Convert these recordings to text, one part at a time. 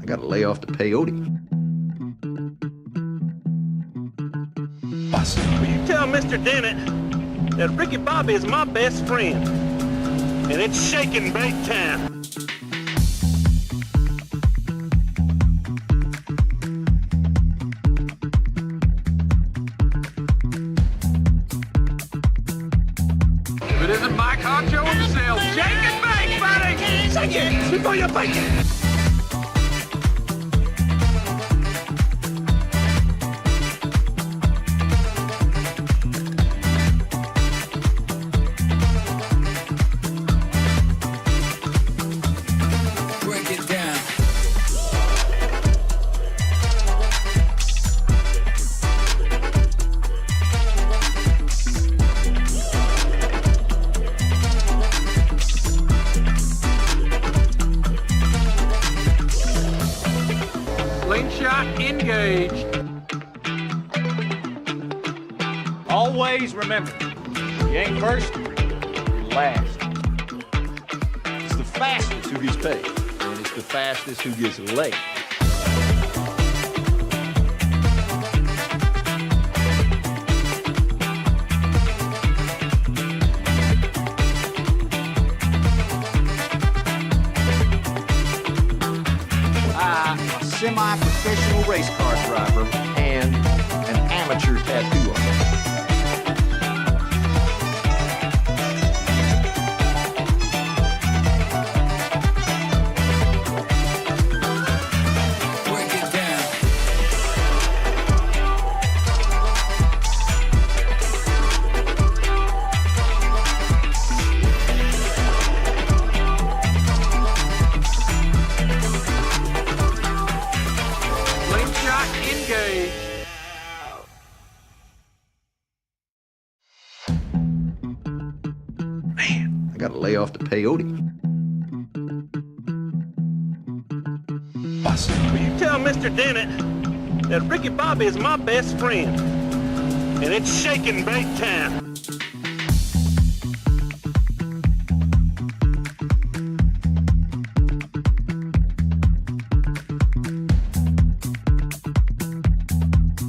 I gotta lay off the peyote. Will you tell Mr. Dennett that Ricky Bobby is my best friend, and it's shaking bait time. If it isn't Mike Honcho in the cell, shake and bake, buddy! Shake it before you bake it. Slingshot engaged. Always remember, you ain't first, you're last. It's the fastest who gets paid, and it's the fastest who gets late. A semi-professional race car driver and an amateur tattoo artist. Slingshot engaged. I gotta lay off the peyote. Will you tell Mr. Dennett that Ricky Bobby is my best friend, and it's shaking bait time.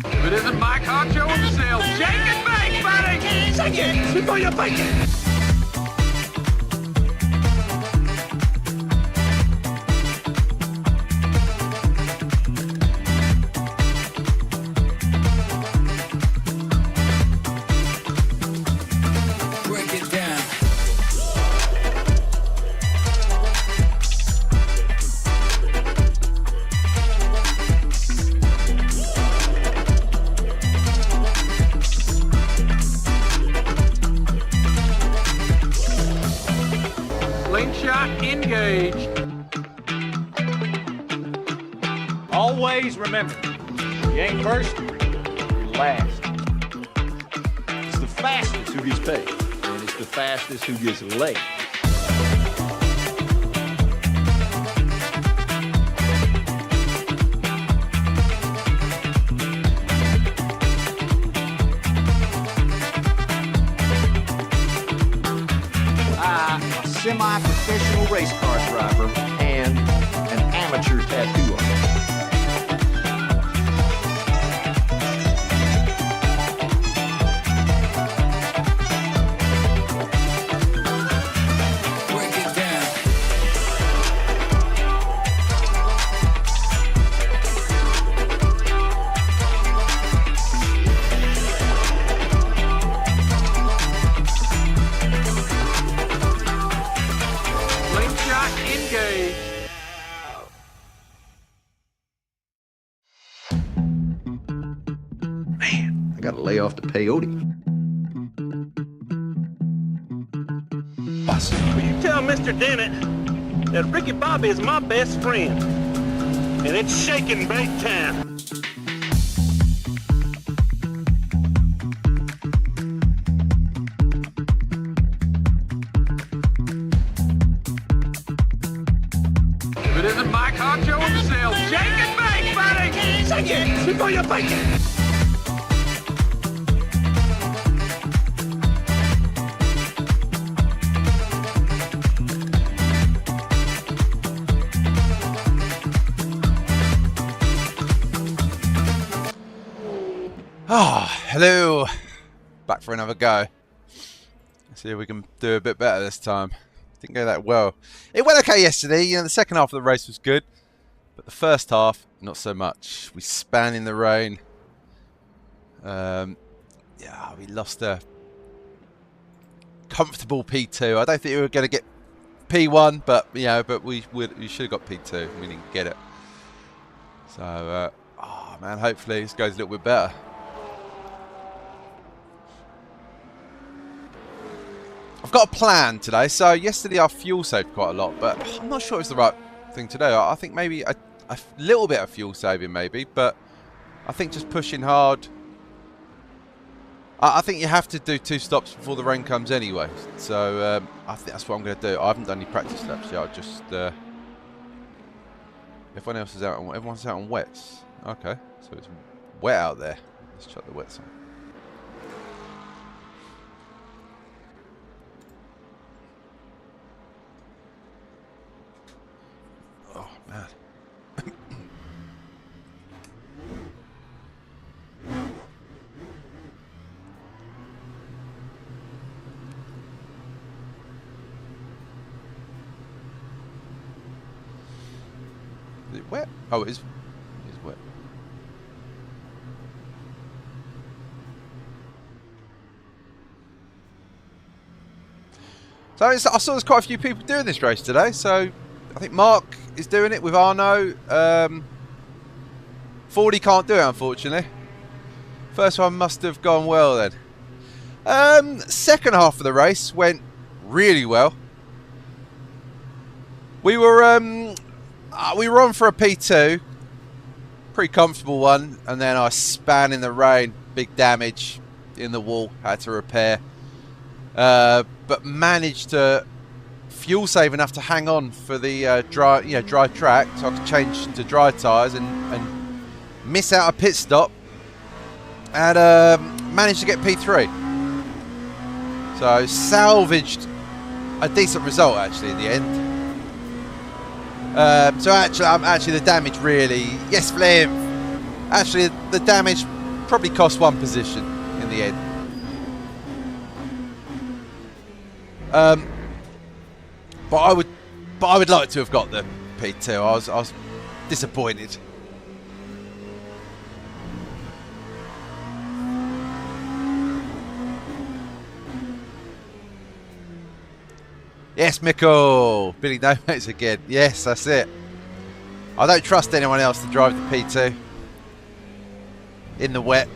If it isn't Mike Honcho in the cell, shake and bake, buddy! Shake it before you bake it. Slingshot engaged. Always remember, you ain't first, you're last. It's the fastest who gets paid, and it's the fastest who gets late. A semi-professional race car driver and an amateur tattoo artist. Slingshot engaged. I gotta lay off the peyote. Will you tell Mr. Dennett that Ricky Bobby is my best friend, and it's shaking bait time. If it isn't Mike Honcho in the cell, shake and bake, buddy! Shake it before you bake it. Oh, hello. Back for another go. Let's see if we can do a bit better this time. Didn't go that well. It went okay yesterday. You know, the second half of the race was good, but the first half, not so much. We span in the rain. Yeah, we lost a comfortable P2. I don't think we were going to get P1, but we should have got P2. We didn't get it. So, oh man, hopefully this goes a little bit better. I've got a plan today. So yesterday I fuel saved quite a lot, but I'm not sure it's the right thing to do. I think maybe a little bit of fuel saving maybe, but I think just pushing hard. I think you have to do 2 stops before the rain comes anyway. So I think that's what I'm going to do. I haven't done any practice laps yet. I'll just everyone else is out on, everyone's out on wets. Okay, so it's wet out there. Let's chuck the wets on. Oh man. Is it wet? Oh, it is wet. So I saw there's quite a few people doing this race today. So I think Mark is doing it with Arno. 40 can't do it, unfortunately. First one must have gone well then. Second half of the race went really well. We were on for a P2, pretty comfortable one, and then I span in the rain, big damage in the wall, had to repair, but managed to fuel save enough to hang on for the dry track, so I could change to dry tyres and miss out a pit stop, and managed to get P3. So salvaged a decent result actually in the end. So actually the damage really, yes Flame, actually the damage probably cost 1 position in the end. But I would like to have got the P2. I was disappointed. Yes, Mikkel! Billy No Mates again. Yes, that's it. I don't trust anyone else to drive the P2 in the wet.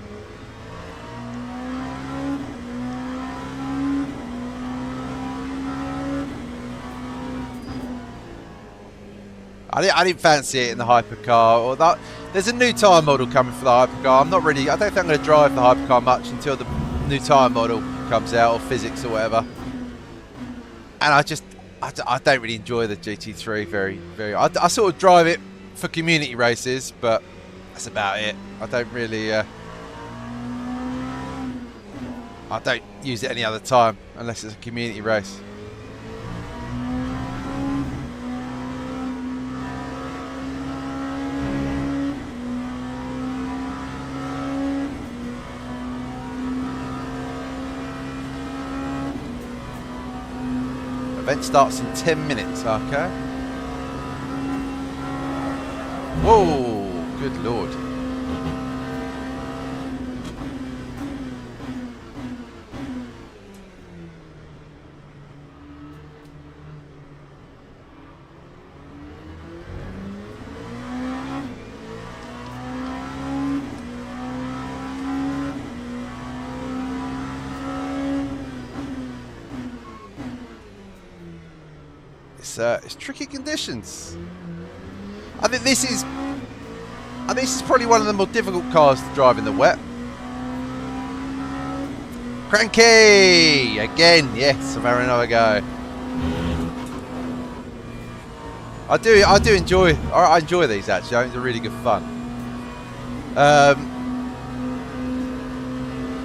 I didn't fancy it in the hypercar. Or that, there's a new tyre model coming for the hypercar. I don't think I'm going to drive the hypercar much until the new tyre model comes out, or physics or whatever. And I don't really enjoy the GT3 very. I sort of drive it for community races, but that's about it. I don't really. I don't use it any other time unless it's a community race. Event starts in 10 minutes, okay. Whoa, good lord. It's tricky conditions. I think this is probably one of the more difficult cars to drive in the wet. Cranky again, yes, I'm having another go. I do enjoy. I enjoy these actually. I think they're really good fun.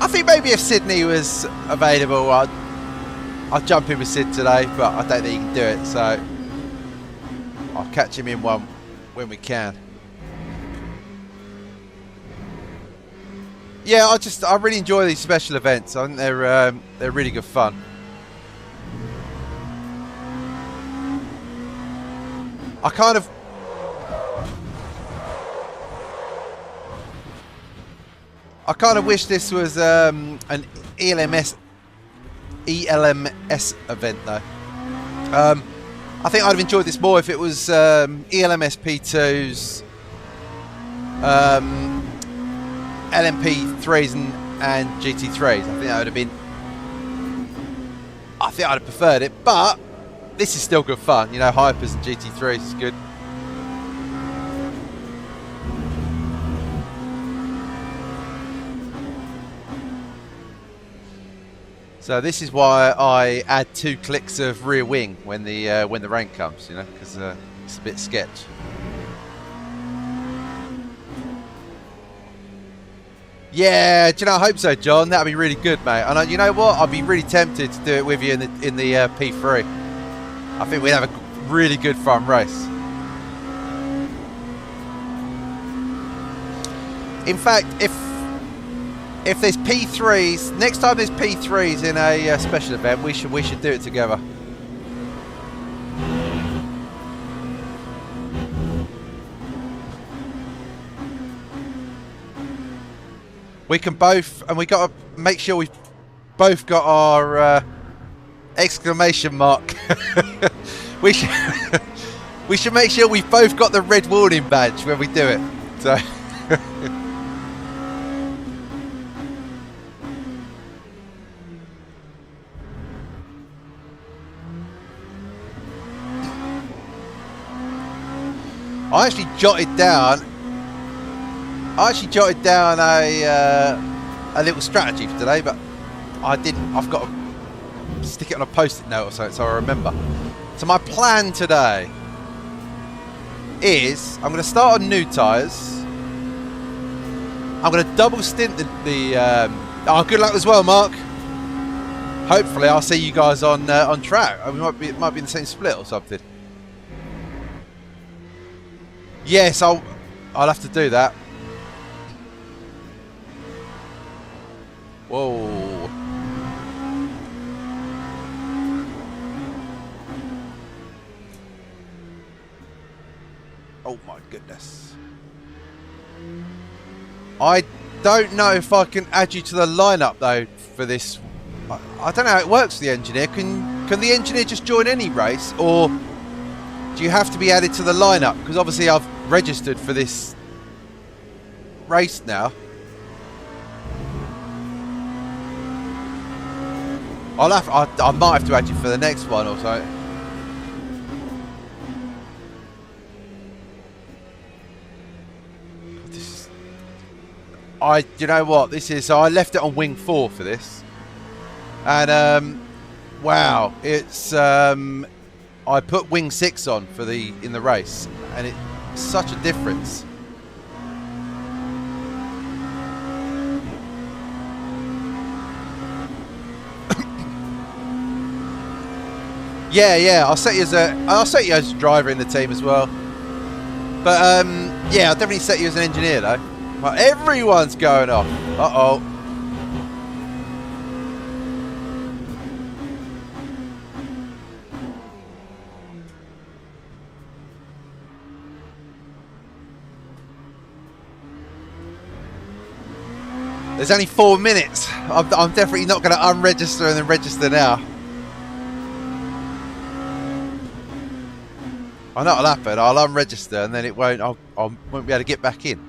I think maybe if Sydney was available, I'll jump in with Sid today, but I don't think he can do it, so I'll catch him in one. when we can. yeah, I really enjoy these special events. I think they're really good fun. I kind of wish this was an ELMS event though. I think I'd have enjoyed this more if it was ELMS P2s, LMP3s and GT3s. I think that would have been. I think I'd have preferred it, but this is still good fun. You know, Hypers and GT3s is good. So this is why I add 2 clicks of rear wing when the rain comes, you know, because it's a bit sketch. Yeah, do you know? I hope so, John. That'd be really good, mate. And you know what? I'd be really tempted to do it with you in the P3. I think we'd have a really good fun race. In fact, if there's P3s, next time there's P3s in a special event, we should do it together. We can both, and we got to make sure we've both got our exclamation mark. we should make sure we've both got the red warning badge when we do it. So. I actually jotted down a little strategy for today, but I didn't. I've got to stick it on a post-it note or something so I remember. So my plan today is I'm going to start on new tyres. I'm going to double stint oh, good luck as well, Mark. Hopefully I'll see you guys on track. We might be in the same split or something. Yes, I'll have to do that. Whoa. Oh my goodness. I don't know if I can add you to the lineup though for this. I don't know how it works for the engineer. Can the engineer just join any race, or do you have to be added to the lineup? Because obviously I've registered for this race now. I might have to add you for the next one or so. You know what this is? So I left it on wing 4 for this, and wow, it's I put wing 6 on for in the race, and it's such a difference. Yeah, I'll set you as a driver in the team as well. But yeah, I'll definitely set you as an engineer though. Well, everyone's going off. Uh-oh. There's only 4 minutes. I'm definitely not going to unregister and then register now. I know what'll happen. I'll unregister and then it won't. I won't be able to get back in.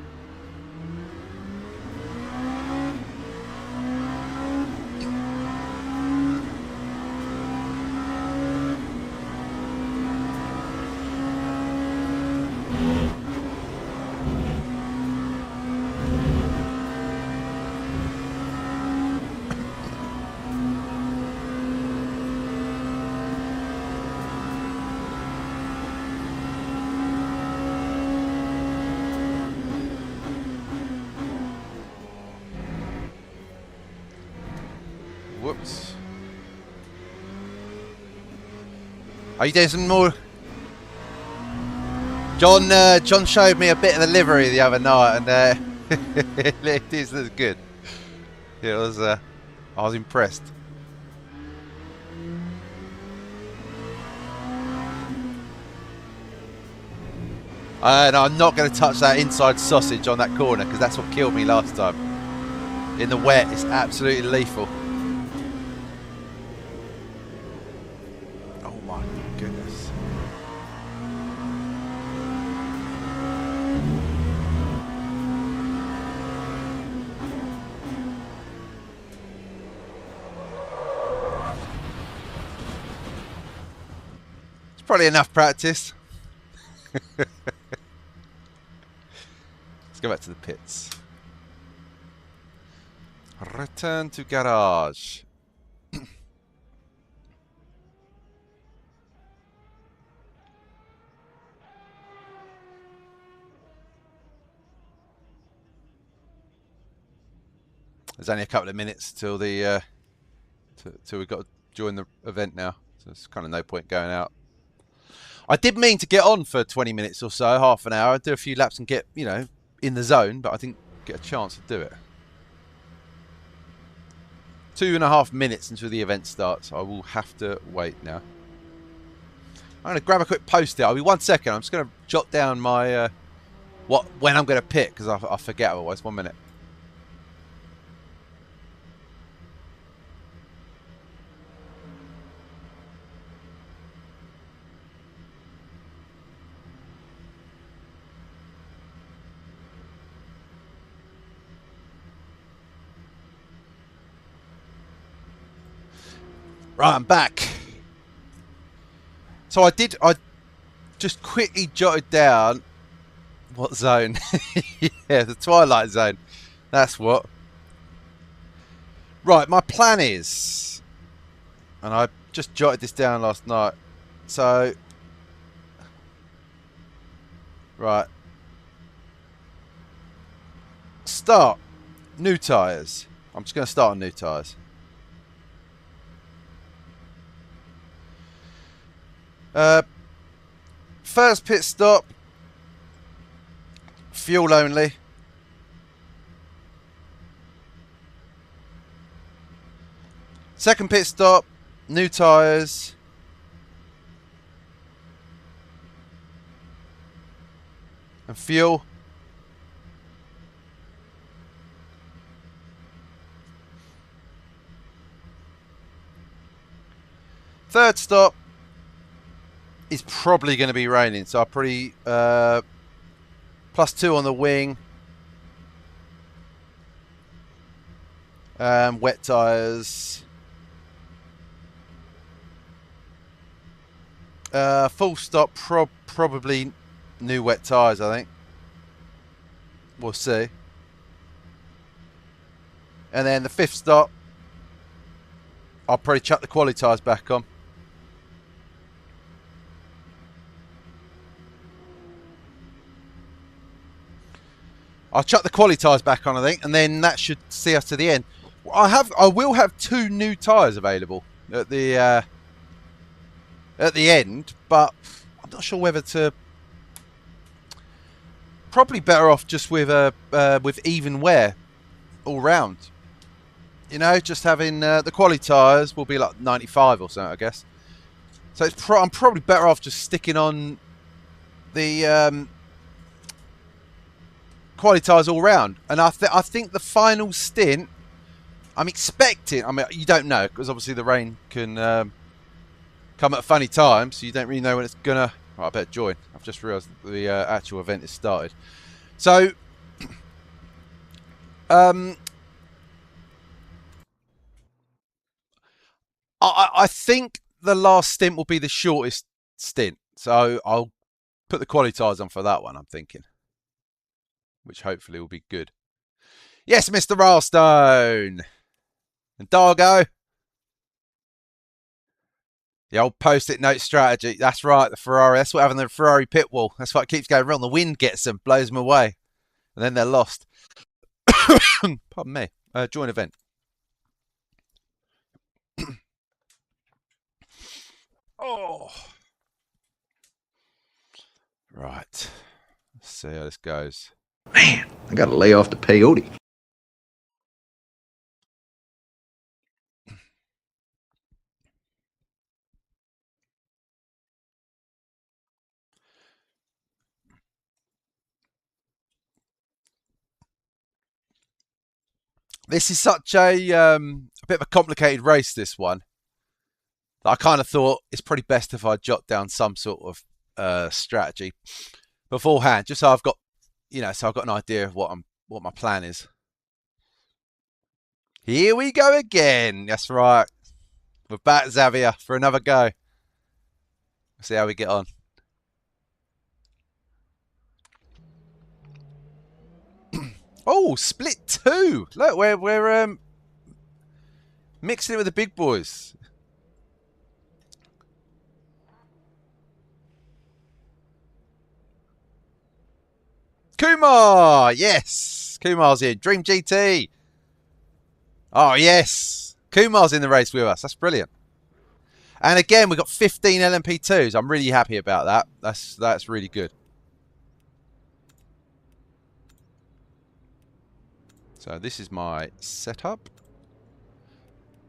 Whoops. Are you doing some more? John showed me a bit of the livery the other night, and it looks good. It was. I was impressed. And I'm not going to touch that inside sausage on that corner because that's what killed me last time. In the wet, it's absolutely lethal. Oh my goodness. It's probably enough practice. Let's go back to the pits. Return to garage. There's only a couple of minutes till the till we've got to join the event now, so there's kind of no point going out. I did mean to get on for 20 minutes or so, half an hour, do a few laps and get, you know, in the zone, but I didn't get a chance to do it. 2.5 minutes until the event starts. I will have to wait now. I'm going to grab a quick post-it. I'll be 1 second. I'm just going to jot down my when I'm going to pit because I forget otherwise. 1 minute. Right, I'm back. So I just quickly jotted down what zone. Yeah, the Twilight Zone. That's what. Right, my plan is, and I just jotted this down last night. So, right. Start. New tyres. I'm just going to start on new tyres. First pit stop, fuel only. Second pit stop, new tyres. And fuel. Third stop is probably going to be raining, so I'll probably +2 on the wing, wet tyres, full stop, probably new wet tyres. I think we'll see, and then the fifth stop I'll probably chuck the quali tyres back on. I'll chuck the quali tyres back on, I think, and then that should see us to the end. I will have 2 new tyres available at the end, but I'm not sure whether to. Probably better off just with even wear all round. You know, just having the quali tyres will be like 95 or something, I guess. So it's I'm probably better off just sticking on the quali tyres all round. And I think the final stint, I'm expecting. I mean, you don't know because obviously the rain can come at a funny time, so you don't really know when it's gonna. Oh, I better join. I've just realised the actual event has started. So, I think the last stint will be the shortest stint. So I'll put the quali tyres on for that one, I'm thinking. Which hopefully will be good. Yes, Mr. Railstone. And Dargo. The old post-it note strategy. That's right, the Ferrari. That's what having the Ferrari pit wall. That's what keeps going wrong. The wind gets them, blows them away. And then they're lost. Pardon me. Join event. Oh. Right. Let's see how this goes. Man, I got to lay off the peyote. This is such a bit of a complicated race, this one. I kind of thought it's probably best if I jot down some sort of strategy beforehand, just so I've got, so I've got an idea of what my plan is. Here we go again. That's right. We're back, Xavier, for another go. Let's see how we get on. Oh, split 2. Look, we're mixing it with the big boys. Kumar, yes, Kumar's in. Dream GT. Oh yes, Kumar's in the race with us. That's brilliant. And again, we've got 15 LMP2s. I'm really happy about that. That's really good. So this is my setup.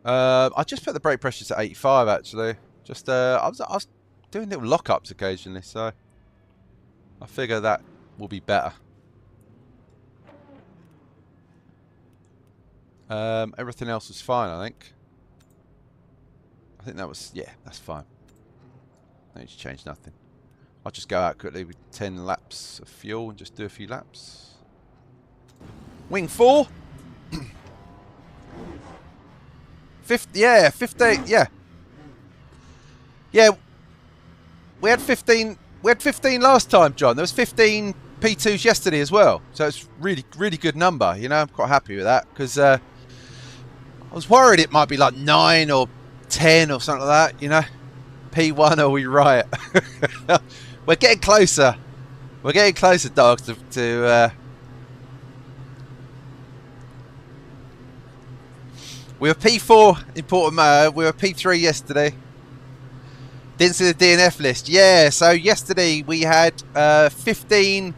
I just put the brake pressures at 85 actually. Just I was doing little lockups occasionally, so I figure that will be better. Everything else was fine, I think. I think that was, yeah, that's fine. I need to change nothing. I'll just go out quickly with 10 laps of fuel and just do a few laps. Wing 4. 50, yeah, 15, yeah. Yeah, we had 15 last time, John. There was 15 P2s yesterday as well. So it's really, really good number, I'm quite happy with that, because I was worried it might be like 9 or 10 or something like that, P1 or we riot. We're getting closer. We're getting closer, dogs, to we were P4 in Portimao. We were P3 yesterday. Didn't see the DNF list. Yeah, so yesterday we had 15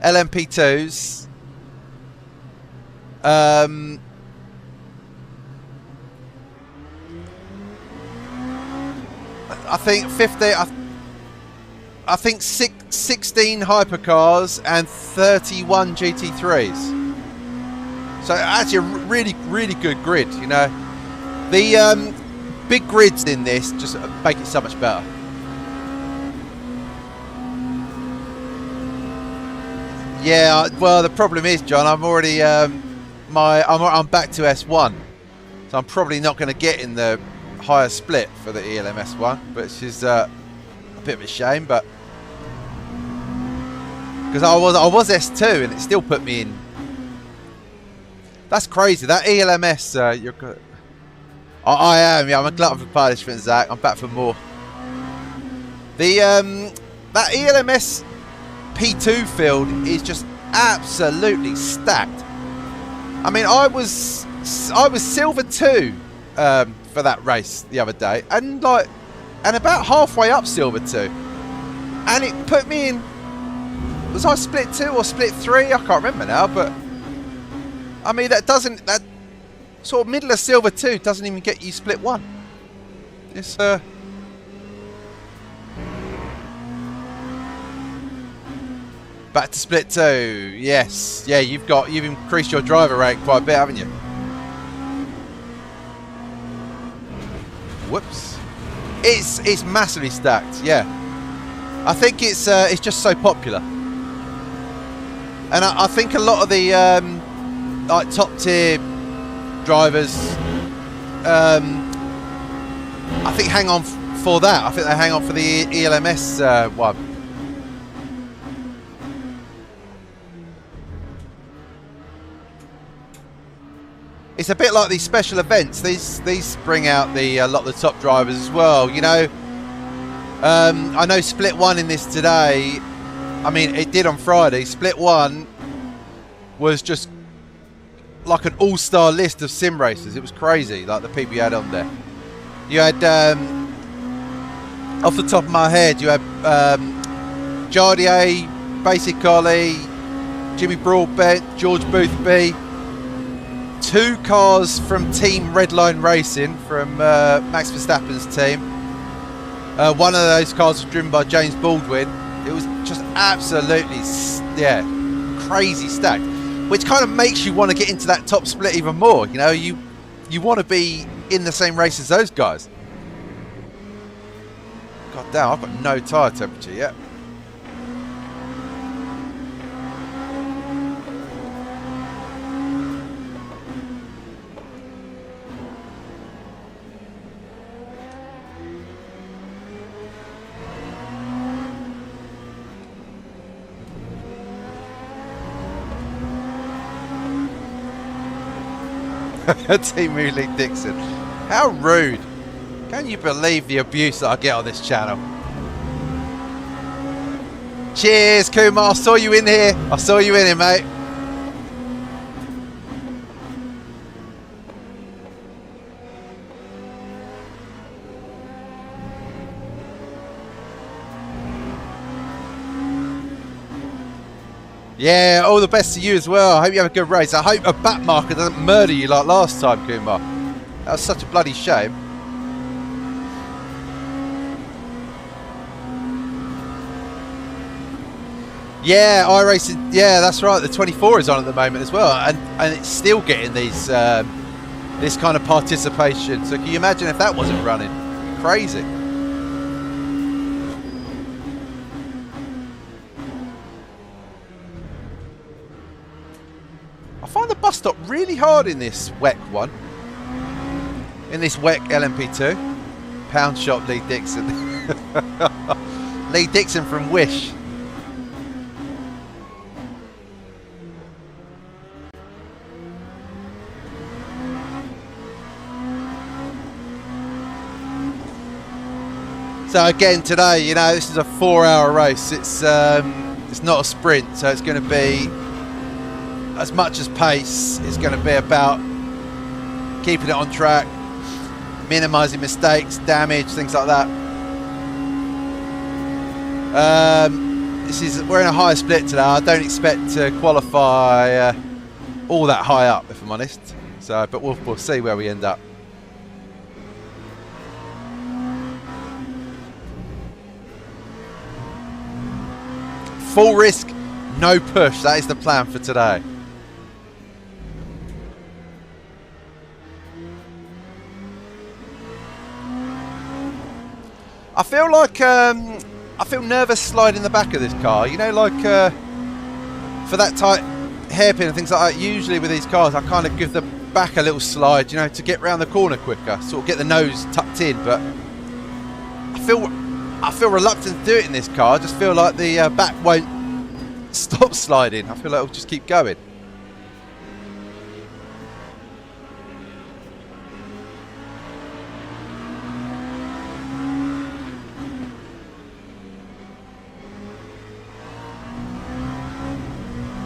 LMP2s. I think 15. I think 16 hypercars and 31 GT3s. So actually a really, really good grid, The big grids in this just make it so much better. Yeah, well the problem is, John, I'm already I'm back to S1, so I'm probably not going to get in the higher split for the ELM S1, which is a bit of a shame, but because I was S2 and it still put me in. That's crazy. That ELMS, you're good. I am. Yeah, I'm a glutton for punishment, Zach. I'm back for more. The that ELMS P2 field is just absolutely stacked. I mean, I was silver 2 for that race the other day, and about halfway up silver 2, and it put me in. Was I split 2 or split 3? I can't remember now, but. I mean, that sort of middle of silver 2 doesn't even get you split 1. It's back to split 2. Yes, yeah, you've increased your driver rank quite a bit, haven't you? Whoops. It's massively stacked. Yeah, I think it's just so popular, and I think a lot of the like top tier drivers, I think hang on for that. I think they hang on for the ELMS one. It's a bit like these special events. These bring out a lot of the top drivers as well. I know split 1 in this today. I mean, it did on Friday. Split 1 was just like an all-star list of sim racers. It was crazy, like the people you had on there. You had, off the top of my head, you had Jardier, Basic Ollie, Jimmy Broadbent, George Boothby. 2 cars from Team Redline Racing, from Max Verstappen's team. One of those cars was driven by James Baldwin. It was just absolutely, crazy stacked. which kind of makes you want to get into that top split even more. You know, you want to be in the same race as those guys. God damn, I've got no tyre temperature yet. Team Lee Dixon. How rude. Can you believe the abuse that I get on this channel? Cheers, Kumar. I saw you in here. I saw you in here, mate. Yeah, all the best to you as well. I hope you have a good race. I hope a back marker doesn't murder you like last time, Kumar. That was such a bloody shame. Yeah, iRacing. Yeah, that's right. The 24 is on at the moment as well, and it's still getting these this kind of participation. So can you imagine if that wasn't running? Crazy. I find the bus stop really hard in this WEC one. In this WEC LMP2. Pound shop Lee Dixon. Lee Dixon from Wish. So again today, you know, this is a 4-hour race. It's not a sprint, so it's going to be as much as pace. It's going to be about keeping it on track, minimising mistakes, damage, things like that. We're in a higher split today. I don't expect to qualify all that high up, if I'm honest. So, but we'll see where we end up. Full risk, no push. That is the plan for today. I feel like I feel nervous sliding the back of this car. You know, like for that tight hairpin and things like that. Usually with these cars, I kind of give the back a little slide, you know, to get round the corner quicker, sort of get the nose tucked in. But I feel reluctant to do it in this car. I just feel like the back won't stop sliding. I feel like it'll just keep going.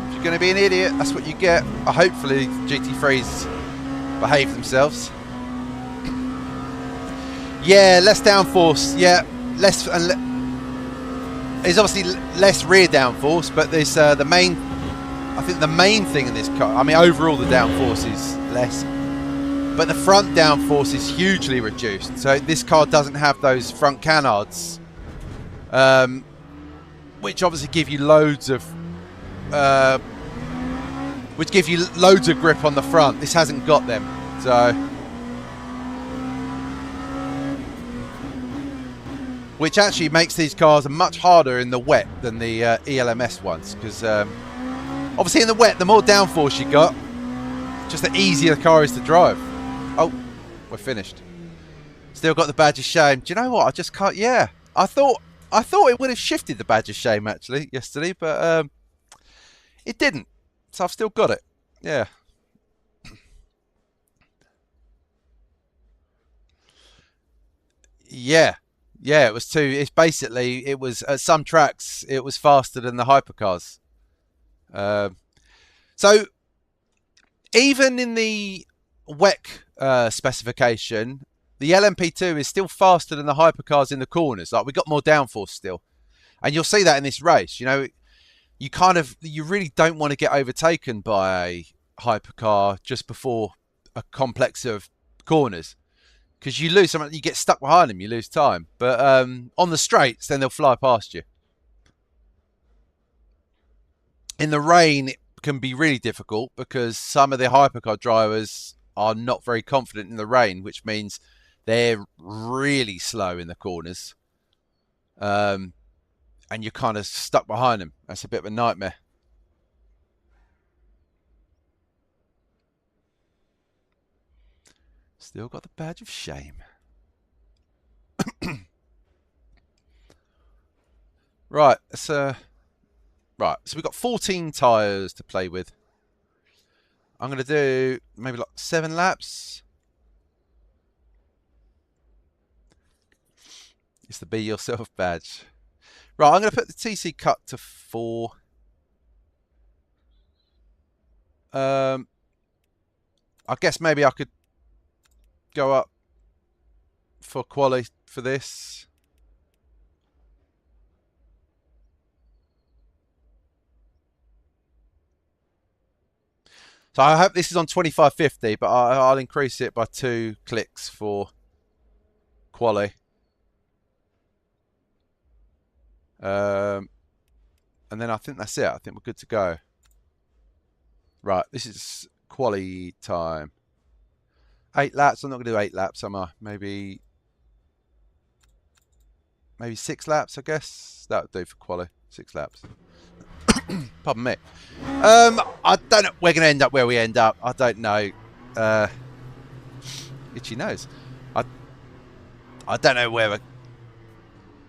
If you're going to be an idiot, that's what you get. Hopefully GT3s behave themselves. Yeah, less downforce. Yeah. Less and there's obviously less rear downforce, but there's I think the main thing in this car, I mean overall the downforce is less, but the front downforce is hugely reduced. So this car doesn't have those front canards, which obviously give you loads of grip on the front. This hasn't got them, so. Which actually makes these cars much harder in the wet than the ELMS ones, because obviously in the wet, the more downforce you got, just the easier the car is to drive. Oh, we're finished. Still got the badge of shame. Do you know what? I just can't. Yeah, I thought it would have shifted the badge of shame actually yesterday, but it didn't. So I've still got it. Yeah. Yeah. Yeah, it was too. It's basically, it was at some tracks it was faster than the hypercars. So even in the WEC specification, the LMP2 is still faster than the hypercars in the corners. Like, we got more downforce still, and you'll see that in this race. You know, you really don't want to get overtaken by a hypercar just before a complex of corners. Because you lose something, you get stuck behind them, you lose time. But on the straights, then they'll fly past you. In the rain, can be really difficult because some of the hypercar drivers are not very confident in the rain, which means they're really slow in the corners. And you're kind of stuck behind them. That's a bit of a nightmare. Still got the badge of shame. Right, so we've got 14 tyres to play with. I'm going to do maybe like 7 laps. It's the Be Yourself badge. Right, I'm going to put the TC cut to 4. I guess maybe I could go up for quali for this. So I hope this is on 2550, but I'll increase it by 2 clicks for quali. And then I think that's it. I think we're good to go. Right, this is quali time. 8 laps. I'm not going to do 8 laps, am I? Maybe 6 laps, I guess. That would do for quali. 6 laps. Pardon me. I don't know. We're going to end up where we end up. I don't know. Itchy nose. I don't know where we're...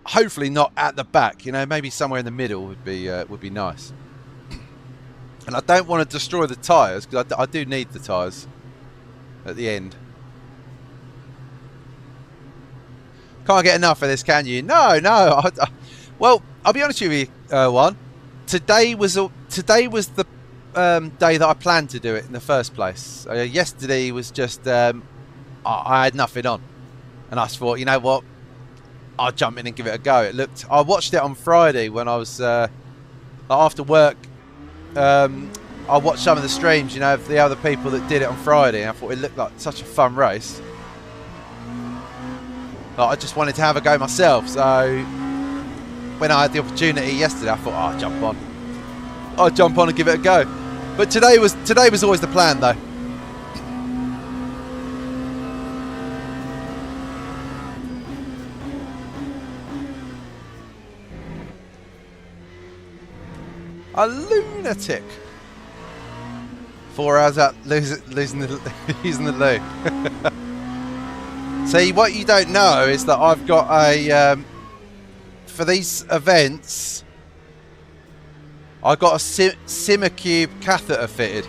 Hopefully not at the back. You know, maybe somewhere in the middle would be nice. And I don't want to destroy the tyres because I do need the tyres at the end. Can't get enough of this, can you? No. Well, I'll be honest with you, one. Today was the day that I planned to do it in the first place. Yesterday was just I had nothing on, and I thought, you know what, I'll jump in and give it a go. I watched it on Friday when I was after work. I watched some of the streams, you know, of the other people that did it on Friday, and I thought it looked like such a fun race. Like, I just wanted to have a go myself, so when I had the opportunity yesterday, I thought, oh, I'll jump on and give it a go. But today was always the plan, though. A lunatic. 4 hours out using the loo. See, what you don't know is that I've got a for these events, I got a Simagic catheter fitted.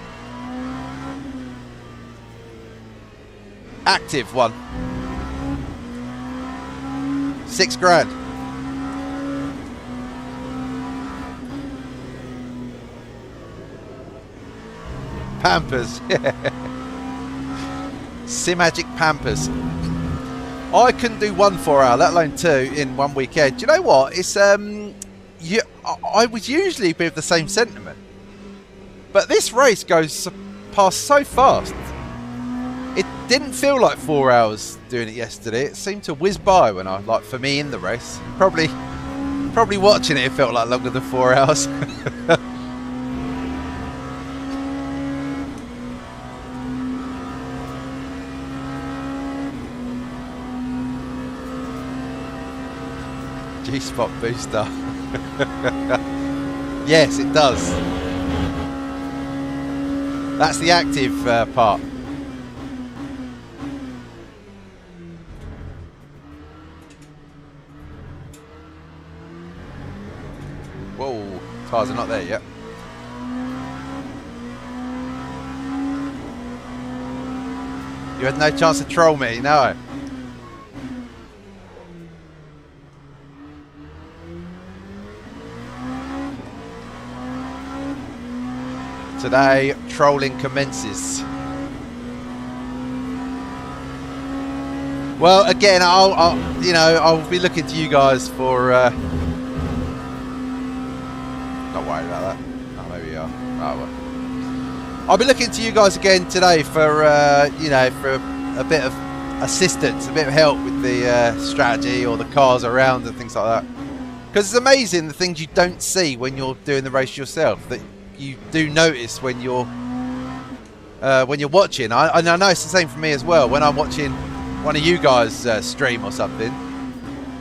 Active one. £6,000. Pampers, yeah. Simagic Pampers. I couldn't do 1 4-hour, let alone 2 in one weekend. Do you know what? It's I would usually be of the same sentiment, but this race goes past so fast. It didn't feel like 4 hours doing it yesterday. It seemed to whiz by when for me in the race. Probably watching it felt like longer than 4 hours. G-spot booster. Yes, it does. That's the active part. Whoa, tyres are not there yet. You had no chance to troll me, no. Today, trolling commences. Well, again, I'll be looking to you guys for. Not worried about that. Oh, maybe you are. Oh well. I'll be looking to you guys again today for for a bit of assistance, a bit of help with the strategy or the cars around and things like that. Because it's amazing the things you don't see when you're doing the race yourself. That you do notice when you're watching. I know it's the same for me as well. When I'm watching one of you guys stream or something,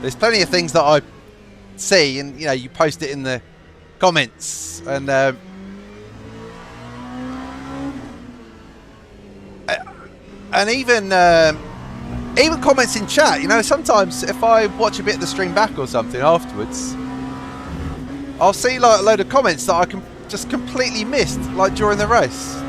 there's plenty of things that I see, and you know, you post it in the comments, and even comments in chat. You know, sometimes if I watch a bit of the stream back or something afterwards, I'll see like a load of comments that I can just completely missed, like during the race.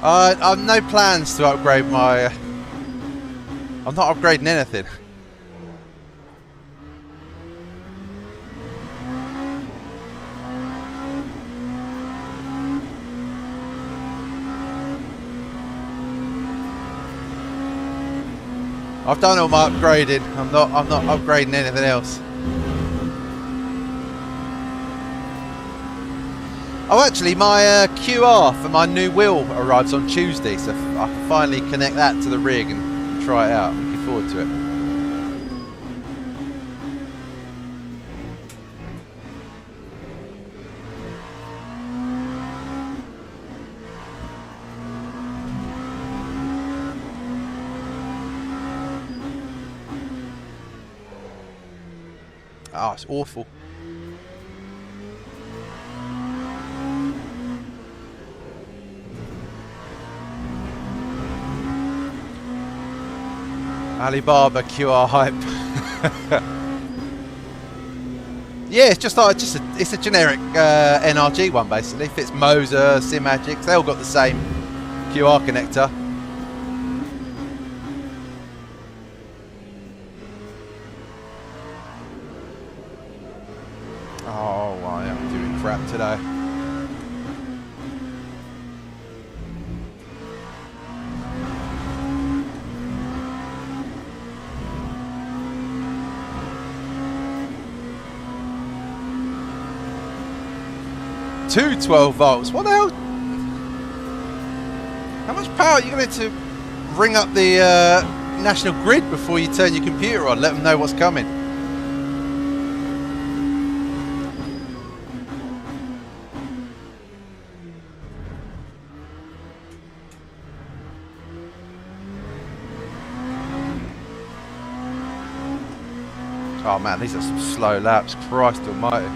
I've no plans to upgrade my... I'm not upgrading anything. I've done all my upgrading. I'm not upgrading anything else. Oh, actually, my QR for my new wheel arrives on Tuesday, so I can finally connect that to the rig and try it out. I'm looking forward to it. Oh, it's awful. Alibaba QR hype. Yeah, it's just like it's a generic NRG one basically. Fits Moser, Simagic, they all got the same QR connector. Oh, I am doing crap today. Two 12 volts. What the hell? How much power are you going to ring up the national grid before you turn your computer on? Let them know what's coming. Oh man, these are some slow laps. Christ almighty.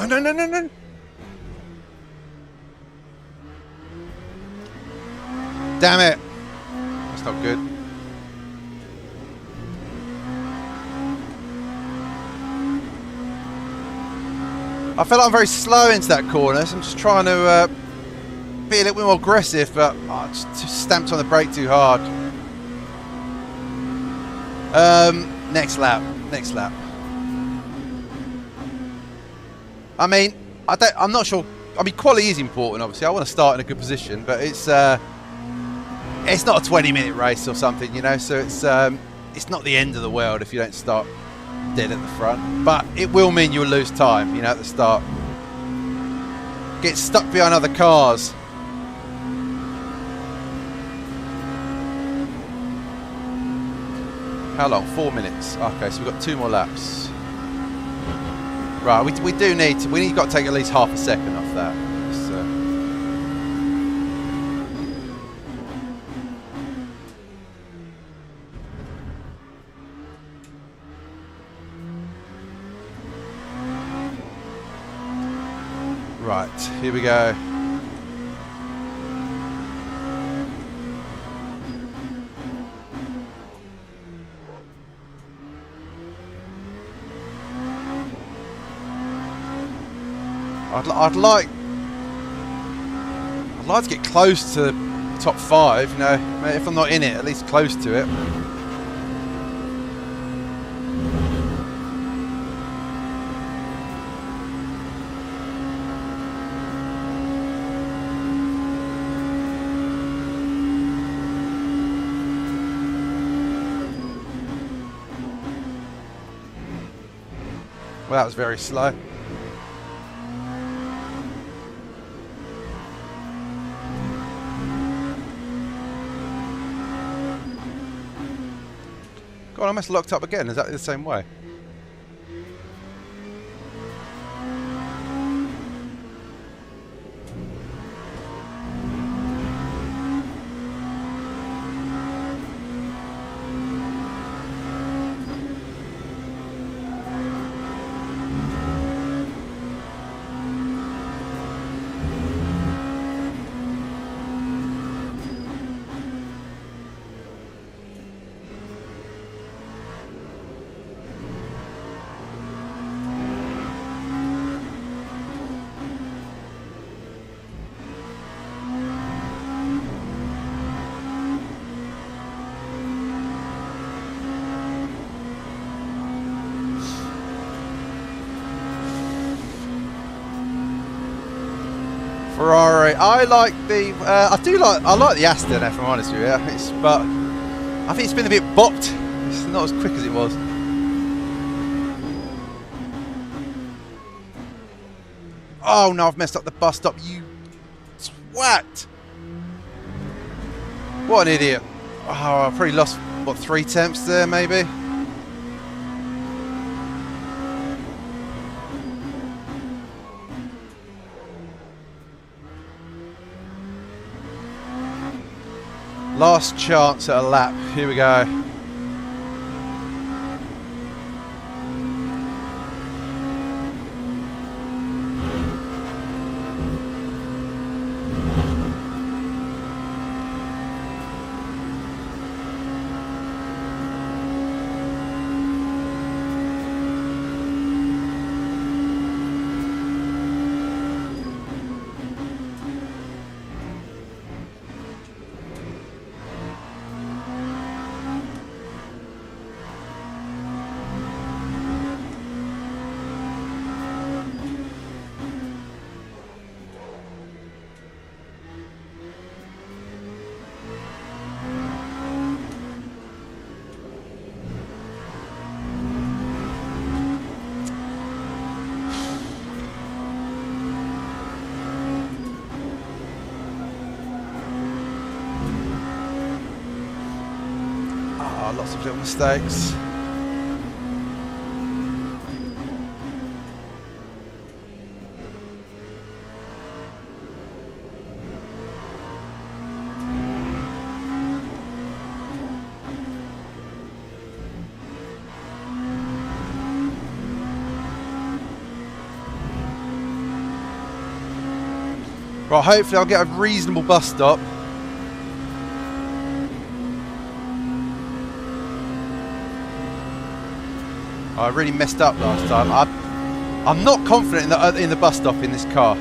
No. Damn it. That's not good. I feel like I'm very slow into that corner, so I'm just trying to be a little bit more aggressive, but I just stamped on the brake too hard. Next lap. I mean, I'm not sure I mean, quality is important, obviously. I want to start in a good position, but it's not a 20-minute race or something, you know. So it's not the end of the world if you don't start dead at the front. But it will mean you'll lose time, you know, at the start. Get stuck behind other cars. How long? 4 minutes. Okay, so we've got 2 more laps. Right, we do need to. We've got to take at least half a second off that. So. Right, here we go. I'd like to get close to top 5, you know, if I'm not in it, at least close to it. Well, that was very slow. God, I almost locked up again. Is that the same way? Ferrari. I like the. I like the Aston. If I'm honest with you, but I think it's been a bit bopped. It's not as quick as it was. Oh no! I've messed up the bus stop. You twat! What an idiot! Oh, I probably lost what 3 temps there, maybe. Last chance at a lap. Here we go. Lots of little mistakes. Right, hopefully I'll get a reasonable bus stop. I really messed up last time. I'm not confident in the bus stop in this car.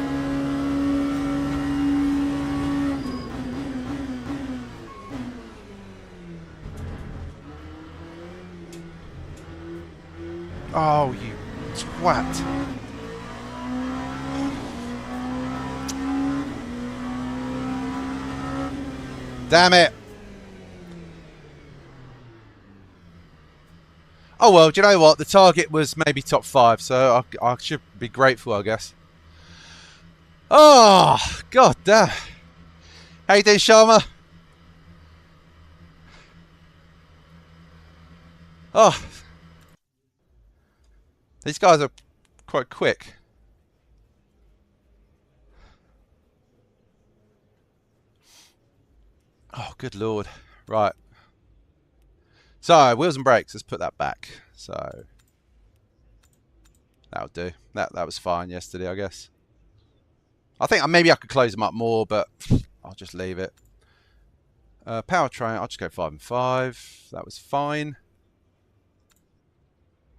Oh, you twat. Damn it. Oh well, do you know what? The target was maybe top 5, so I should be grateful, I guess. Oh, god damn. How you doing, Sharma? Oh. These guys are quite quick. Oh, good lord. Right. So, wheels and brakes, let's put that back. So, that'll do. That was fine yesterday, I guess. I think maybe I could close them up more, but I'll just leave it. Powertrain, I'll just go 5 and 5. That was fine.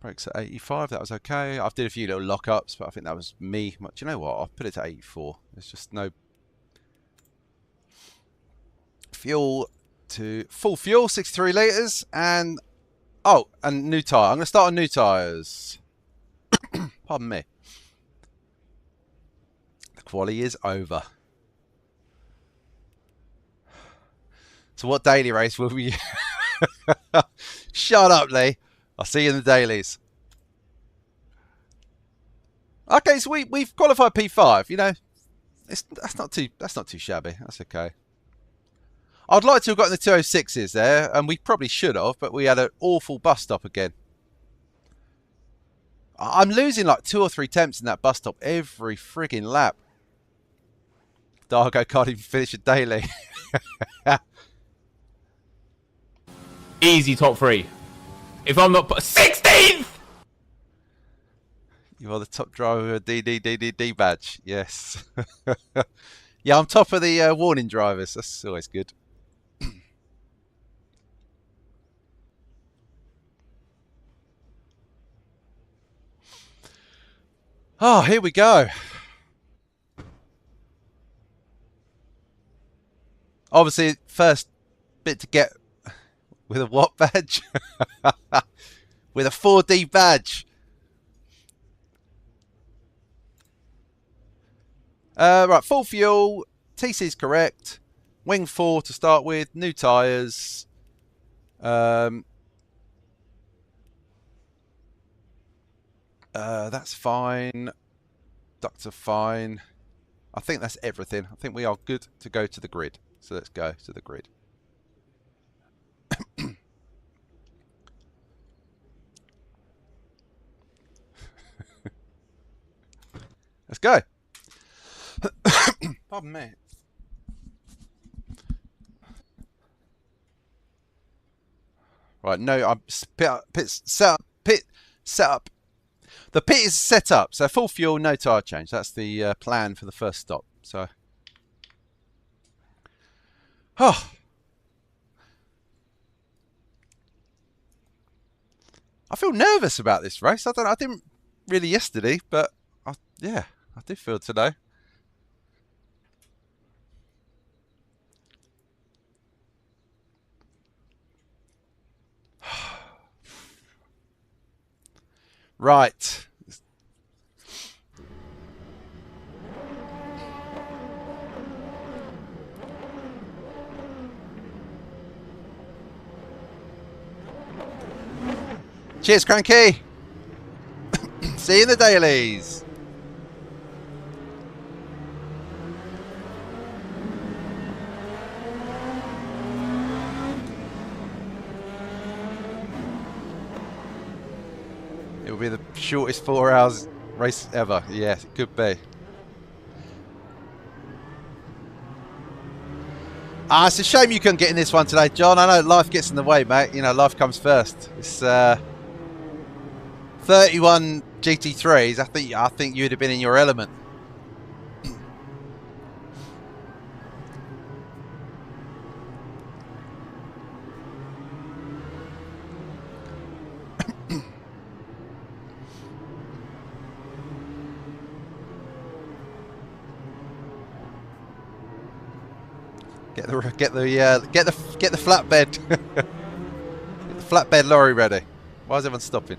Brakes at 85, that was okay. I've did a few little lockups, but I think that was me. Do you know what? I'll put it to 84. There's just no... Fuel to full fuel, 63 litres, and and new tyre. I'm going to start on new tyres. Pardon me. The quali is over. So what daily race will we... Shut up, Lee. I'll see you in the dailies. Okay, so we've qualified P5. You know, that's not too shabby. That's okay. I'd like to have gotten the 206s there, and we probably should have, but we had an awful bus stop again. I'm losing like 2 or 3 attempts in that bus stop every frigging lap. Dargo can't even finish a daily. Easy top 3. If I'm not 16th! You are the top driver with a DDDD badge. Yes. Yeah, I'm top of the warning drivers. That's always good. Oh, here we go. Obviously, first bit to get with a what badge? With a 4D badge. Right, full fuel. TC is correct. Wing 4 to start with. New tyres. That's fine. Ducts are fine. I think that's everything. I think we are good to go to the grid. So let's go to the grid. Let's go. Pardon me. Right, no, I'm pit set up. The pit is set up, so full fuel, no tyre change. That's the plan for the first stop. So, oh, I feel nervous about this race. I didn't really yesterday, but yeah, I do feel today. Right. Cheers, Cranky. See you in the dailies. It will be the shortest 4 hours race ever. Yes, it could be. It's a shame you couldn't get in this one today, John. I know life gets in the way, mate. You know, life comes first. It's 31 GT3s. I think you'd have been in your element. Get the flatbed. Get the flatbed lorry ready. Why is everyone stopping?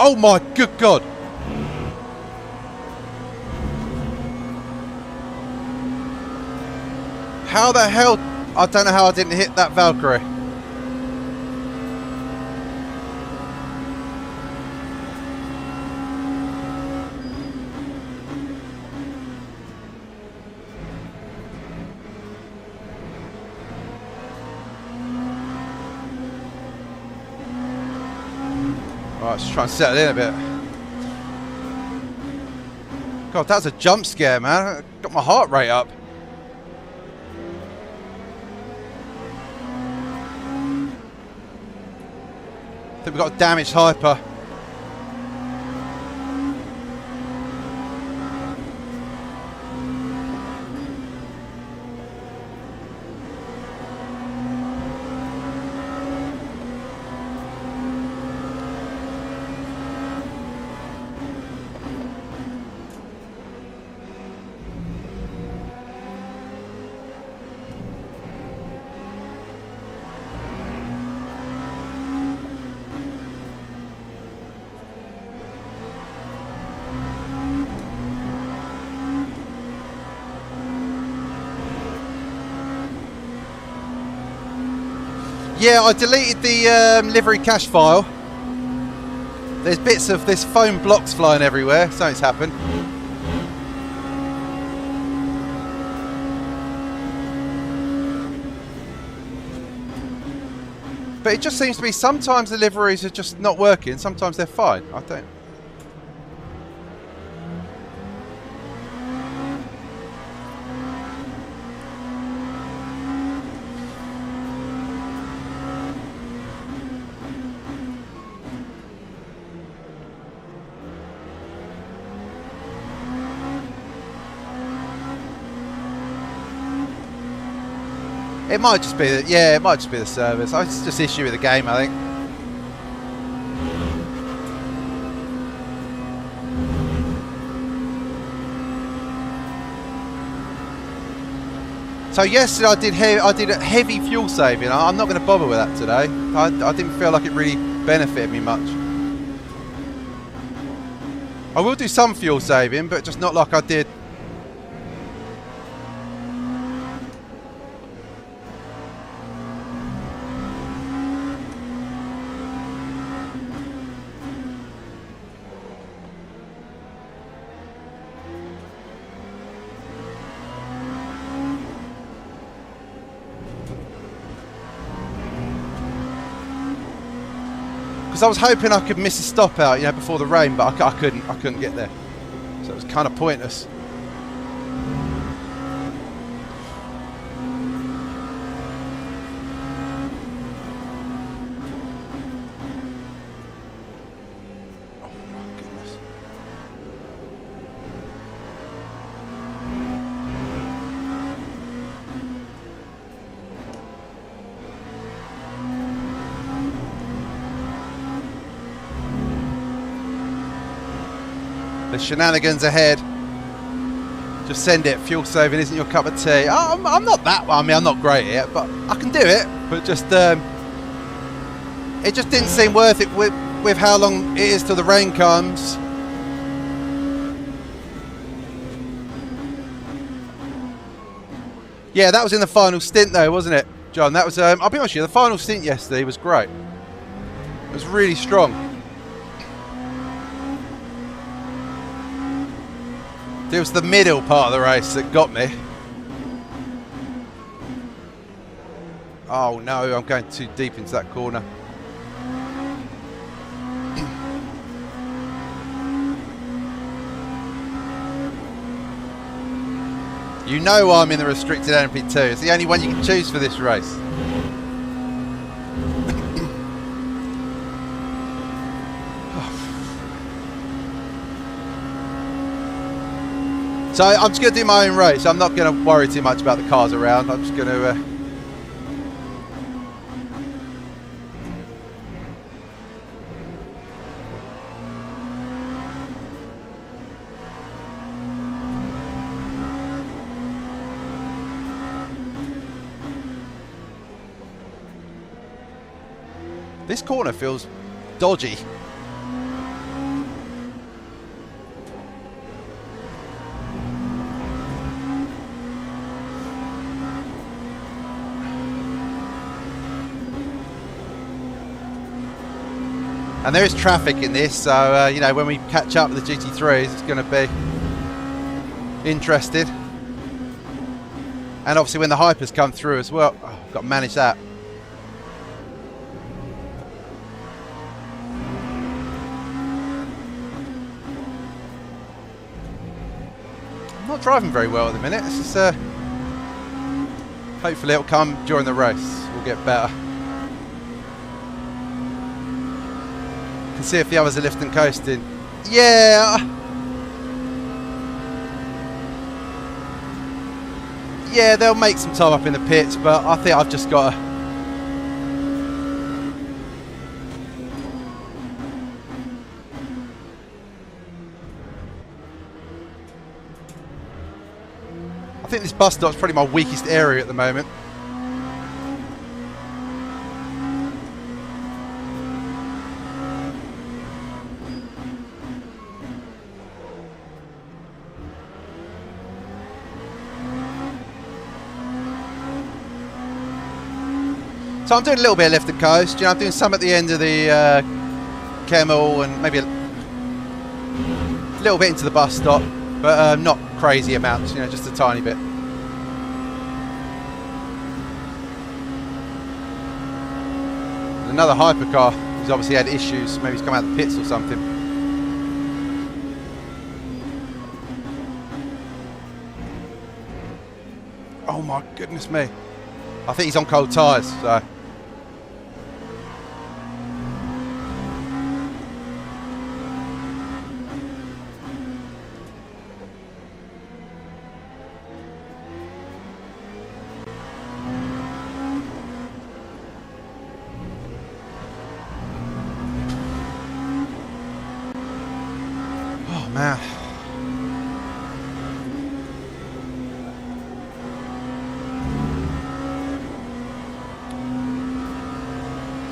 Oh my good God. How the hell? I don't know how I didn't hit that Valkyrie. Alright, let's try and settle in a bit. God, that's a jump scare, man. Got my heart rate up. I think we've got a damaged hyper. Yeah, I deleted the livery cache file. There's bits of this foam blocks flying everywhere. Something's happened. But it just seems to be sometimes the liveries are just not working, sometimes they're fine. I don't. It might just be that, yeah, it might just be the service. It's just issue with the game, I think. So yesterday I did a heavy fuel saving. I'm not going to bother with that today. I didn't feel like it really benefited me much. I will do some fuel saving, but just not like I did. Because I was hoping I could miss a stop out, you know, before the rain, but I couldn't get there. So it was kind of pointless. Oh my goodness. The shenanigans ahead. Just send it. Fuel saving isn't your cup of tea. I'm not that. I mean, I'm not great at it, but I can do it. But just it just didn't seem worth it with how long it is till the rain comes. Yeah, that was in the final stint though, wasn't it, John? That was. I'll be honest with you. The final stint yesterday was great. It was really strong. It was the middle part of the race that got me. Oh no, I'm going too deep into that corner. You know I'm in the restricted MP2. It's the only one you can choose for this race. So I'm just going to do my own race. I'm not going to worry too much about the cars around. I'm just going to... This corner feels dodgy. And there is traffic in this, so you know, when we catch up with the GT3s, it's going to be interesting. And obviously when the hypers come through as well, oh, I've got to manage that. I'm not driving very well at the minute. It's just, hopefully it'll come during the race. We'll get better. Can see if the others are lifting coasting. Yeah. Yeah, they'll make some time up in the pits, but I think I've just got to... I think this bus stop's probably my weakest area at the moment. So I'm doing a little bit of lift and coast. You know, I'm doing some at the end of the Camel and maybe a little bit into the bus stop, but not crazy amounts. You know, just a tiny bit. Another hypercar who's obviously had issues. Maybe he's come out of the pits or something. Oh my goodness me! I think he's on cold tyres. So. Man.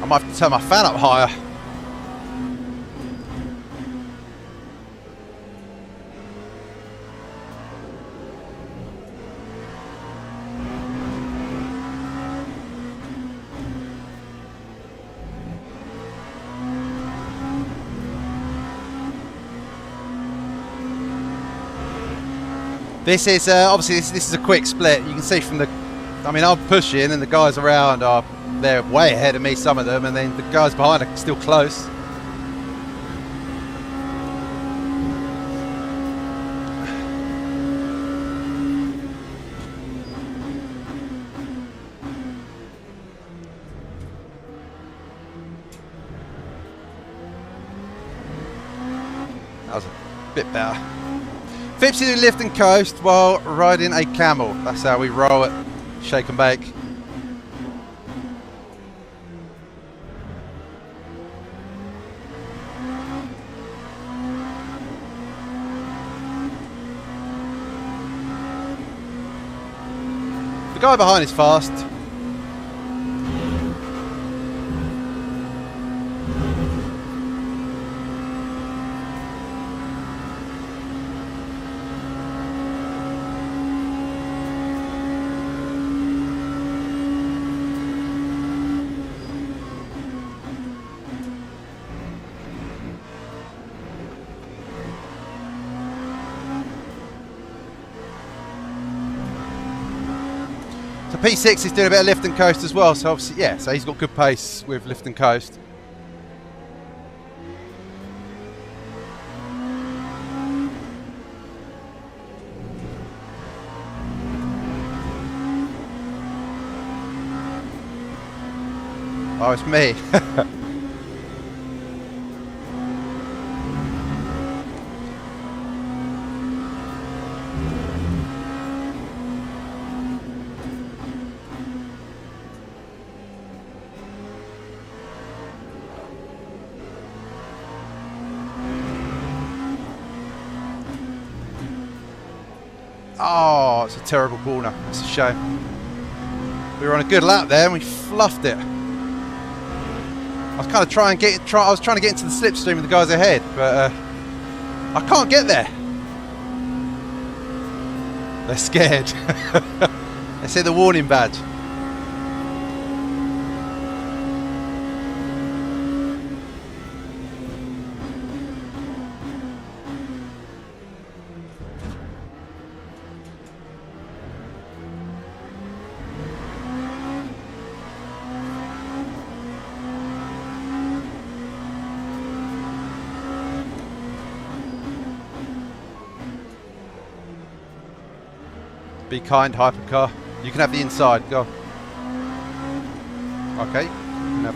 I might have to turn my fan up higher. This is obviously this is a quick split. You can see from the, I mean, I'm pushing and the guys around are, they're way ahead of me, some of them, and then the guys behind are still close. That was a bit better. Fipsy do lift and coast while riding a Camel. That's how we roll it. Shake and bake. The guy behind is fast. P6 is doing a bit of lift and coast as well, so obviously, yeah, so he's got good pace with lift and coast. Oh, it's me. Oh, it's a terrible corner. It's a shame. We were on a good lap there and we fluffed it. I was kind of trying to get into the slipstream with the guys ahead, but I can't get there. They're scared. They see the warning badge. Be kind, hypercar. You can have the inside. Go. Okay. You can have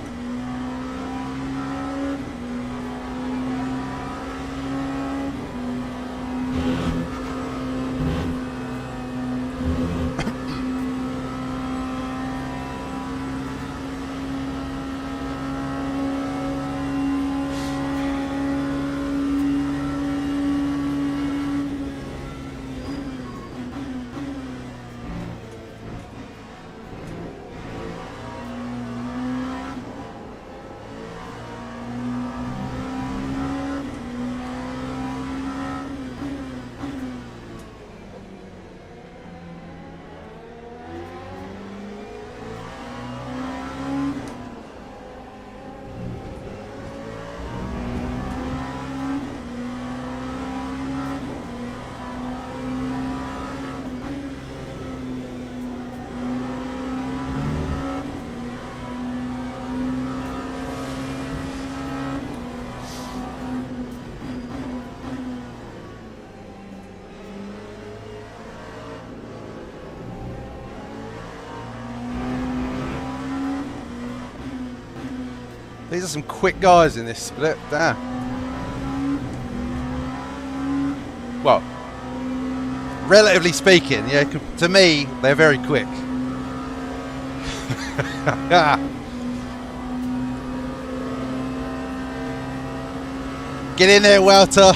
These are some quick guys in this split. Damn. Well, relatively speaking, yeah, to me, they're very quick. Get in there, Walter.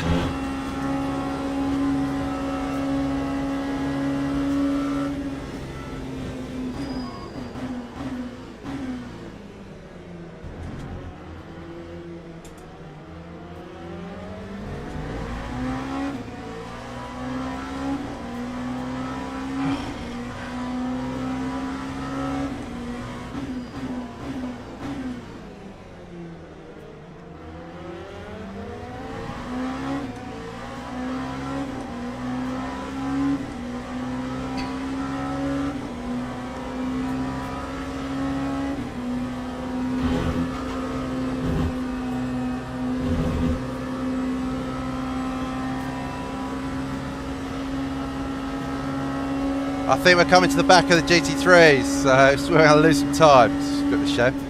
I think we're coming to the back of the GT3s, so we're going to lose some time. It's a bit of a shame.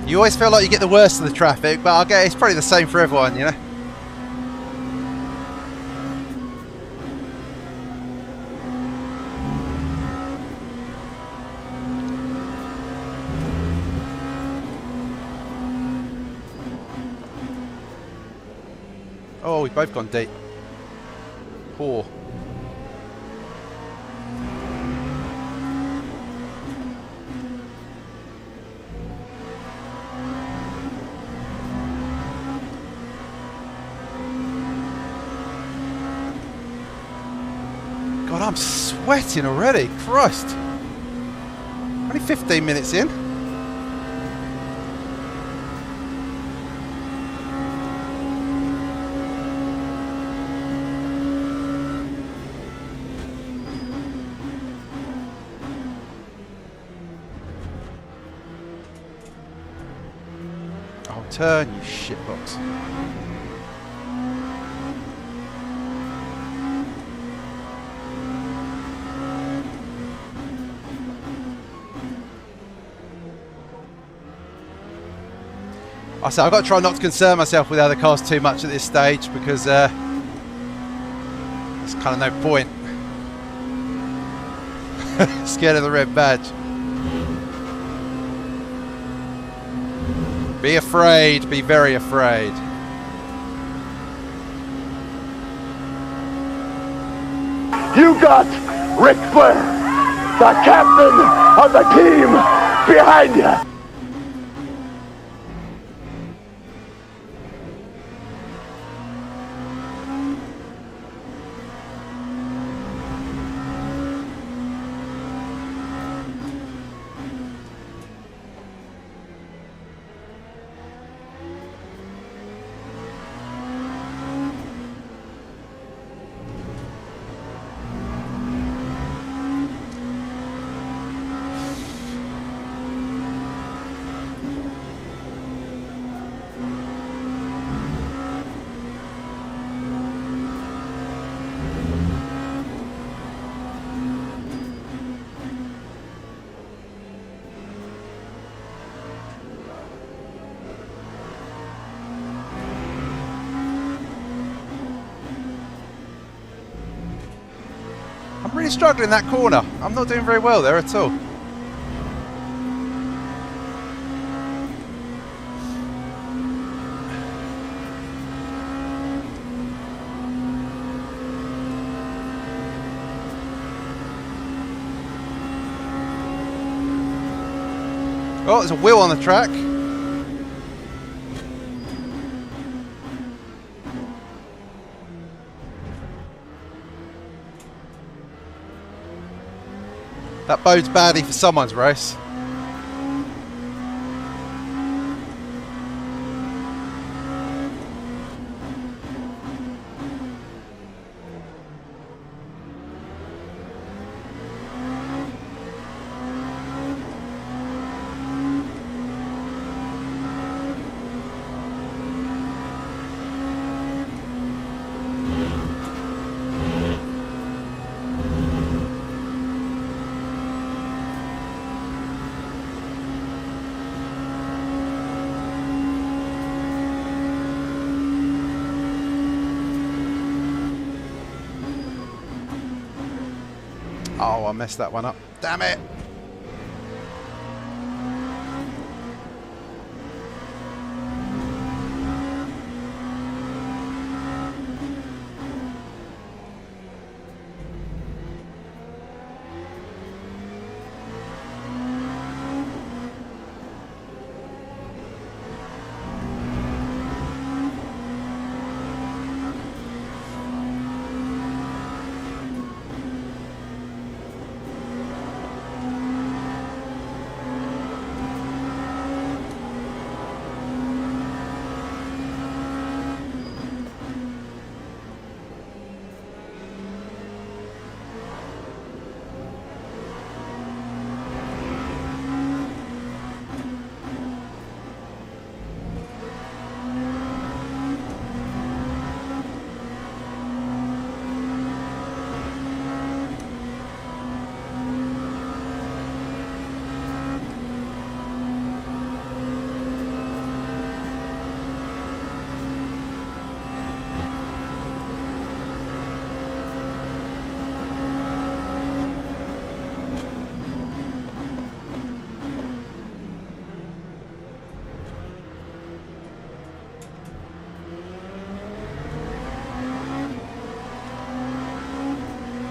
You always feel like you get the worst of the traffic, but I get it's probably the same for everyone, you know. Oh, we've both gone deep. Poor. God, I'm sweating already. Christ. Only 15 minutes in. Oh, turn, you shitbox. I say I've got to try not to concern myself with other cars too much at this stage because there's kind of no point. Scared of the red badge. Be afraid, be very afraid. You got Ric Flair, the captain of the team, behind you. really struggling that corner. I'm not doing very well there at all. Oh, there's a wheel on the track. That bodes badly for someone's race. Oh, I messed that one up. Damn it!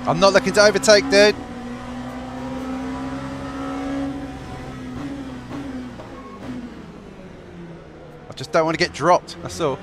I'm not looking to overtake, dude. I just don't want to get dropped, that's all.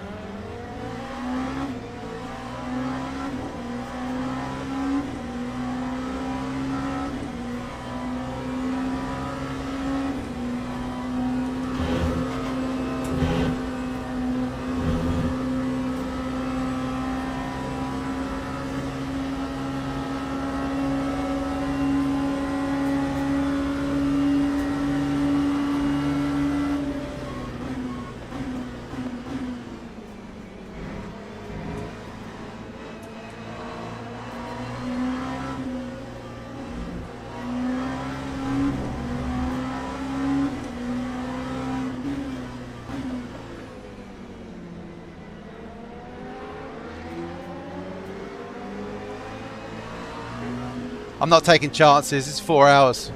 I'm not taking chances, it's 4 hours.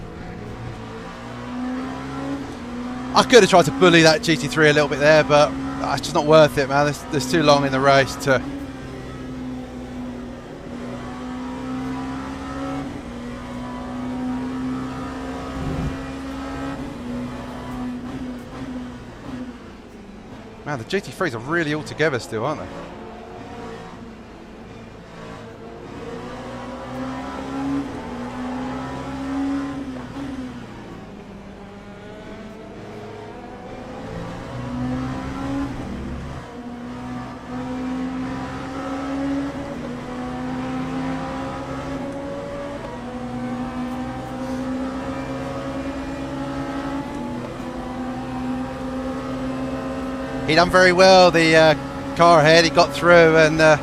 I could have tried to bully that GT3 a little bit there, but it's just not worth it, man. There's too long in the race to... Man, the GT3s are really all together still, aren't they? He done very well, the car ahead, he got through and oh,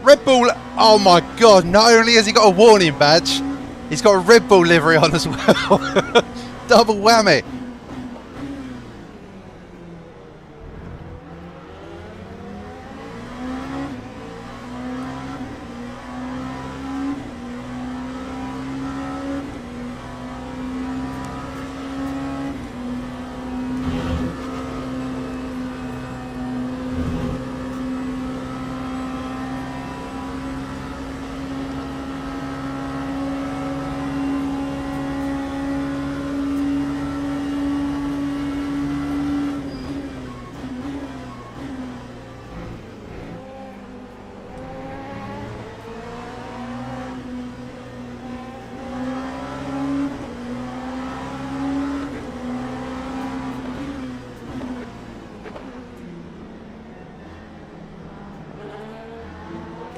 Red Bull, oh my god, not only has he got a warning badge, He's got a Red Bull livery on as well. Double whammy.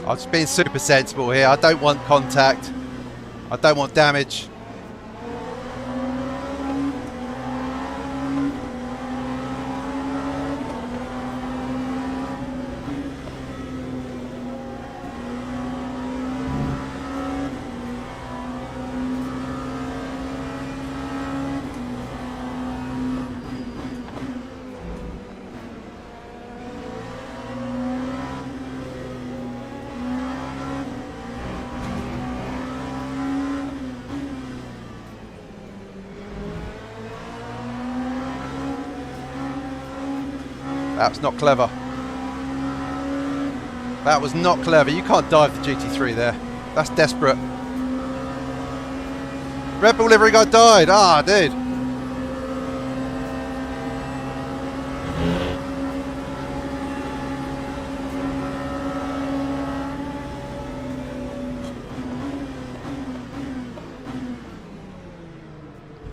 I'm just being super sensible here. I don't want contact. I don't want damage. That's not clever. That was not clever. You can't dive the GT3 there. That's desperate. Red Bull livery guy died. Ah, dude.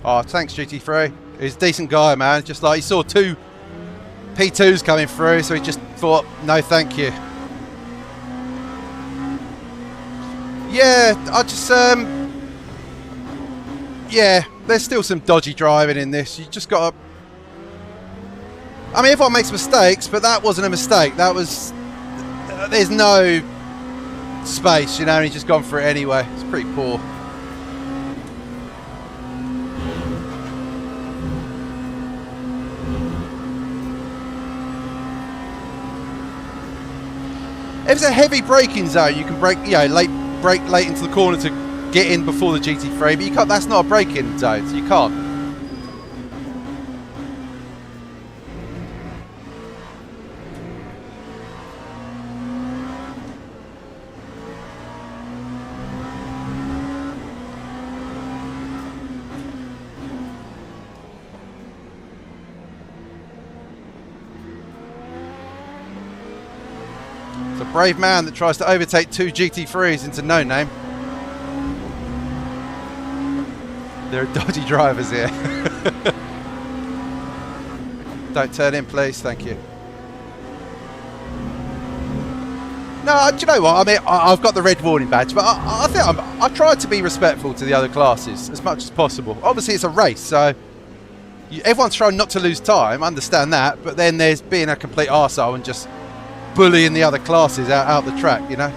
Oh, thanks GT3. He's a decent guy, man. Just like he saw two P2s coming through, so he just thought, no thank you. Yeah, I just yeah, there's still some dodgy driving in this. You just gotta, I mean, everyone makes mistakes, but that wasn't a mistake. That was, there's no space, you know, and he's just gone for it anyway. It's pretty poor. If it's a heavy braking zone, you can brake, you know, brake late into the corner to get in before the GT3, but you can't. That's not a braking zone, so you can't. Brave man that tries to overtake two GT3s into no name. There are dodgy drivers here. Don't turn in, please. Thank you. No, do you know what? I mean, I've got the red warning badge, but I think I tried to be respectful to the other classes as much as possible. Obviously, it's a race, so everyone's trying not to lose time. Understand that, but then there's being a complete arsehole and just bullying the other classes out the track, you know.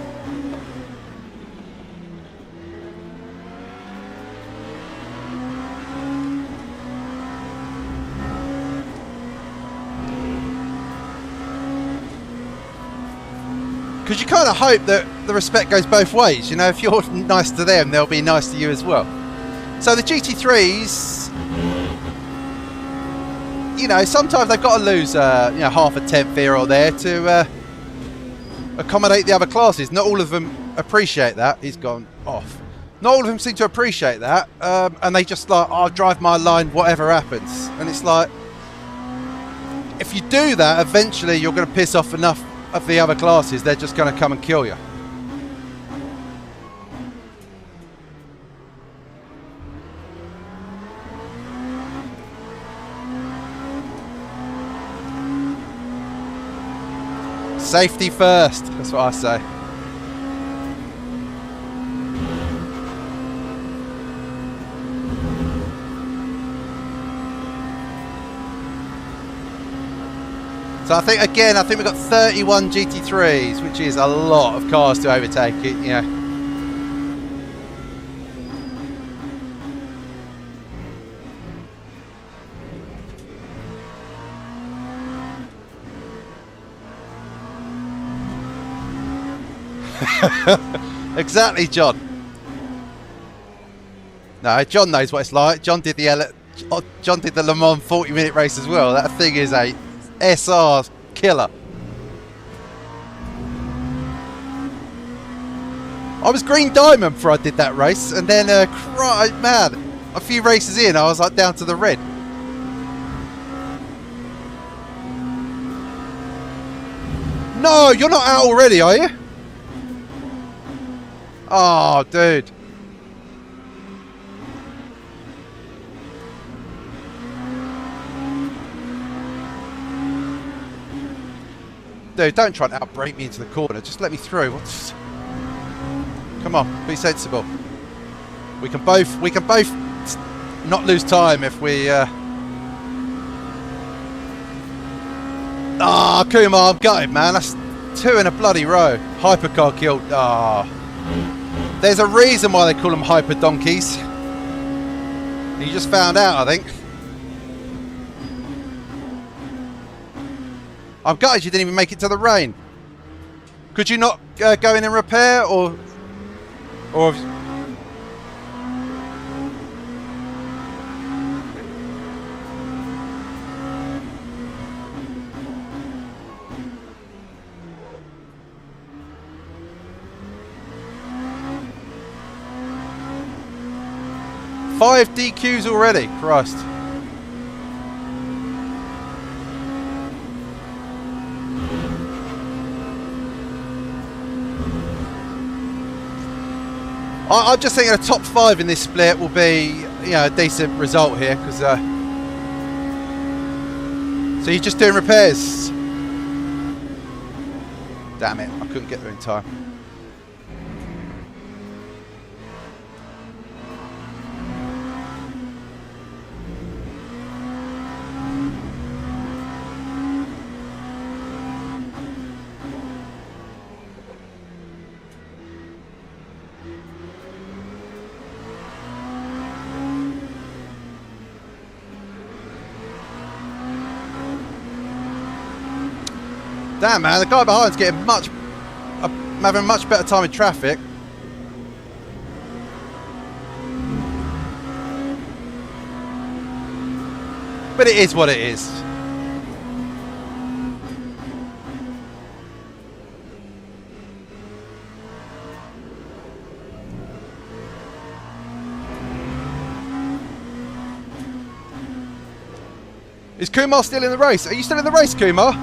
Because you kind of hope that the respect goes both ways, you know. If you're nice to them, they'll be nice to you as well. So the GT3s, you know, sometimes they've got to lose, you know, half a tenth here or there to accommodate the other classes. Not all of them appreciate that. He's gone off. Not all of them seem to appreciate that, and they just like, I'll drive my line whatever happens. And it's like, if you do that, eventually you're going to piss off enough of the other classes. They're just going to come and kill you. Safety first, that's what I say. So I think, again, we've got 31 GT3s, which is a lot of cars to overtake it, you know. Exactly, John. No, John knows what it's like. John did the Le Mans 40-minute race as well. That thing is a SR killer. I was green diamond before I did that race, and then man, a few races in, I was like down to the red. No, you're not out already, are you? Oh, dude. Dude, don't try to outbrake me into the corner. Just let me through. What's... Come on, be sensible. We can both not lose time if we. Ah, Kumar, I'm gutted, man. That's 2 in a bloody row. Hypercar killed. Ah. There's a reason why they call them hyper donkeys. You just found out, I think. I'm gutted you didn't even make it to the rain. Could you not go in and repair, or? Five DQs already, Christ. I'm just thinking a top 5 in this split will be, you know, a decent result here, because so you're just doing repairs. Damn it, I couldn't get there in time. Damn, man, the guy behind's getting having a much better time in traffic. But it is what it is. Is Kumar still in the race? Are you still in the race, Kumar?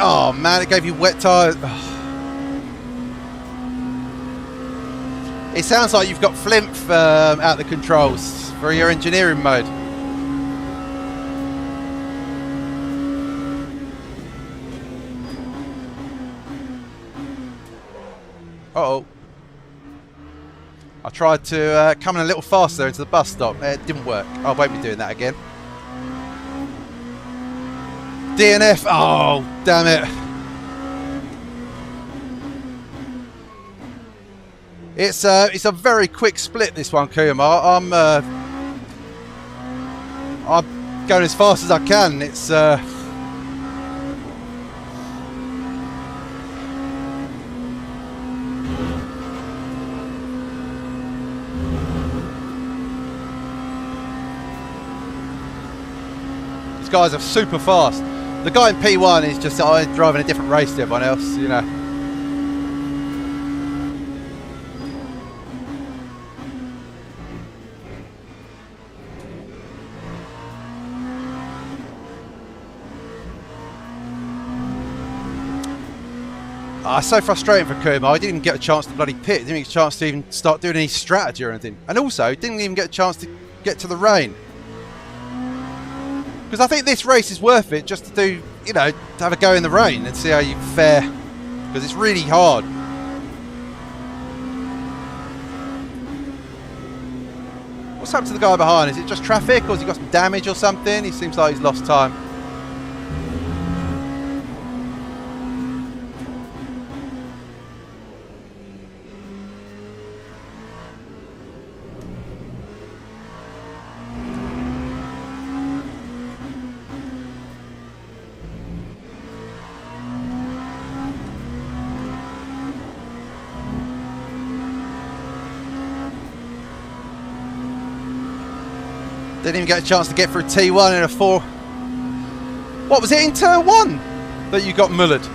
Oh man, it gave you wet tyres. It sounds like you've got flimp out the controls for your engineering mode. Uh-oh. I tried to come in a little faster into the bus stop. It didn't work. I won't be doing that again. DNF. Oh, damn it. It's a very quick split, this one, Kumar. I'm going as fast as I can. It's these guys are super fast. The guy in P1 is just driving a different race to everyone else, you know. It's so frustrating for Kumar. He didn't even get a chance to bloody pit. Didn't get a chance to even start doing any strategy or anything. And also, didn't even get a chance to get to the rain. Because I think this race is worth it just to do, you know, to have a go in the rain and see how you fare. Because it's really hard. What's happened to the guy behind? Is it just traffic, or has he got some damage or something? He seems like he's lost time. Didn't even get a chance to get through T1 in a 4. What was it in turn 1 that you got mullered?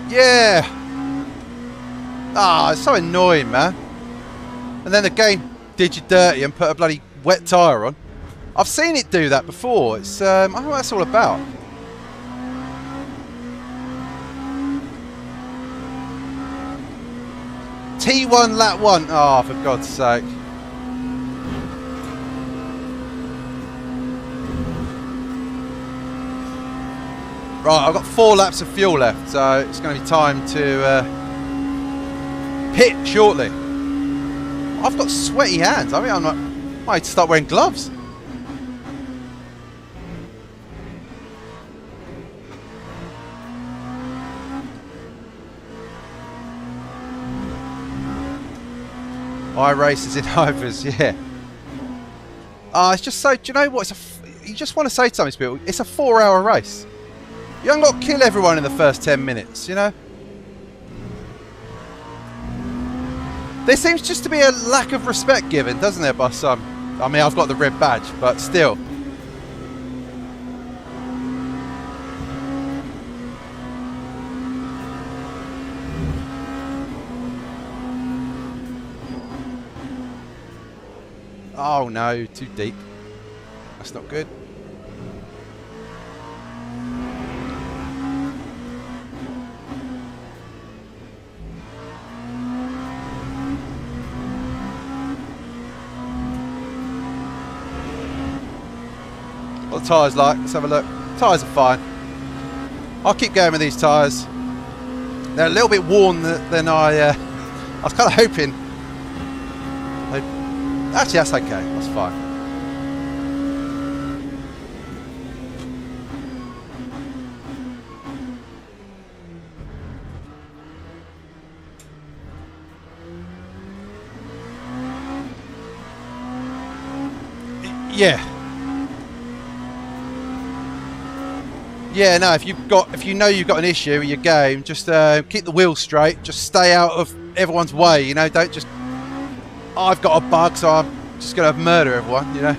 Yeah. Ah, it's so annoying, man. And then the game did you dirty and put a bloody wet tyre on. I've seen it do that before. It's I don't know what that's all about. T1 lap 1. Oh, for God's sake. Right, I've got 4 laps of fuel left, so it's going to be time to pit shortly. I've got sweaty hands. I mean, I might have to start wearing gloves. iRaces in Ivers, yeah. It's just so. Do you know what? You just want to say to some of these people, it's a 4-hour race. You haven't got to kill everyone in the first 10 minutes, you know? There seems just to be a lack of respect given, doesn't there, by some? I mean, I've got the red badge, but still. Oh no, too deep. That's not good. What the tyres like? Let's have a look. Tyres are fine. I'll keep going with these tyres. They're a little bit worn than I was kind of hoping. Actually, that's okay. That's fine. Yeah. Yeah, no, if you know you've got an issue with your game, just keep the wheels straight, just stay out of everyone's way, you know, don't just, I've got a bug, so I'm just going to murder everyone, you know.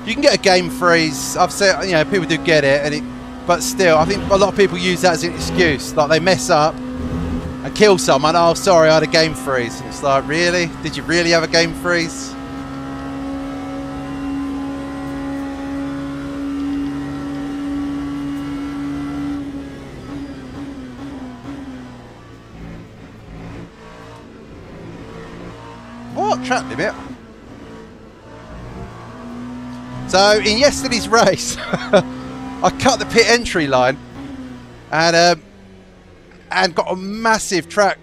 You can get a game freeze, I've said, you know, people do get it, but still, I think a lot of people use that as an excuse, like they mess up and kill someone, oh, sorry, I had a game freeze. It's like, really? Did you really have a game freeze? What? Track limit? So in yesterday's race I cut the pit entry line and got a massive track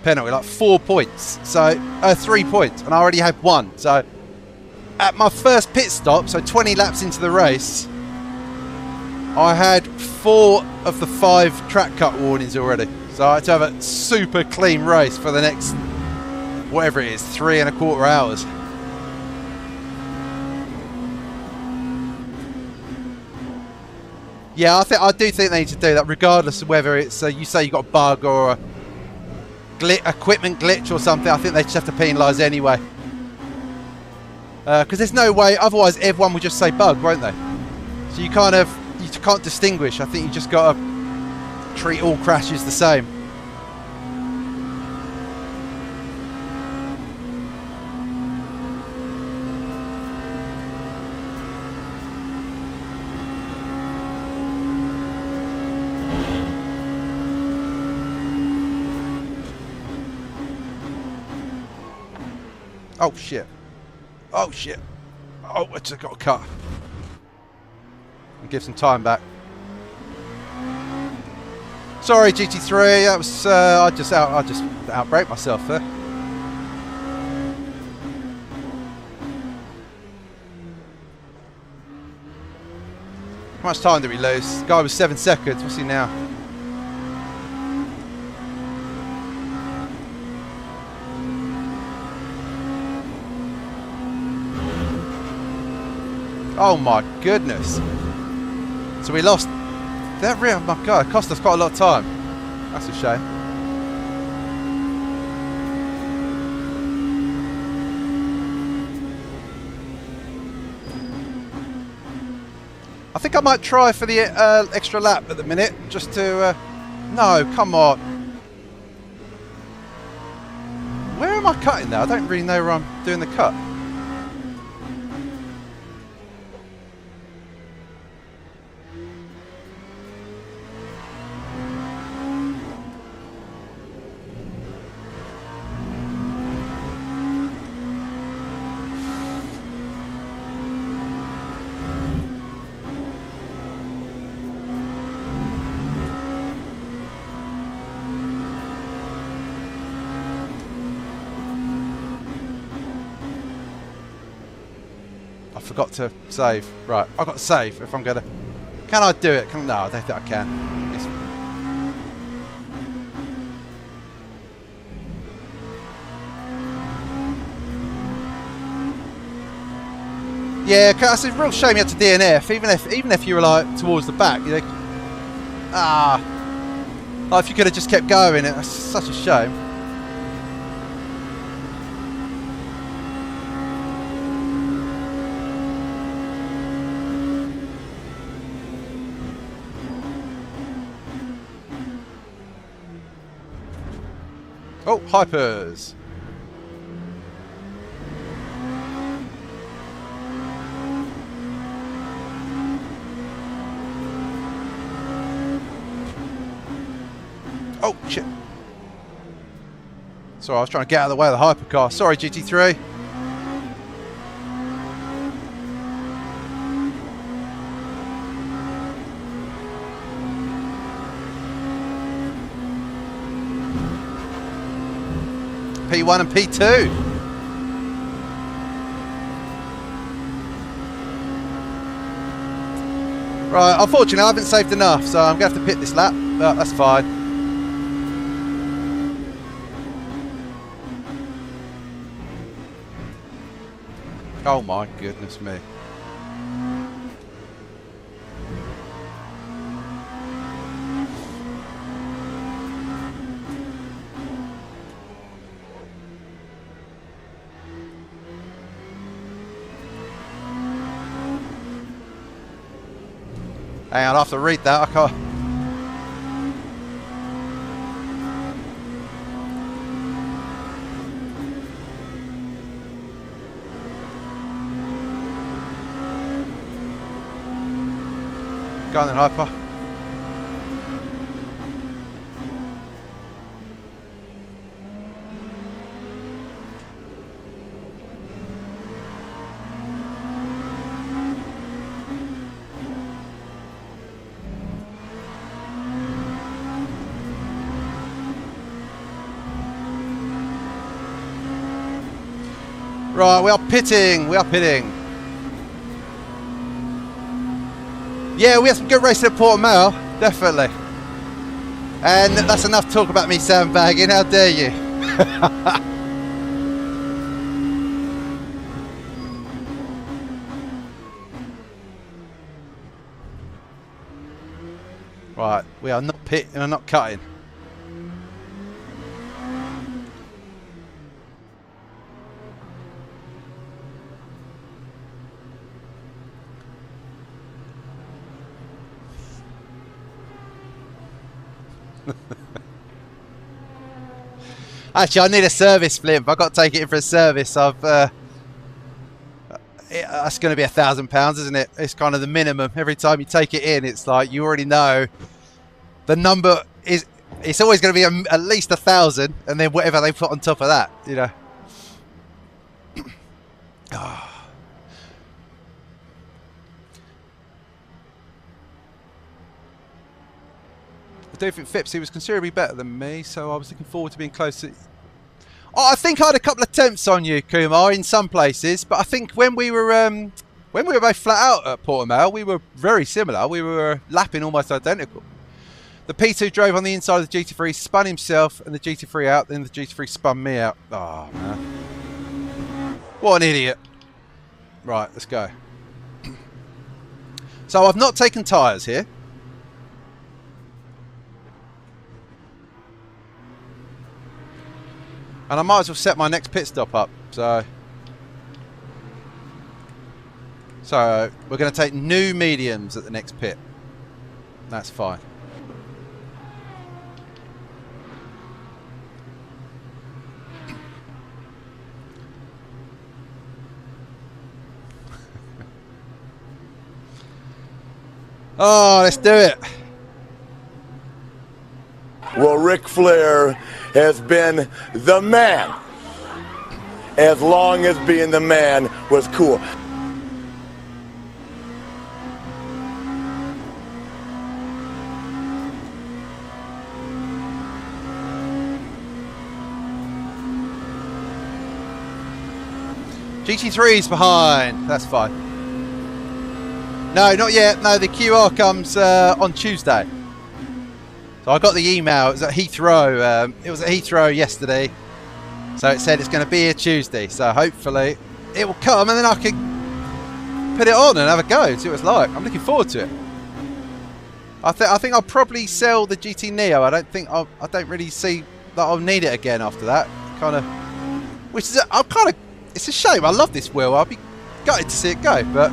penalty, like 4 points, so 3 points, and I already had 1. So at my first pit stop, so 20 laps into the race, I had 4 of the 5 track cut warnings already, so I had to have a super clean race for the next, whatever it is, 3¼ hours. Yeah, I do think they need to do that, regardless of whether it's you say you got a bug or a equipment glitch or something. I think they just have to penalise anyway, because there's no way. Otherwise, everyone would just say bug, won't they? So you can't distinguish. I think you just got to treat all crashes the same. Oh shit. Oh shit. Oh, I just got a cut. And give some time back. Sorry, GT3. That was I just outbraked myself there. How much time did we lose? The guy was 7 seconds. What's he now? Oh my goodness. So we lost that real. Oh my god, it cost us quite a lot of time. That's a shame. I think I might try for the extra lap at the minute, just to... no, come on. Where am I cutting now? I don't really know where I'm doing the cut. Forgot to save. Right, I've got to save if I'm gonna. Can I do it? No, I don't think I can. Yeah, it's a real shame you had to DNF. Even if you were like towards the back, you know. Like if you could have just kept going, it's such a shame. Oh, hypers. Oh, shit. Sorry, I was trying to get out of the way of the hypercar. Sorry, GT3. P1 and P2. Right, unfortunately I haven't saved enough, so I'm going to have to pit this lap, but that's fine. Oh my goodness me. Hang on, I have to read that. I can't. Go on then, Hyper. Right, we are pitting. We are pitting. Yeah, we had some good racing at Portimao, definitely. And that's enough talk about me sandbagging. How dare you? Right, we are not pitting and not cutting. Actually, I need a service, Flimp. I've got to take it in for a service. That's going to be £1,000, isn't it? It's kind of the minimum. Every time you take it in, it's like you already know the number is. It's always going to be at least 1,000, and then whatever they put on top of that, you know. I do think Phipps, he was considerably better than me, so I was looking forward to being close to... Oh, I think I had a couple of attempts on you, Kumar, in some places, but I think when we were both flat out at Portimao, we were very similar. We were lapping almost identical. The P2 drove on the inside of the GT3, spun himself and the GT3 out, then the GT3 spun me out. Oh, man. What an idiot. Right, let's go. So I've not taken tyres here. And I might as well set my next pit stop up. So we're going to take new mediums at the next pit. That's fine. Oh, let's do it. Well, Ric Flair has been the man as long as being the man was cool. GT3's behind. That's fine. No, not yet. No, the QR comes on Tuesday. So I got the email. It was at Heathrow. It was at Heathrow yesterday. So it said it's going to be here Tuesday. So hopefully it will come and then I can put it on and have a go and see what it's like. I'm looking forward to it. I think I'll probably sell the GT Neo. I don't really see that I'll need it again after that. It's a shame. I love this wheel. I'll be gutted to see it go, but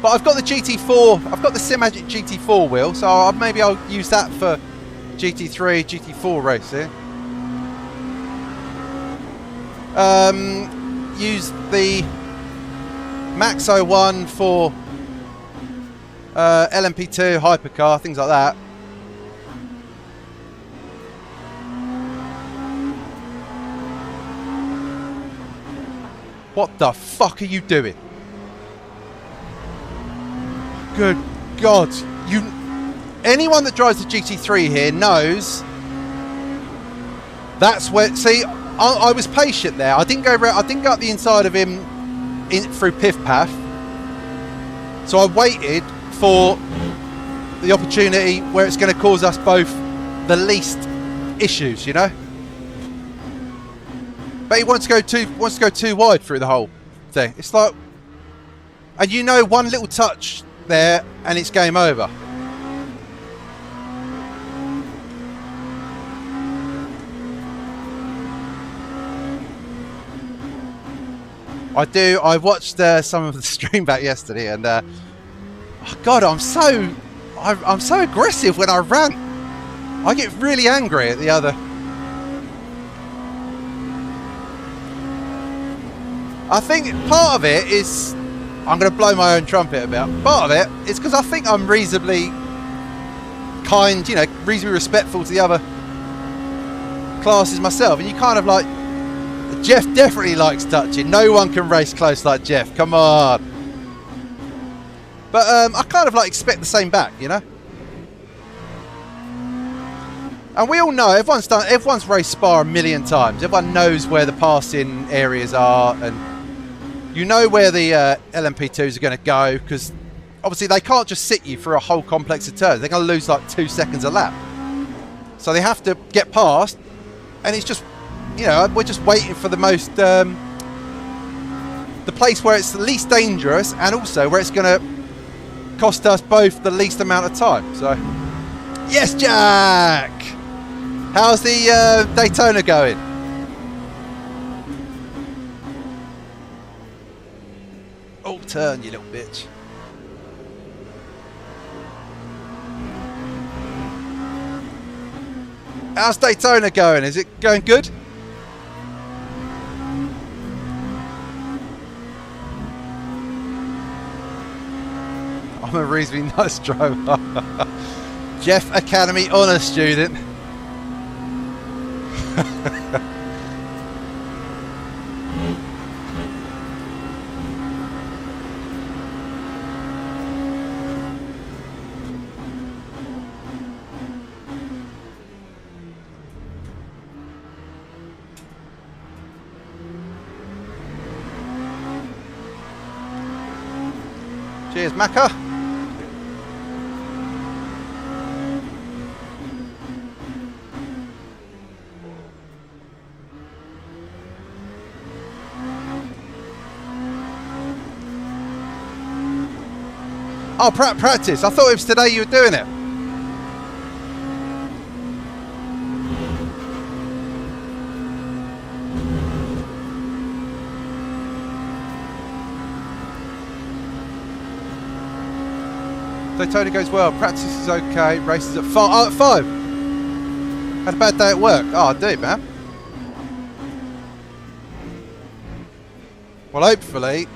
I've got the GT4. I've got the Simagic GT4 wheel, so maybe I'll use that for GT3, GT4 racing. Use the Max 01 for LMP2, hypercar, things like that. What the fuck are you doing? Good God. Anyone that drives the GT3 here knows that's where, see, I was patient there. I didn't go up the inside of him through Piff Path. So I waited for the opportunity where it's going to cause us both the least issues, you know? But he wants to go too wide through the whole thing. It's like, and you know, one little touch there and it's game over. I watched some of the stream back yesterday, and oh God, I'm so aggressive when I rant. I get really angry at the other. I think part of it is, I'm going to blow my own trumpet about. Part of it is because I think I'm reasonably kind, you know, reasonably respectful to the other classes myself. And you kind of like, Jeff definitely likes touching. No one can race close like Jeff. Come on. But I kind of like expect the same back, you know. And we all know, everyone's raced Spa a million times. Everyone knows where the passing areas are, and you know where the LMP2s are going to go, because obviously they can't just sit you for a whole complex of turns. They're going to lose like 2 seconds a lap. So they have to get past, and it's just, you know, we're just waiting for the most, the place where it's the least dangerous, and also where it's going to cost us both the least amount of time. So, yes, Jack! How's the Daytona going? Oh, turn, you little bitch. How's Daytona going? Is it going good? I'm a reasonably nice driver. Jeff Academy Honour student. Cheers, Macca. Oh, practice. I thought it was today you were doing it. Daytona goes well. Practice is okay. Races at 5. Oh, at 5. Had a bad day at work. Oh, dude, man. Well, hopefully,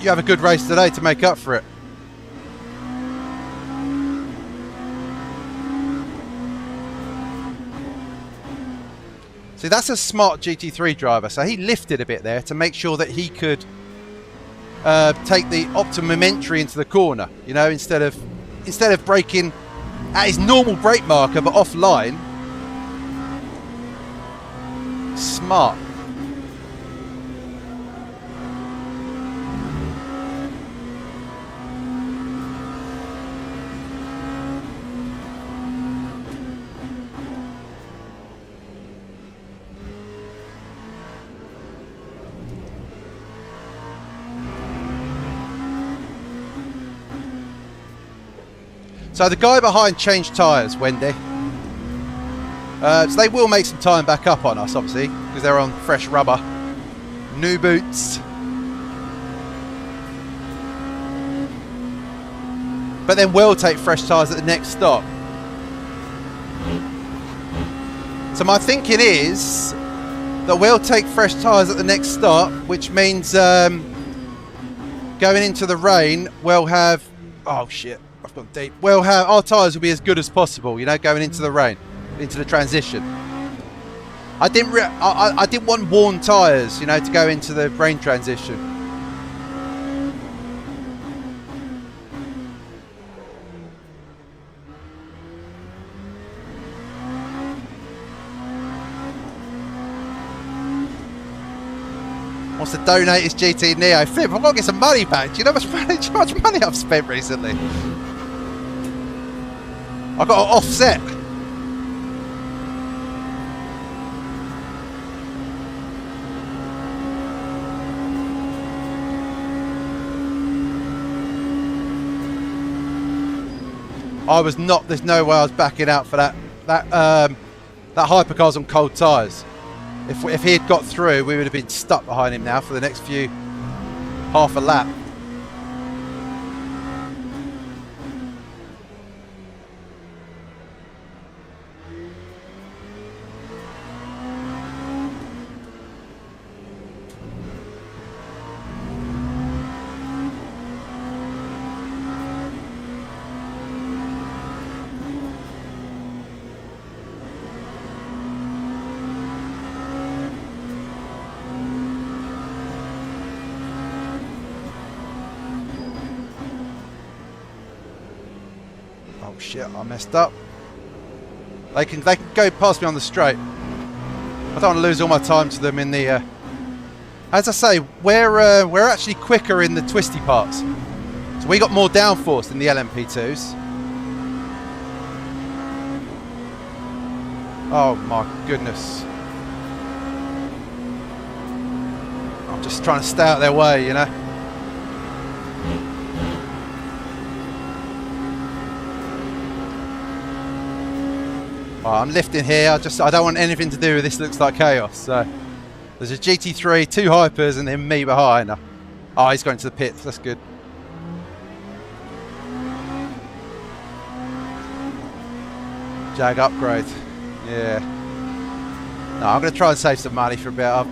you have a good race today to make up for it. See, that's a smart GT3 driver. So he lifted a bit there to make sure that he could take the optimum entry into the corner. You know, instead of braking at his normal brake marker but offline. Smart. So the guy behind changed tyres, Wendy. So they will make some time back up on us, obviously, because they're on fresh rubber. New boots. But then we'll take fresh tyres at the next stop. So my thinking is that we'll take fresh tyres at the next stop, which means going into the rain, we'll have... Oh, shit. I've gone deep. We'll have... Our tyres will be as good as possible, you know, going into the rain. Into the transition. I didn't want worn tyres, you know, to go into the rain transition. Wants to donate his GT Neo. Flip, I've got to get some money back. Do you know how much money I've spent recently? I've got to offset. I was not. There's no way I was backing out for that hypercars on cold tyres. If he had got through, we would have been stuck behind him now for the next few half a lap. Shit, I messed up. They can go past me on the straight. I don't want to lose all my time to them in the. As I say, we're actually quicker in the twisty parts, so we got more downforce than the LMP2s. Oh my goodness! I'm just trying to stay out of their way, you know. I'm lifting here. I don't want anything to do with this. Looks like chaos. So there's a GT3, 2 hypers, and then me behind. Oh, he's going to the pits. That's good. Jag upgrade. Yeah. No, I'm going to try and save some money for a bit.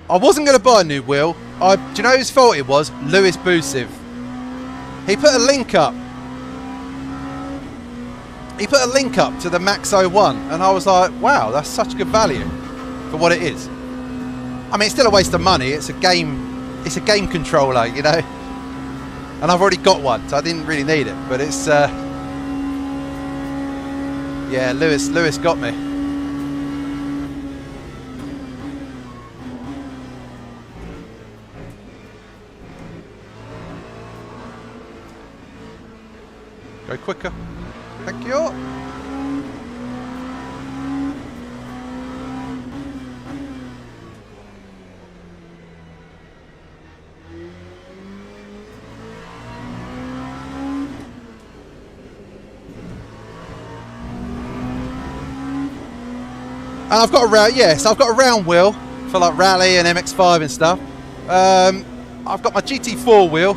I wasn't going to buy a new wheel. Do you know whose fault it was? Lewis Busiv. He put a link up. He put a link up to the Max 01, and I was like, wow, that's such good value for what it is. I mean, it's still a waste of money. It's a game controller, you know. And I've already got one, so I didn't really need it. But it's, yeah, Lewis got me. Go quicker. Thank you. And I've got a round, yes, I've got a round wheel for like rally and MX5 and stuff. I've got my GT4 wheel.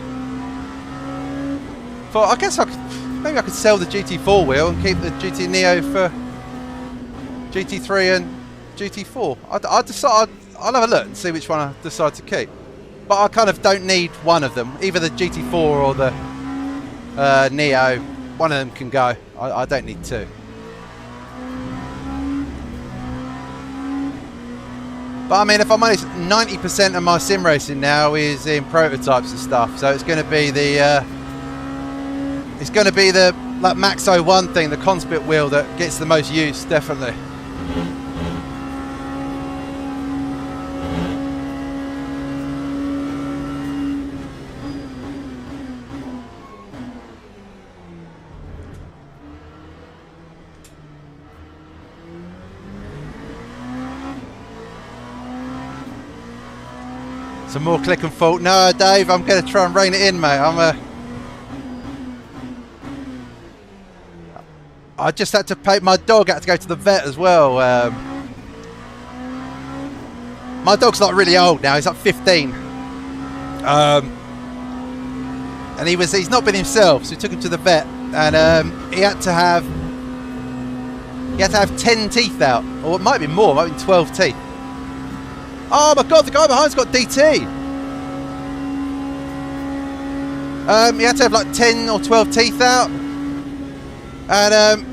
For I guess maybe I could sell the GT4 wheel and keep the GT Neo for GT3 and GT4. I'll have a look and see which one I decide to keep. But I kind of don't need one of them. Either the GT4 or the Neo. One of them can go. I don't need two. But I mean, if I'm honest, 90% of my sim racing now is in prototypes and stuff. So it's going to be the like Max 01 thing, the Conspit wheel that gets the most use, definitely. Some more click and fault. No, Dave, I'm going to try and rein it in, mate. I just had to pay. My dog had to go to the vet as well. My dog's not really old now. He's like 15. And he's not been himself, so we took him to the vet, and he had to have 10 teeth out, or it might be more. It might be 12 teeth. Oh my god, the guy behind's got DT. He had to have like 10 or 12 teeth out, and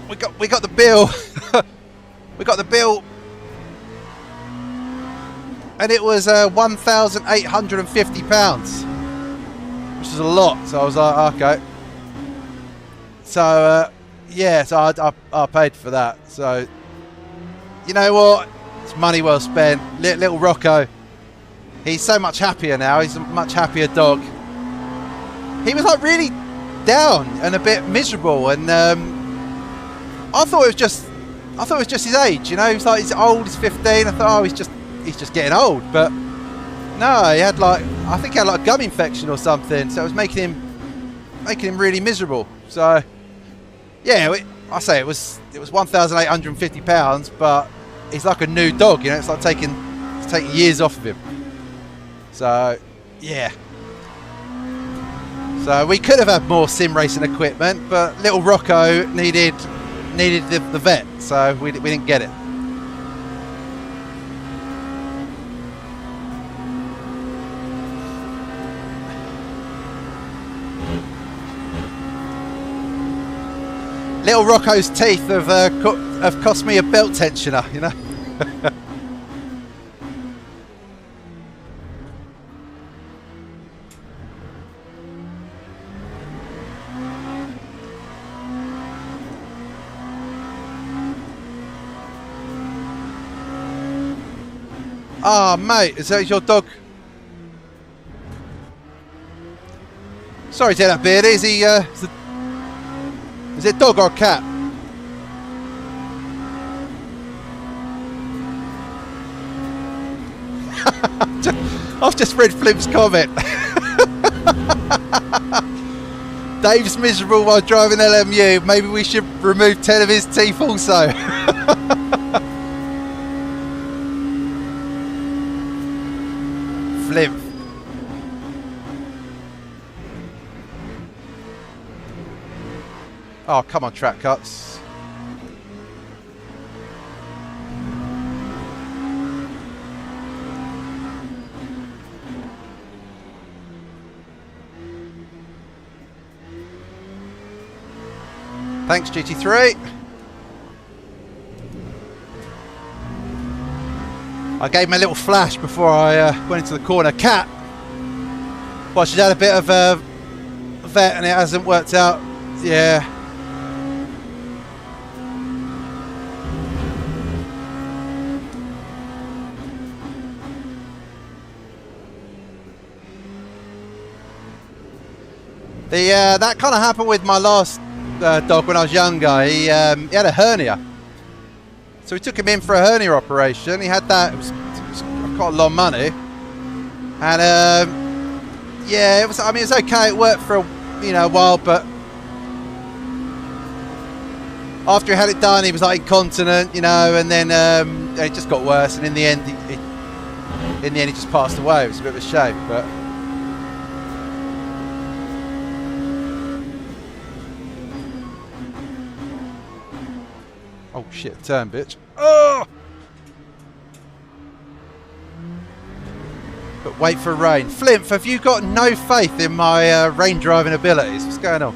we got the bill. We got the bill, and it was £1,850, which is a lot. So I was like, okay. So yeah, so I paid for that. So you know what? It's money well spent. Little Rocco, he's so much happier now. He's a much happier dog. He was like really down and a bit miserable, and I thought it was just his age. You know, he's like, he's old. He's 15. I thought, oh, he's just getting old. But no, he had like, I think he had like a gum infection or something. So it was making him really miserable. So yeah, I say it was £1,850, but he's like a new dog, you know. It's like taking years off of him. So yeah. So we could have had more sim racing equipment, but little Rocco needed the vet, so we didn't get it. Little Rocco's teeth have cost me a belt tensioner, you know. Ah, oh, mate, is that your dog? Sorry to hear that, Beard. Is he? Is it a dog or a cat? I've just read Flip's comment. Dave's miserable while driving LMU. Maybe we should remove 10 of his teeth also. Flip. Oh, come on, track cuts. Thanks, GT3. I gave him a little flash before I went into the corner. Cat. Well, she's had a bit of a vet and it hasn't worked out. Yeah. That kind of happened with my last dog when I was younger. He had a hernia, so we took him in for a hernia operation. He had that. It was quite a lot of money, and yeah, it was. I mean, it was okay. It worked for a while, but after he had it done, he was like incontinent, you know, and then it just got worse. And in the end, he just passed away. It was a bit of a shame, but. Oh shit! Turn, bitch. Oh! But wait for rain. Flimp, have you got no faith in my rain driving abilities? What's going on?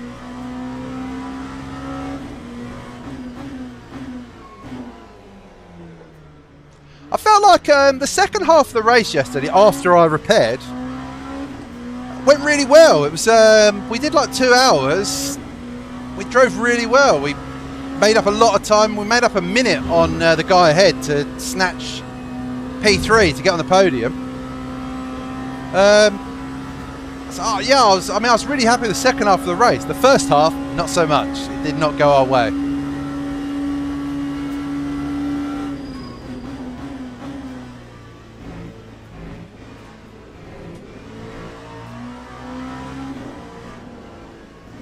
I felt like the second half of the race yesterday, after I repaired, went really well. It was we did like 2 hours. We drove really well. We made up a lot of time. We made up a minute on the guy ahead to snatch P3 to get on the podium. So, yeah, I was really happy with the second half of the race. The first half, not so much. It did not go our way.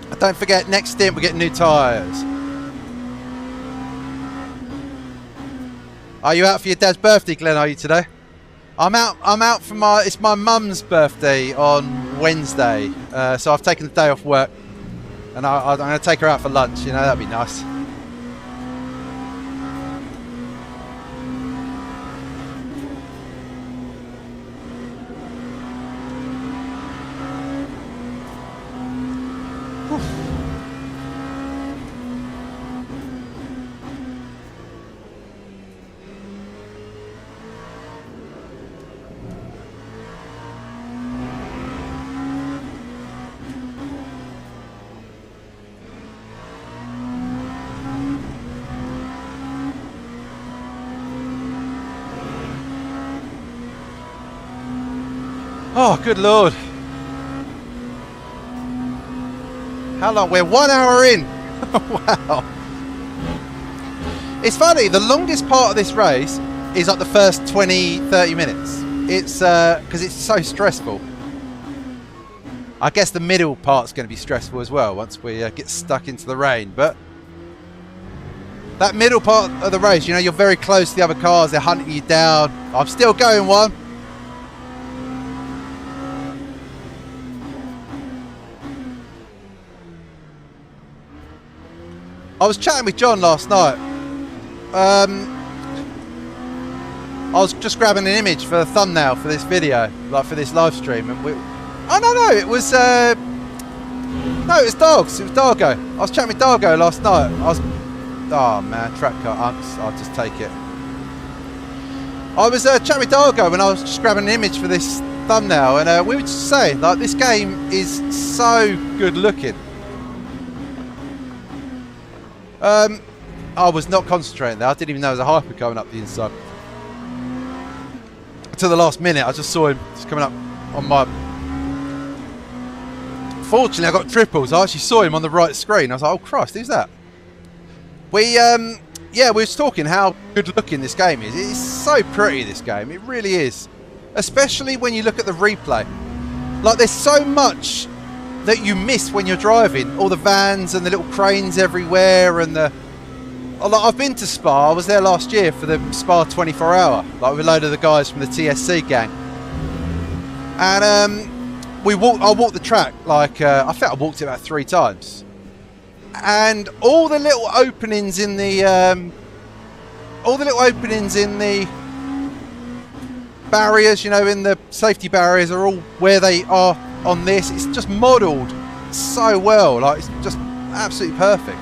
And don't forget, next stint we get new tyres. Are you out for your dad's birthday, Glenn? Are you today? I'm out for it's my mum's birthday on Wednesday, so I've taken the day off work, and I'm going to take her out for lunch. You know, that'd be nice. Oh, good lord. How long? We're 1 hour in. Wow. It's funny, the longest part of this race is like the first 20-30 minutes. It's because it's so stressful. I guess the middle part's going to be stressful as well once we get stuck into the rain. But that middle part of the race, you know, you're very close to the other cars. They're hunting you down. I'm still going one. I was chatting with John last night. I was just grabbing an image for the thumbnail for this video, like for this live stream, and no, it was no, it was Dogs. It was Dargo. I was chatting with Dargo last night. Oh man, track cut. I'll just take it. I was chatting with Dargo when I was just grabbing an image for this thumbnail, and we were just saying, like, this game is so good looking. I was not concentrating there. I didn't even know there was a hyper coming up the inside. Until the last minute, I just saw him just coming up on my... Fortunately, I got triples. I actually saw him on the right screen. I was like, oh Christ, who's that? Yeah, we were talking how good looking this game is. It's so pretty, this game. It really is. Especially when you look at the replay. Like, there's so much that you miss when you're driving. All the vans and the little cranes everywhere, and the... Like, I've been to Spa. I was there last year for the Spa 24 hour, like with a load of the guys from the TSC gang. And I walked the track, like, I think I walked it about 3 times. And all the little openings in the barriers, you know, in the safety barriers, are all where they are on this. It's just modelled so well, like, it's just absolutely perfect.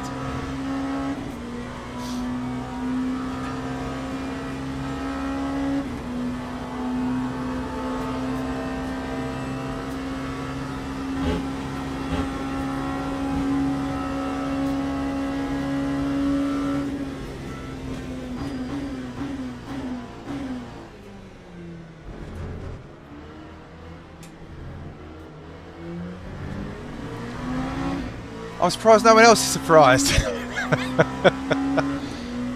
I'm surprised no one else is surprised.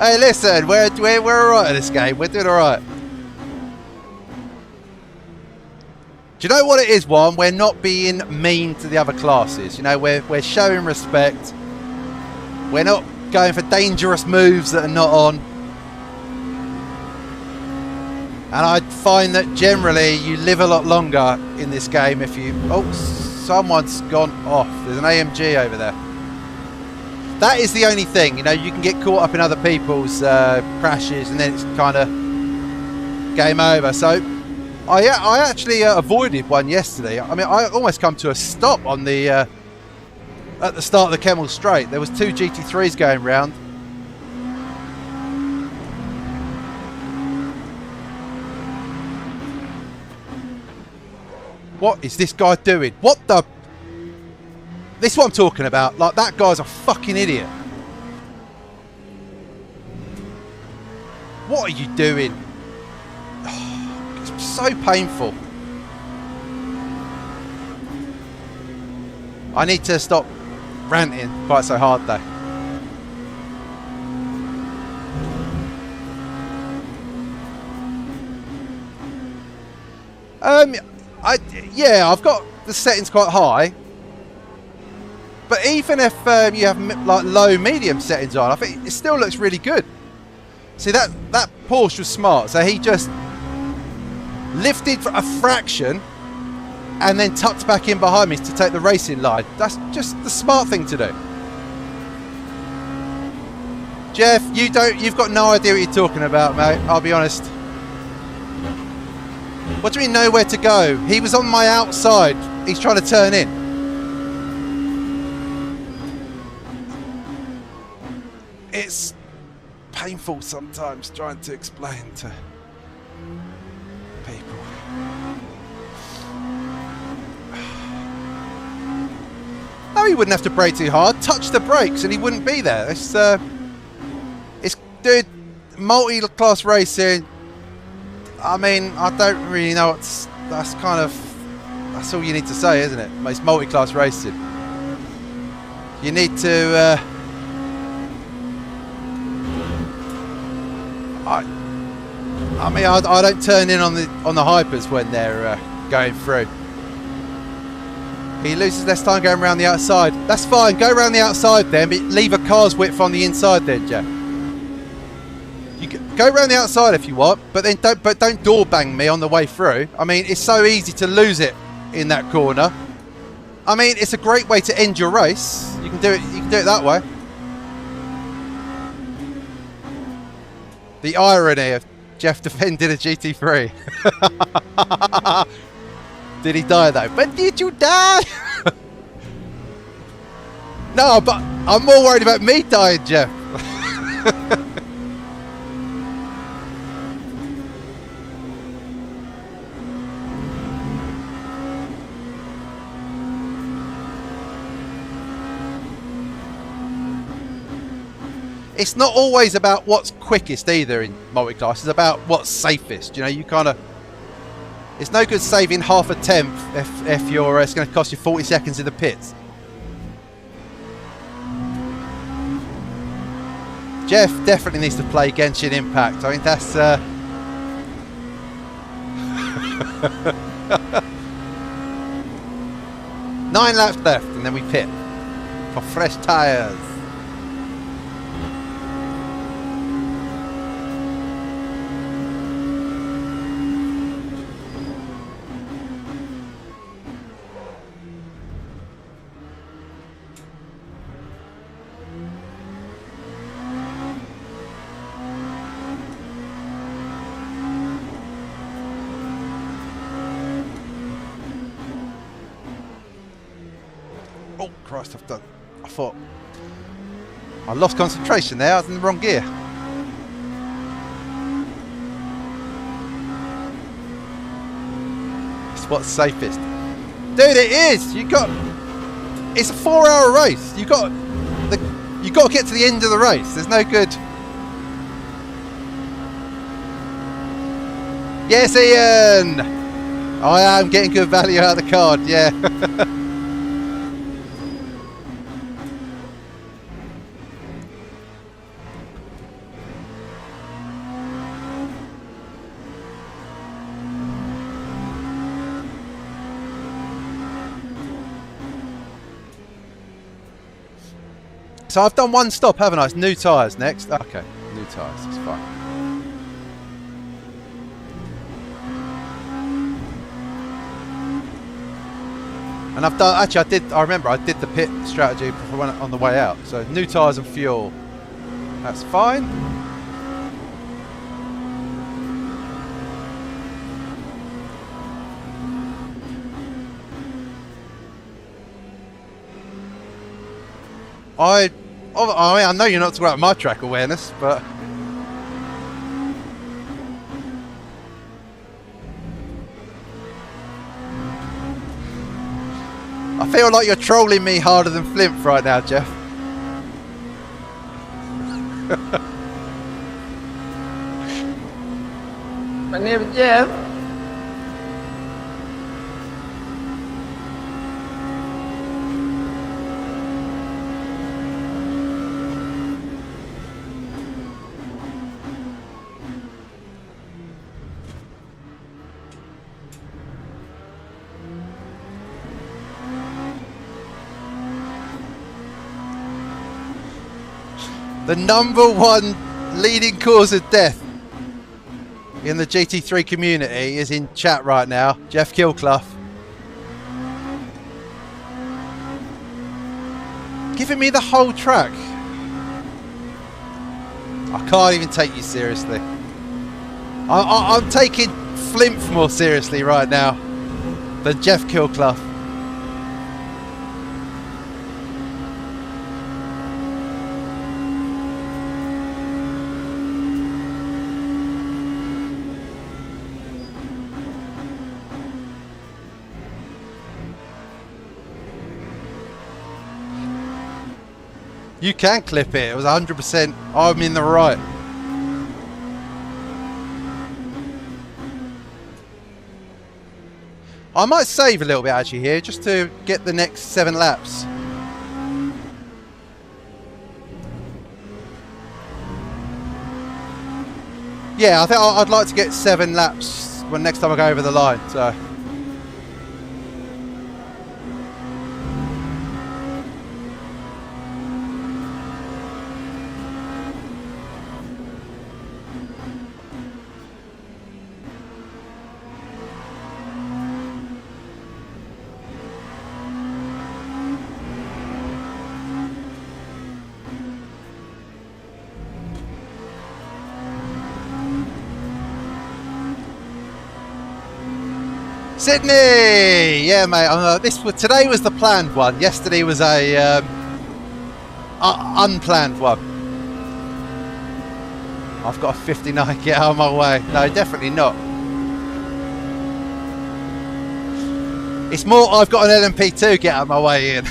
Hey, listen, we're alright in this game. We're doing alright. Do you know what it is, Juan? We're not being mean to the other classes. You know, we're showing respect. We're not going for dangerous moves that are not on. And I find that generally you live a lot longer in this game if you... Oh, someone's gone off. There's an AMG over there. That is the only thing, you know, you can get caught up in other people's crashes and then it's kind of game over. So I actually avoided one yesterday. I mean, I almost come to a stop on the at the start of the Kemmel Straight. There was 2 GT3s going round. What is this guy doing? What the... This is what I'm talking about. Like, that guy's a fucking idiot. What are you doing? Oh, it's so painful. I need to stop ranting quite so hard though. Yeah, I've got the settings quite high, but even if you have like low medium settings on, I think it still looks really good. See, that Porsche was smart, so he just lifted for a fraction and then tucked back in behind me to take the racing line. That's just the smart thing to do. Jeff, you've got no idea what you're talking about, mate. I'll be honest. What do you mean nowhere to go? He was on my outside. He's trying to turn in. It's painful sometimes trying to explain to people. No, he wouldn't have to brake too hard. Touch the brakes and he wouldn't be there. It's dude, multi-class racing. I mean, I don't really know what's... That's all you need to say, isn't it? It's multi-class racing. You need to... I mean, I don't turn in on the hypers when they're going through. He loses less time going around the outside. That's fine. Go around the outside then, but leave a car's width on the inside then, Jeff. You can go around the outside if you want, but then don't door bang me on the way through. I mean, it's so easy to lose it in that corner. I mean, it's a great way to end your race. You can do it. You can do it that way. The irony of Jeff defending a GT3. Did he die though? But did you die? No, but I'm more worried about me dying, Jeff. It's not always about what's quickest either in multi-class. It's about what's safest. You know, you kind of... It's no good saving half a tenth if you're... it's going to cost you 40 seconds in the pits. Jeff definitely needs to play Genshin Impact. I mean, that's... 9 laps left and then we pit for fresh tyres. Oh Christ, I thought I lost concentration there. I was in the wrong gear. It's what's safest, dude. It is. It's a 4-hour race. You got to get to the end of the race. There's no good. Yes, Ian. I am getting good value out of the card. Yeah. So I've done one stop, haven't I? It's new tyres next. Okay, new tyres, that's fine. And I've done, actually I remember I did the pit strategy before on the way out. So new tyres and fuel, that's fine. I mean, I know you're not talking about my track awareness, but I feel like you're trolling me harder than Flimp right now, Jeff. My name is Jeff. The #1 leading cause of death in the GT3 community is in chat right now. Jeff Kilclough. Giving me the whole track. I can't even take you seriously. I'm taking Flimp more seriously right now than Jeff Kilclough. You can clip it. It was 100%. I'm in the right. I might save a little bit actually here just to get the next 7 laps. Yeah, I think I'd like to get 7 laps when next time I go over the line. So. Sydney! Yeah, mate. Today was the planned one. Yesterday was a unplanned one. I've got a 59. Get out of my way. No, definitely not. It's more I've got an LMP2. Get out of my way in.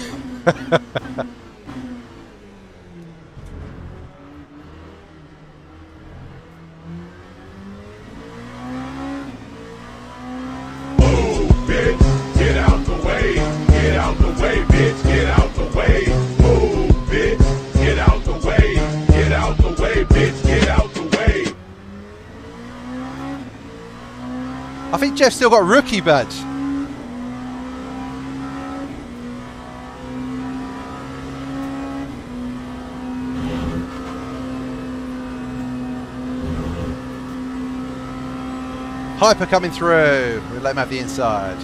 I think Jeff's still got a rookie badge. Hyper coming through. We'll let him have the inside.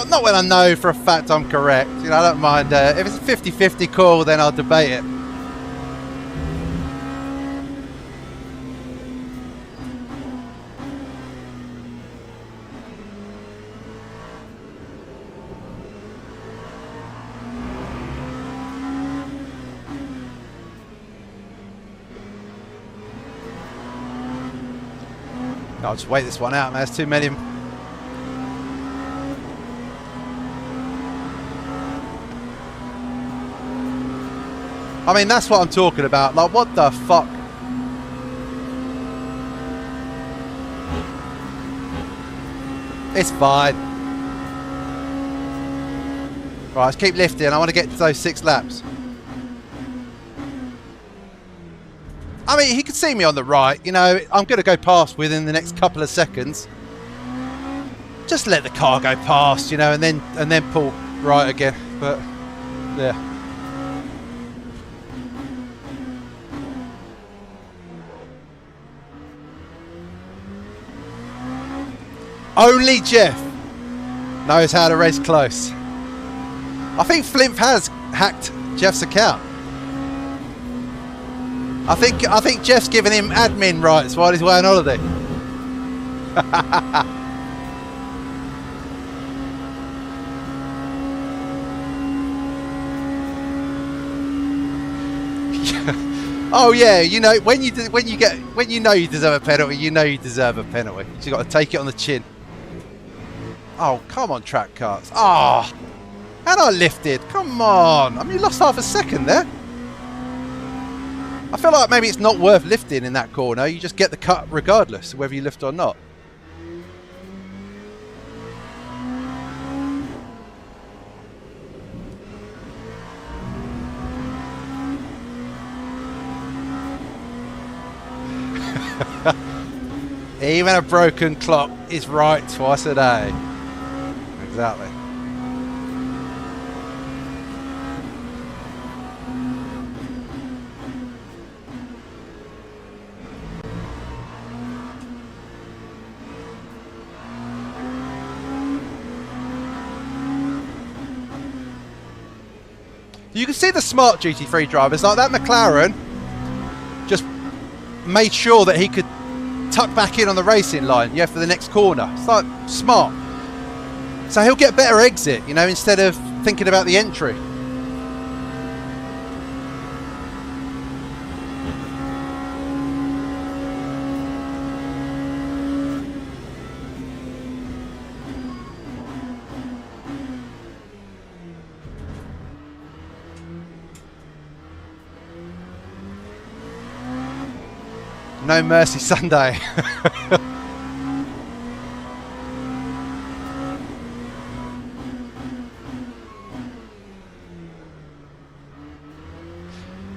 Not when I know for a fact I'm correct. You know, I don't mind. If it's a 50-50 call, then I'll debate it. I'll just wait this one out, man. There's too many. I mean, that's what I'm talking about. Like, what the fuck? It's fine. Right, let's keep lifting. I want to get to those 6 laps. I mean, he could see me on the right. You know, I'm going to go past within the next couple of seconds. Just let the car go past, you know, and then pull right again. But yeah. Only Jeff knows how to race close. I think Flimp has hacked Jeff's account. I think Jeff's giving him admin rights while he's away on holiday. Oh yeah, you know when you know you deserve a penalty, you know you deserve a penalty. You just got to take it on the chin. Oh come on, track carts. Ah, oh, and I lifted. Come on. I mean, you lost half a second there. I feel like maybe it's not worth lifting in that corner. You just get the cut regardless, whether you lift or not. Even a broken clock is right twice a day. Exactly. You can see the smart GT3 drivers, like that McLaren just made sure that he could tuck back in on the racing line, yeah, for the next corner. It's like smart. So he'll get better exit, you know, instead of thinking about the entry. No mercy Sunday.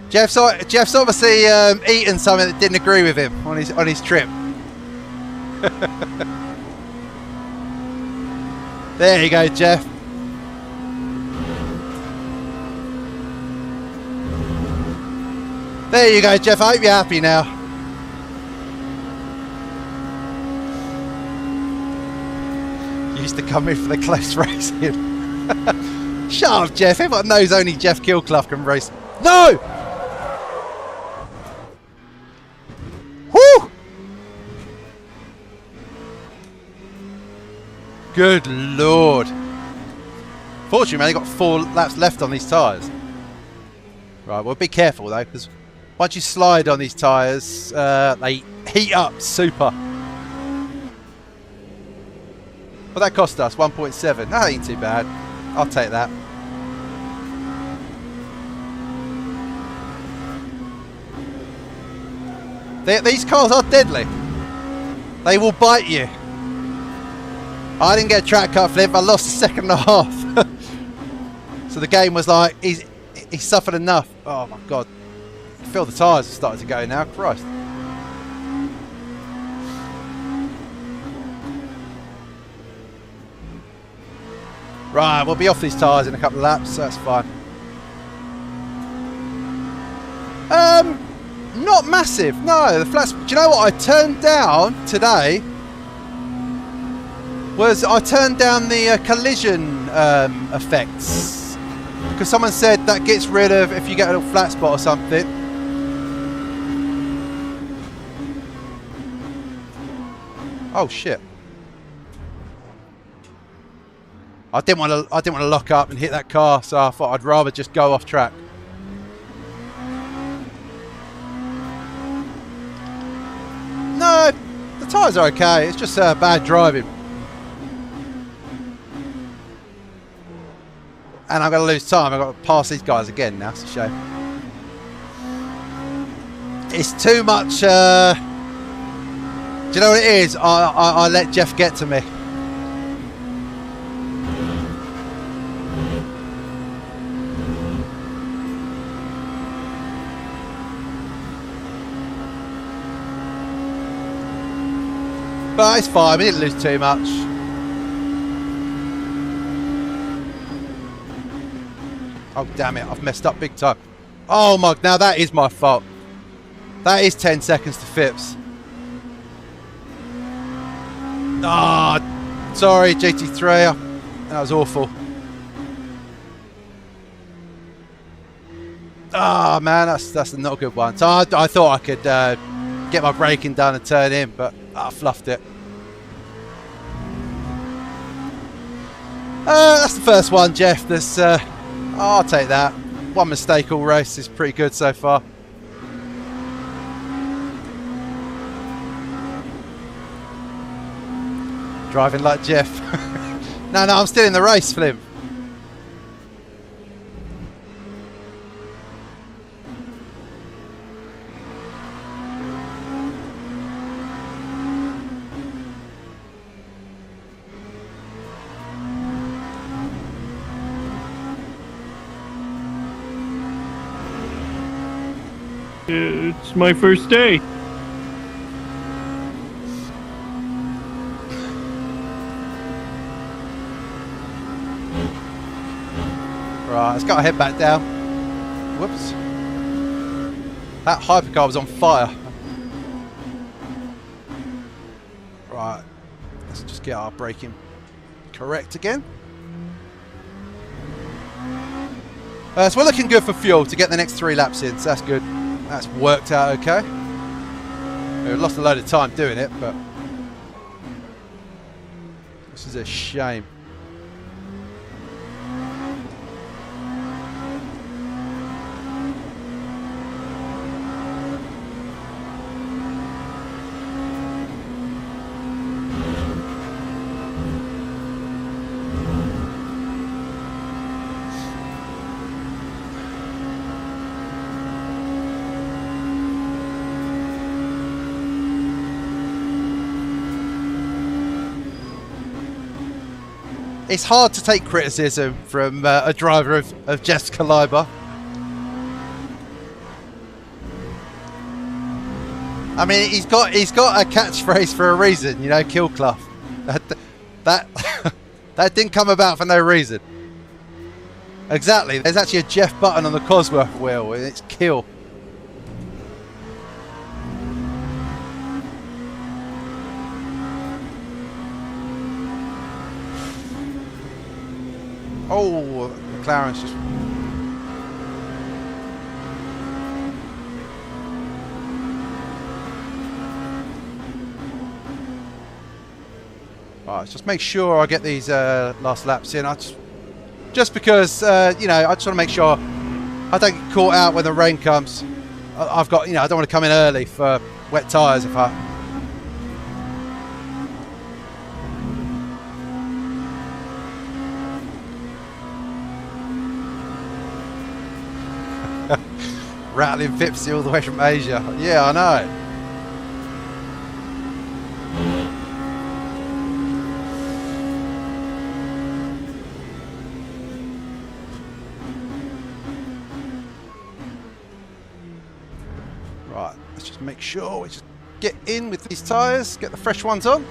Jeff's obviously eaten something that didn't agree with him on his trip. There you go, Jeff. There you go, Jeff. I hope you're happy now. Used to come in for the close racing. Shut up, Jeff. Everyone knows only Jeff Killclough can race. No! Woo! Good lord. Fortunately, man, they got 4 laps left on these tyres. Right, well, be careful though, because once you slide on these tyres, they heat up super. Well, that cost us 1.7. That ain't too bad. I'll take that. These cars are deadly. They will bite you. I didn't get a track cut flip. I lost a second and a half. So the game was like, he suffered enough. Oh my god. I feel the tyres are starting to go now. Christ. Right, we'll be off these tyres in a couple of laps, so that's fine. Not massive, no. The flats. Do you know what I turned down today? I turned down the collision effects because someone said that gets rid of if you get a little flat spot or something. Oh shit. I didn't want to lock up and hit that car, so I thought I'd rather just go off track. No, the tyres are okay. It's just bad driving. And I'm going to lose time. I've got to pass these guys again now. It's a shame. It's too much. Do you know what it is? I let Jeff get to me. But it's fine. We didn't lose too much. Oh, damn it. I've messed up big time. Oh, my. Now that is my fault. That is 10 seconds to Phipps. Ah, oh, sorry, GT3. That was awful. Ah, oh, man. That's not a good one. So I thought I could get my braking done and turn in, but I fluffed it. That's the first one, Jeff. There's, I'll take that. One mistake all race is pretty good so far. Driving like Jeff. No, I'm still in the race, Flim. It's my first day. Right, let's go head back down. Whoops. That hypercar was on fire. Right, let's just get our braking correct again. So we're looking good for fuel to get the next 3 laps in, so that's good. That's worked out okay. We lost a load of time doing it, but this is a shame. It's hard to take criticism from a driver of Jeff's caliber. I mean, he's got a catchphrase for a reason, you know, kill Clough. That didn't come about for no reason. Exactly. There's actually a Jeff button on the Cosworth wheel, and it's kill. Oh, McLaren's just... Right, let's just make sure I get these last laps in. Just because, you know, I just want to make sure I don't get caught out when the rain comes. I've got, you know, I don't want to come in early for wet tyres if I... Rattling Vipsy all the way from Asia. Yeah, I know. Right, let's just make sure we just get in with these tyres, get the fresh ones on.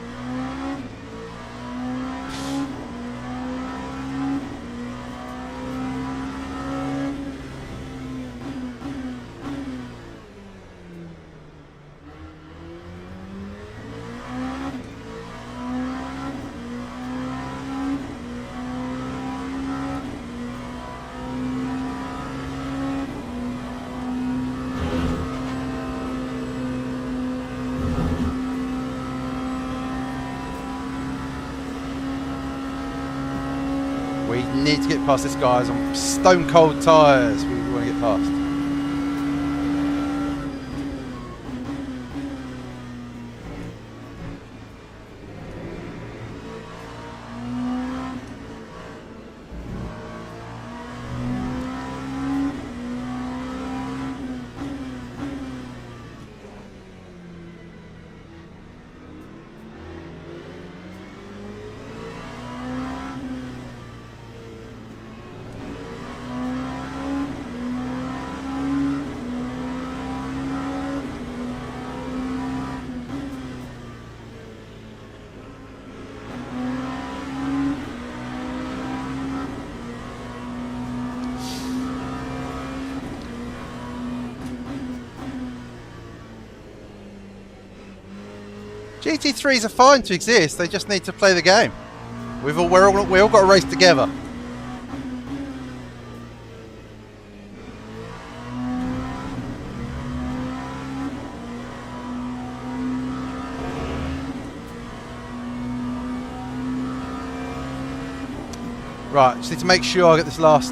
We need to get past this guys on stone cold tyres. We want to get past. GT3s are fine to exist. They just need to play the game. We all got to race together. Right, just need to make sure I get this last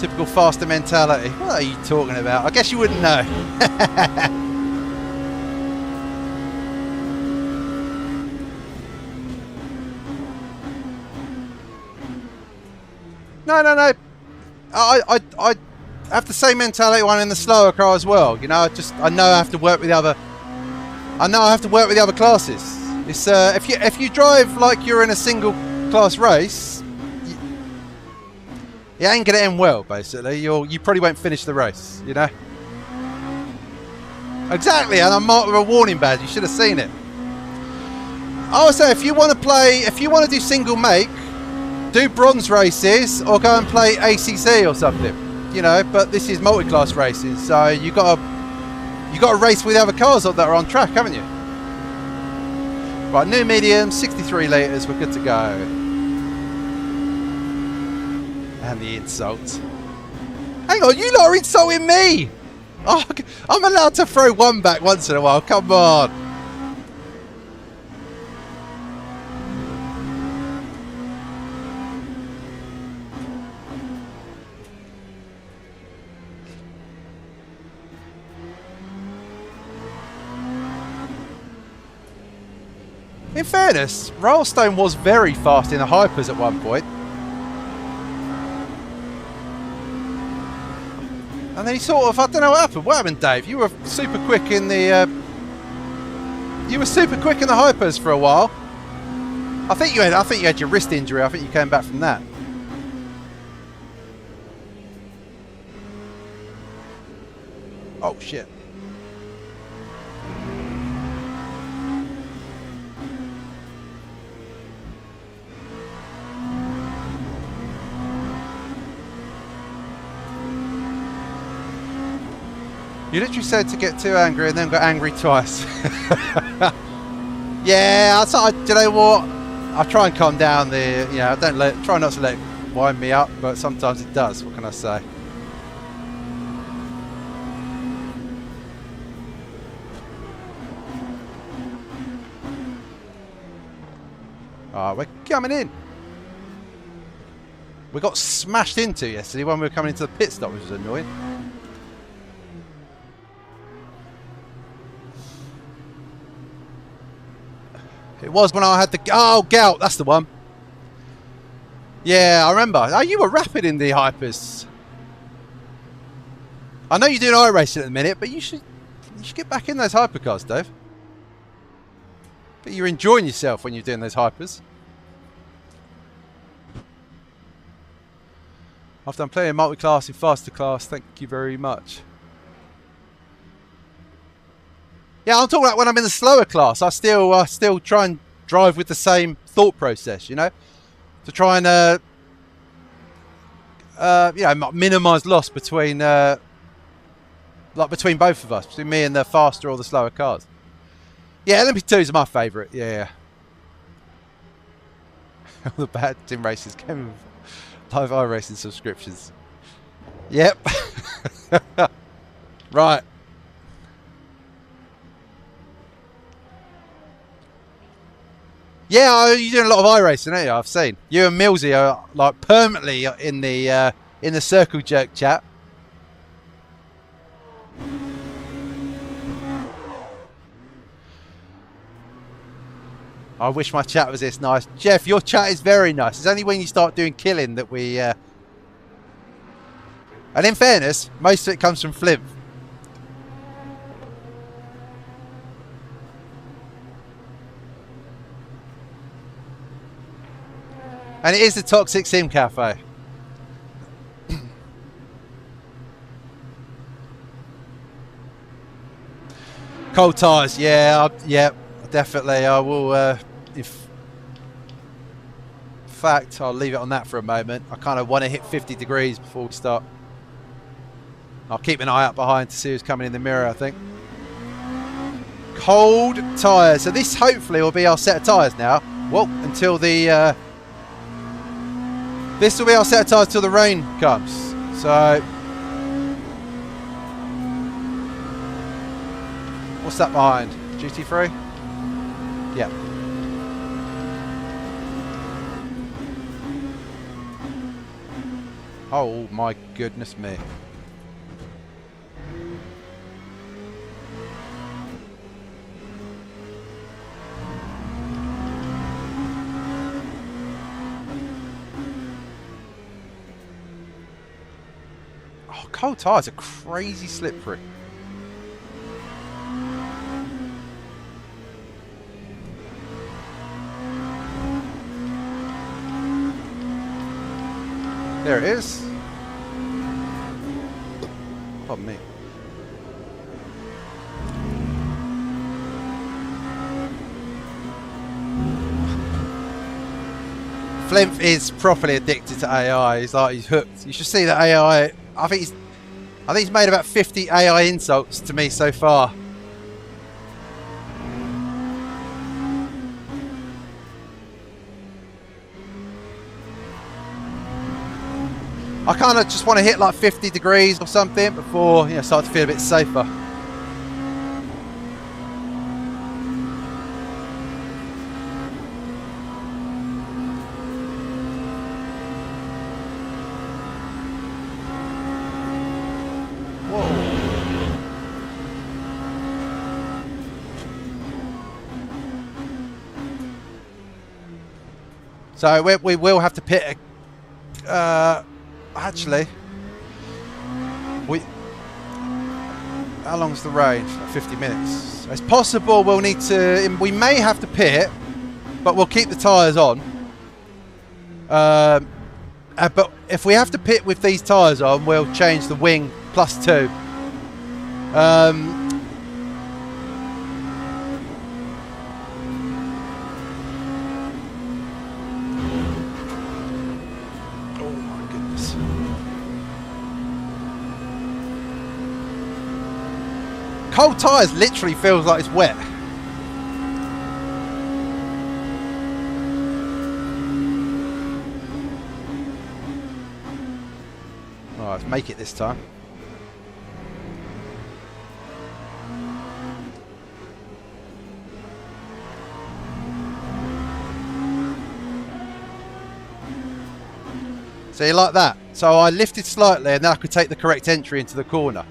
typical faster mentality. What are you talking about? I guess you wouldn't know. No. I have the same mentality when in the slower car as well. You know, I know I have to work with the other. I know I have to work with the other classes. It's if you drive like you're in a single class race, it ain't gonna end well. Basically, you probably won't finish the race. You know. Exactly, and I'm marked with a warning badge. You should have seen it. I would say if you want to do single make, do bronze races or go and play ACC or something. You know, but this is multi-class racing, so you got to race with the other cars that are on track, haven't you? Right, new medium, 63 litres, we're good to go. And the insult. Hang on, you lot are insulting me! Oh, I'm allowed to throw one back once in a while, come on. In fairness, Railstone was very fast in the hypers at one point. And then he sort of, I don't know what happened. What happened, Dave? You were super quick in the hypers for a while. I think you had your wrist injury. I think you came back from that. Oh shit. You literally said to get too angry and then got angry twice. Yeah, do you know what? I try and calm down the, you know, I try not to let it wind me up, but sometimes it does. What can I say? Alright, we're coming in. We got smashed into yesterday when we were coming into the pit stop, which was annoying. It was when I had the... Oh, Gout, that's the one. Yeah, I remember. Oh, you were rapid in the hypers. I know you're doing iRacing at the minute, but you should get back in those hypercars, Dave. But you're enjoying yourself when you're doing those hypers. I've done plenty of multi-class in faster class. Thank you very much. Yeah, I'm talking about when I'm in the slower class. I still try and drive with the same thought process, you know, to try and you know, minimise loss between between both of us, between me and the faster or the slower cars. Yeah, LMP2s are my favourite. Yeah. All the bad sim races came with live iRacing subscriptions. Yep. Right. Yeah, you're doing a lot of iRacing, aren't you? I've seen you and Millsy are like permanently in the circle jerk chat. I wish my chat was this nice. Jeff, your chat is very nice. It's only when you start doing killing that we... And in fairness, most of it comes from Flimp. And it is the Toxic Sim Cafe. Cold tyres, yeah, definitely. I will. In fact, I'll leave it on that for a moment. I kind of want to hit 50 degrees before we start. I'll keep an eye out behind to see who's coming in the mirror, I think. Cold tyres. So this hopefully will be our set of tyres now. Well, until the... this will be our set of tyres till the rain comes. So... what's that behind? GT3? Yeah. Oh my goodness me. Oh, cold tyres are crazy slippery. There it is. Pardon me. Flimp is properly addicted to AI. He's like, he's hooked. You should see that AI. I think he's made about 50 AI insults to me so far. I kind of just want to hit like 50 degrees or something before, you know, start to feel a bit safer. So we will have to pit actually, how long's the range? 50 minutes. It's possible we'll need to, we may have to pit, but we'll keep the tyres on. But if we have to pit with these tyres on, we'll change the wing +2. Cold tyres literally feels like it's wet. Oh, let's make it this time. See, like that. So I lifted slightly and then I could take the correct entry into the corner.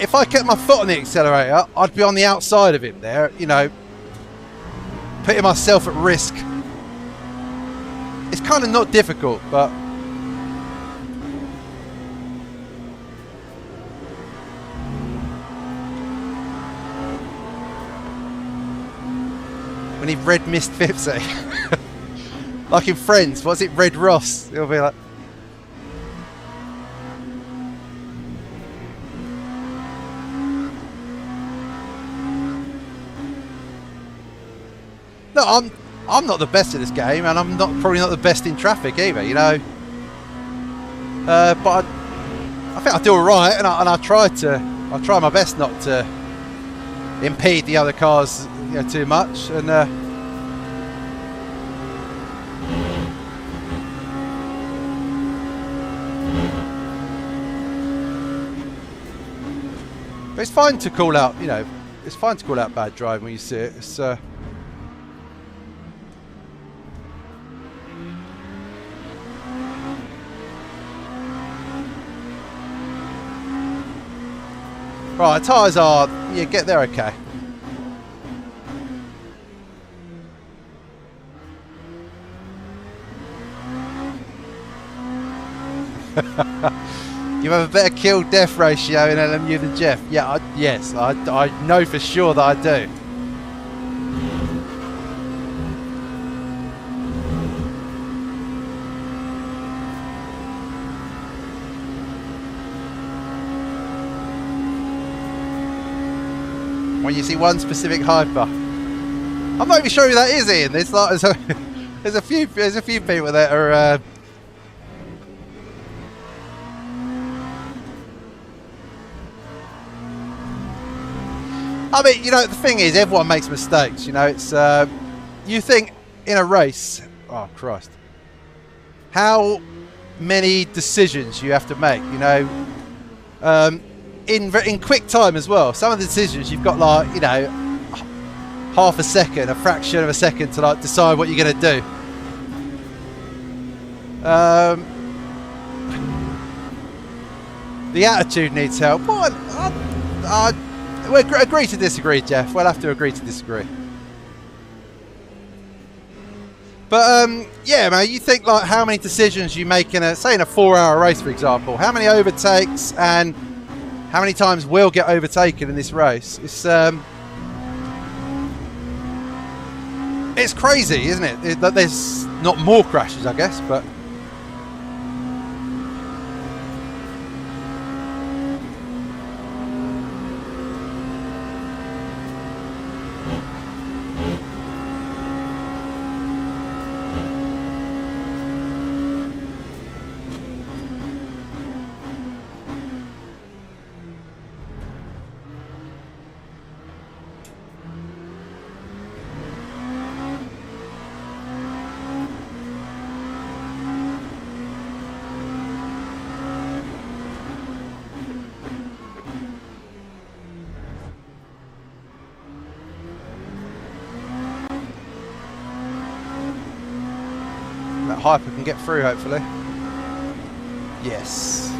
If I kept my foot on the accelerator, I'd be on the outside of him there, you know, putting myself at risk. It's kind of not difficult, but... we need Red Mist 50. Like in Friends, what's it, Red Ross? It'll be like... No, I'm not the best at this game, and I'm probably not the best in traffic either, you know. But I think I do all right, and I try my best not to impede the other cars, you know, too much. And but it's fine to call out, you know, it's fine to call out bad driving when you see it. It's right, tyres are, yeah, get there okay. You have a better kill-death ratio in LMU than Jeff. Yeah, yes, I know for sure that I do. When you see one specific hyper, I'm not even sure who that is, Ian. There's like there's a few people that are. I mean, you know, the thing is, everyone makes mistakes. You know, it's you think in a race. Oh Christ! How many decisions you have to make? You know, in quick time as well. Some of the decisions you've got like, you know, half a second, a fraction of a second to like decide what you're going to do. The attitude needs help. What? We'll agree to disagree, Jeff. We'll have to agree to disagree. But yeah, man, you think like how many decisions you make in a, say, in a 4-hour race, for example. How many overtakes and how many times we'll get overtaken in this race? It's crazy, isn't it? That there's not more crashes, I guess, but. Hyper can get through, hopefully. Yes.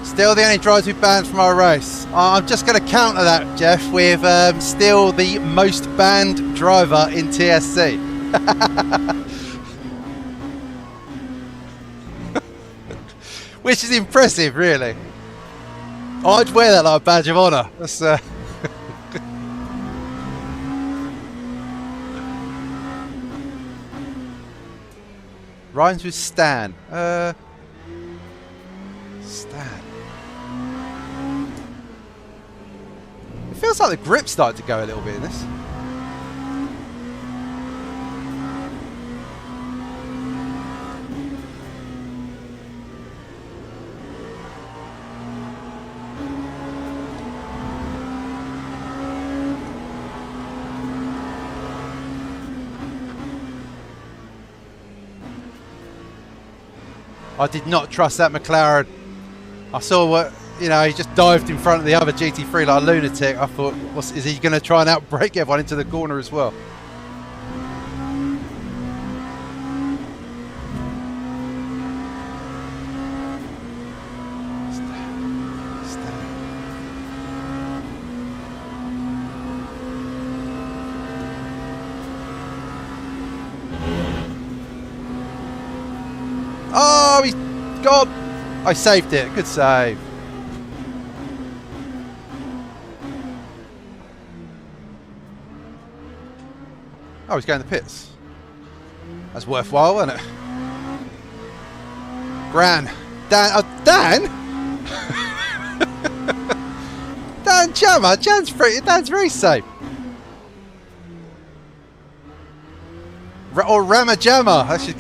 Still the only driver to be banned from our race. I'm just going to counter that, Jeff, with still the most banned driver in TSC. Which is impressive, really. I'd wear that like a badge of honour. That's rhymes with Stan. Stan. It feels like the grip started to go a little bit in this. I did not trust that McLaren. I saw what, you know, he just dived in front of the other GT3 like a lunatic. I thought, is he going to try and outbrake everyone into the corner as well? Oh, he's gone. I saved it. Good save. Oh, he's going to the pits. That's worthwhile, isn't it? Dan. Dan? Dan Jammer. Dan's very safe. Or Ramajammer. I should.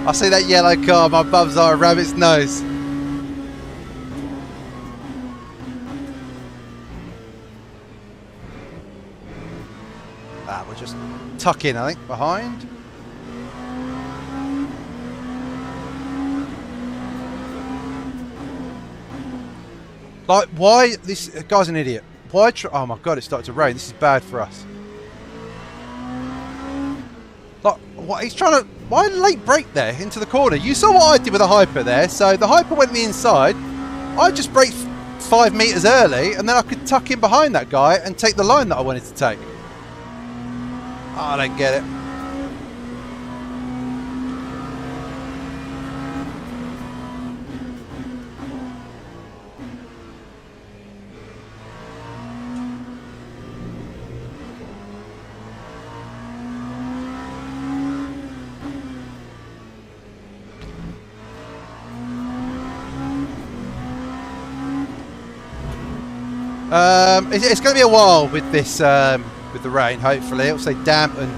I see that yellow car, my bum's are a rabbit's nose. We'll just tuck in, I think, behind. Like, why? This guy's an idiot. Why? Oh my god, it started to rain. This is bad for us. Like, what? He's trying to. Why late brake there into the corner? You saw what I did with the Hyper there. So the Hyper went on the inside. I just braked 5 meters early, and then I could tuck in behind that guy and take the line that I wanted to take. Oh, I don't get it. It's going to be a while with this, with the rain. Hopefully, it'll stay damp and.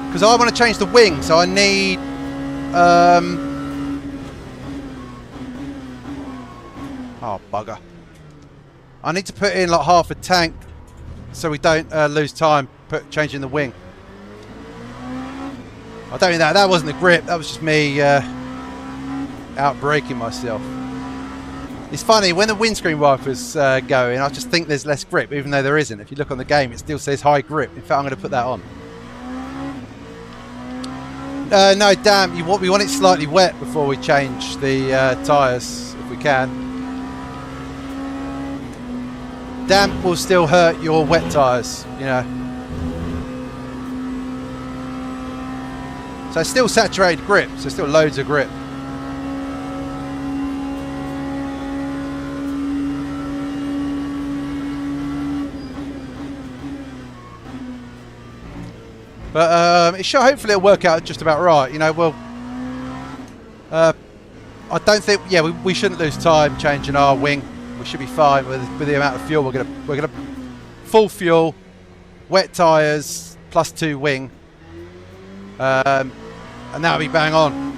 Because I want to change the wing, so I need. Oh bugger! I need to put in like half a tank, so we don't lose time changing the wing. I don't think that wasn't the grip. That was just me out-braking myself. It's funny when the windscreen wiper's going. I just think there's less grip, even though there isn't. If you look on the game, it still says high grip. In fact, I'm going to put that on. No, damn. We want it slightly wet before we change the tyres, if we can. Damp will still hurt your wet tyres, you know. So still saturated grip, so still loads of grip. But it should, hopefully it'll work out just about right. You know, well, I don't think, yeah, we shouldn't lose time changing our wing. We should be fine with the amount of fuel we're gonna full fuel, wet tyres plus 2 wing, and that'll be bang on.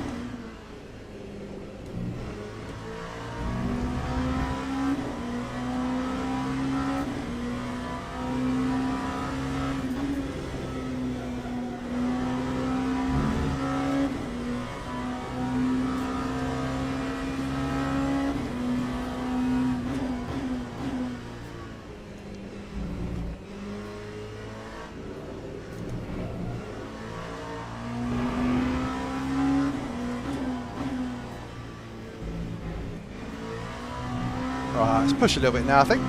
Right, let's push a little bit now, I think.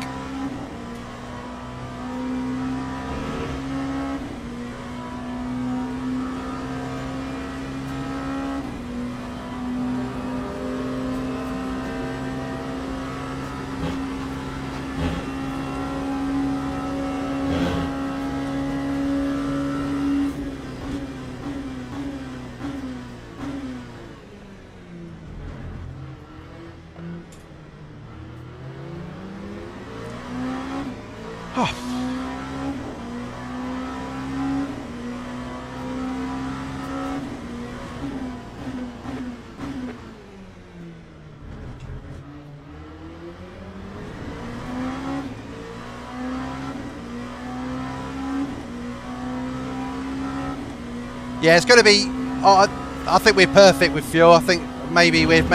Yeah, it's going to be. I think we're perfect with fuel. I think maybe with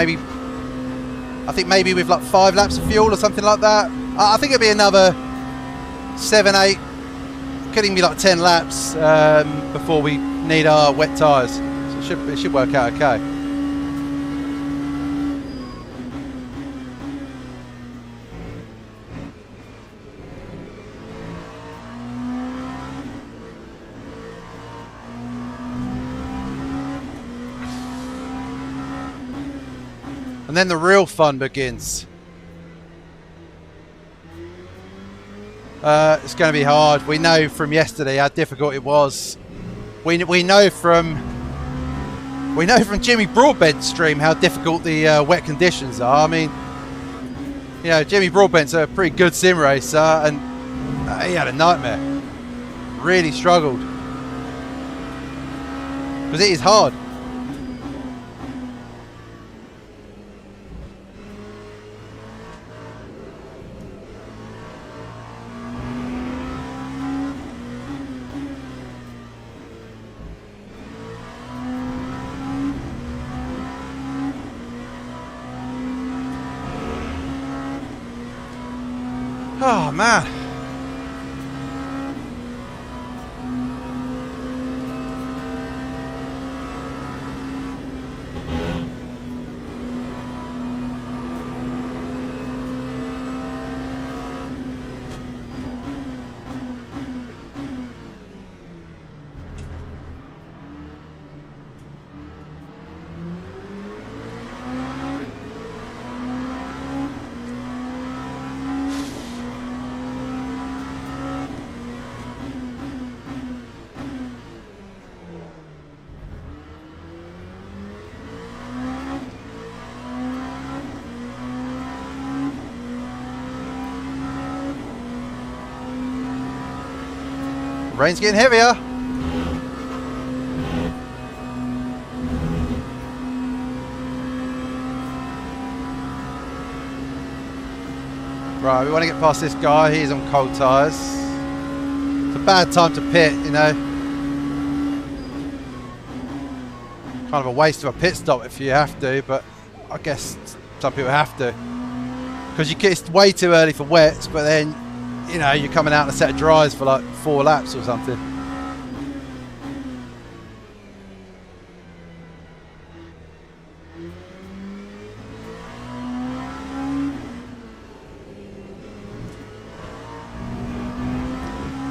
like 5 laps of fuel or something like that. I think it'll be another 7, 8, could even be like 10 laps before we need our wet tyres. So it should work out okay. And then the real fun begins. It's going to be hard. We know from yesterday how difficult it was. We know from Jimmy Broadbent's stream how difficult the wet conditions are. I mean, you know, Jimmy Broadbent's a pretty good sim racer, and he had a nightmare. Really struggled because it is hard. Oh man. Rain's getting heavier. Right, we want to get past this guy. He's on cold tyres. It's a bad time to pit, you know. Kind of a waste of a pit stop if you have to, but I guess some people have to. Because it's way too early for wets, but then, you know, you're coming out on a set of dries for like 4 laps or something.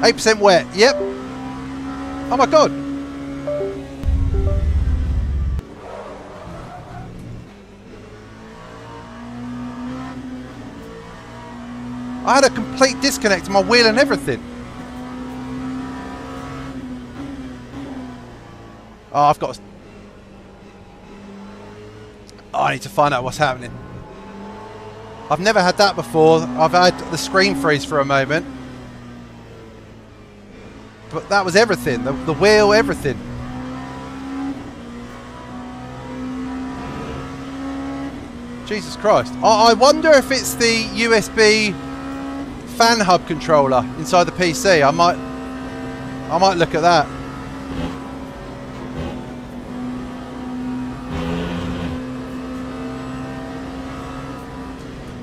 %8 wet, yep. Oh my god. I had a complete disconnect to my wheel and everything. Oh, I've got... Oh, I need to find out what's happening. I've never had that before. I've had the screen freeze for a moment. But that was everything. The wheel, everything. Jesus Christ. I wonder if it's the USB fan hub controller inside the PC. I might look at that.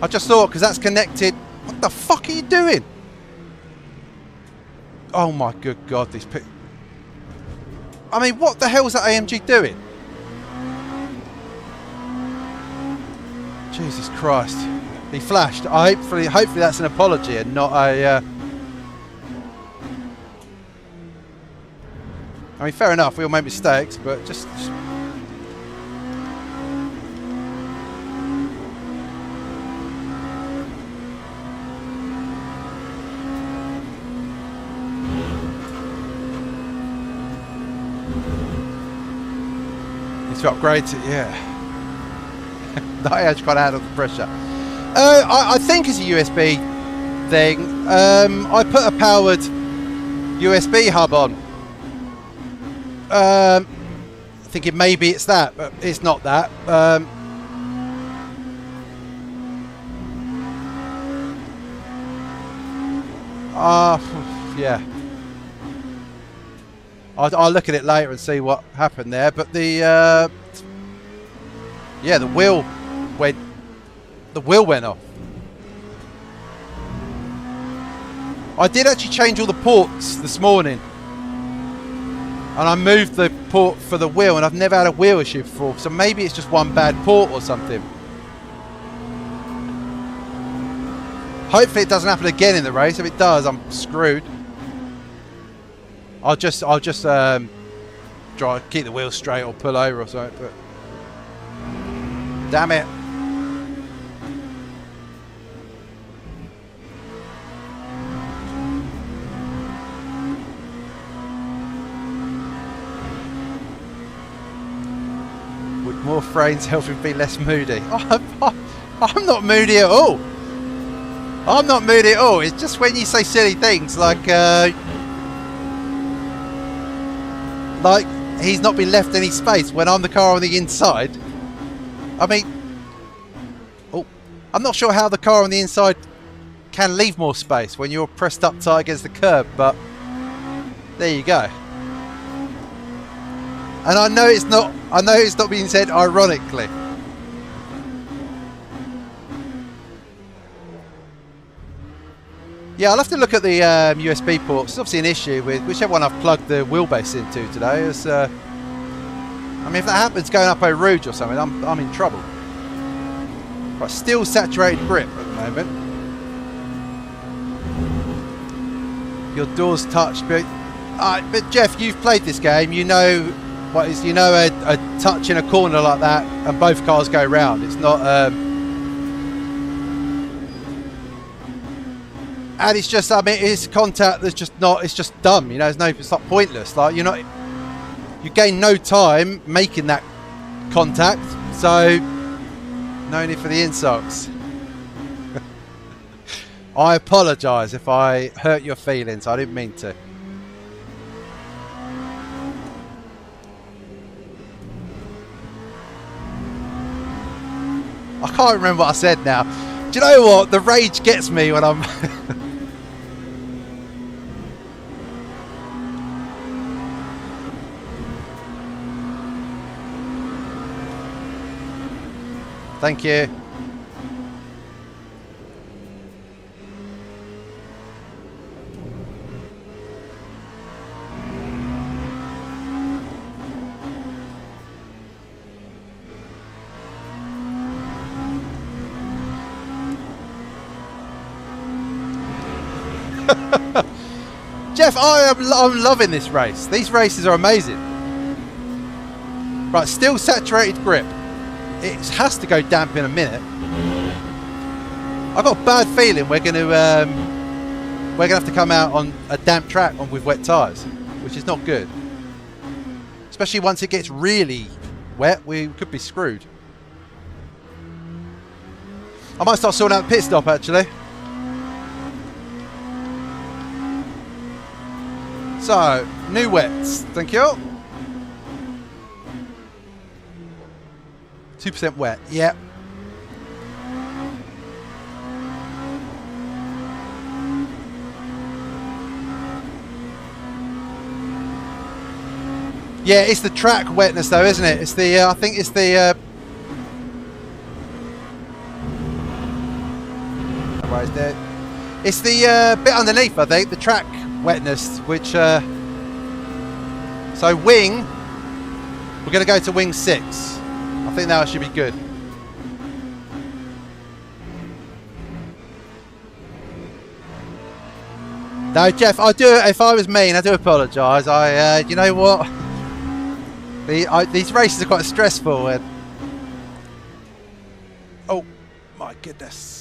I just thought, because that's connected. What the fuck are you doing? Oh my good god, these I mean, what the hell is that AMG doing? Jesus Christ. He flashed. Hopefully that's an apology and not a... I mean, fair enough, we all make mistakes, but just... to upgrade to, yeah. I actually got out of the pressure. I think it's a USB thing. I put a powered USB hub on. Thinking maybe it's that, but it's not that. Yeah. I'll look at it later and see what happened there, but the yeah, the wheel went off. I did actually change all the ports this morning, and I moved the port for the wheel, and I've never had a wheel issue before, so maybe it's just one bad port or something. Hopefully it doesn't happen again in the race. If it does, I'm screwed. I'll just try to keep the wheel straight or pull over or something, but damn it. Would more frames help him be less moody? I'm not moody at all. I'm not moody at all. It's just when you say silly things like he's not been left any space when I'm the car on the inside. I mean, I'm not sure how the car on the inside can leave more space when you're pressed up tight against the curb, but there you go. And I know it's not being said ironically. Yeah, I'll have to look at the USB ports. It's obviously an issue with whichever one I've plugged the wheelbase into today. It's, I mean, if that happens going up Eau Rouge or something, I'm in trouble. Right, still saturated grip at the moment. Your door's touched, but Jeff, you've played this game. You know what is, a touch in a corner like that, and both cars go round. It's not. And it's just, I mean, it's contact that's just not, it's just dumb, it's not pointless. Like, you gain no time making that contact, so no need for the insults. I apologise if I hurt your feelings, I didn't mean to. I can't remember what I said now. Do you know what? The rage gets me when I'm... Thank you. Jeff, I'm loving this race. These races are amazing. Right, still saturated grip. It has to go damp in a minute. I've got a bad feeling we're going to have to come out on a damp track with wet tyres, which is not good. Especially once it gets really wet, we could be screwed. I might start sorting out the pit stop actually. So, new wets, thank you. 2% wet, yeah. Yeah, it's the track wetness though, isn't it? It's the, I think it's the... It's the bit underneath, I think, the track wetness, which so wing, we're going to go to wing 6. I think that should be good. No, Jeff, I do. If I was mean, I do apologise. You know what? These races are quite stressful. And oh my goodness.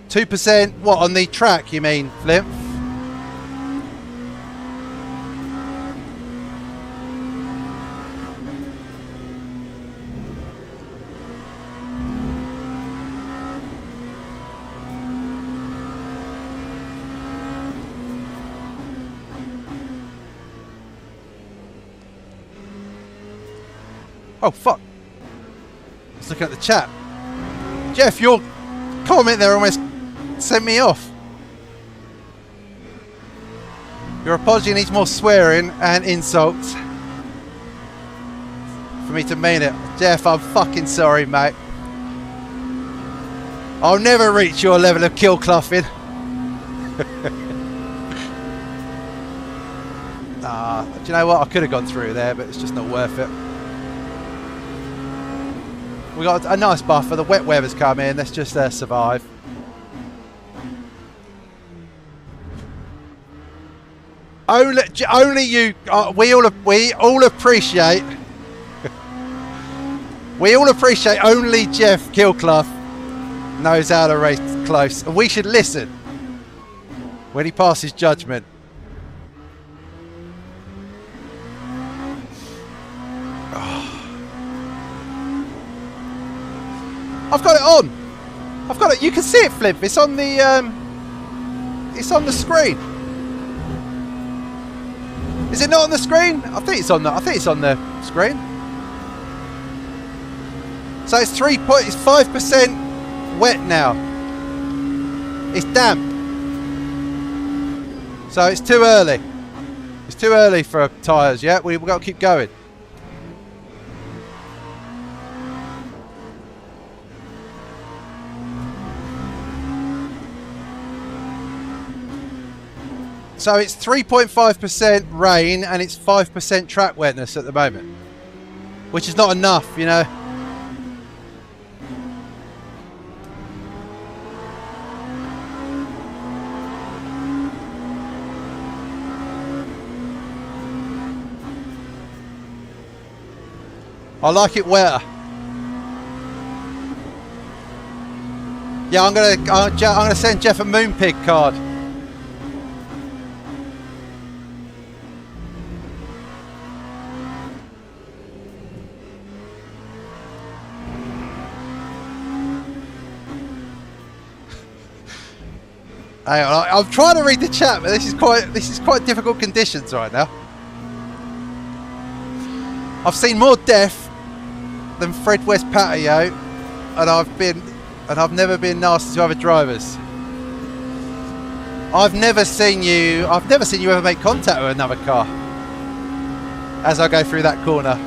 2%, what, on the track, you mean, Flip? Oh, fuck. Let's look at the chat. Jeff, your comment there almost sent me off. Your apology needs more swearing and insults for me to mean it. Jeff, I'm fucking sorry, mate. I'll never reach your level of kill clothing. Do you know what? I could have gone through there, but it's just not worth it. We got a nice buffer. The wet weather's come in. Let's just survive. Only you. We all appreciate. We all appreciate. Only Jeff Killclough knows how to race close, and we should listen when he passes judgment. I've got it on. I've got it. You can see it, Flip. It's on the. It's on the screen. Is it not on the screen? I think it's on the. I think it's on the screen. So it's 5% wet now. It's damp. So it's too early. It's too early for tyres. Yeah, we've got to keep going. So it's 3.5% rain and it's 5% track wetness at the moment, which is not enough, you know. I like it wetter. Yeah, I'm gonna send Jeff a Moonpig card. Hang on, I'm trying to read the chat, but this is quite difficult conditions right now. I've seen more death than Fred West Patio, and I've never been nasty to other drivers. I've never seen you ever make contact with another car as I go through that corner.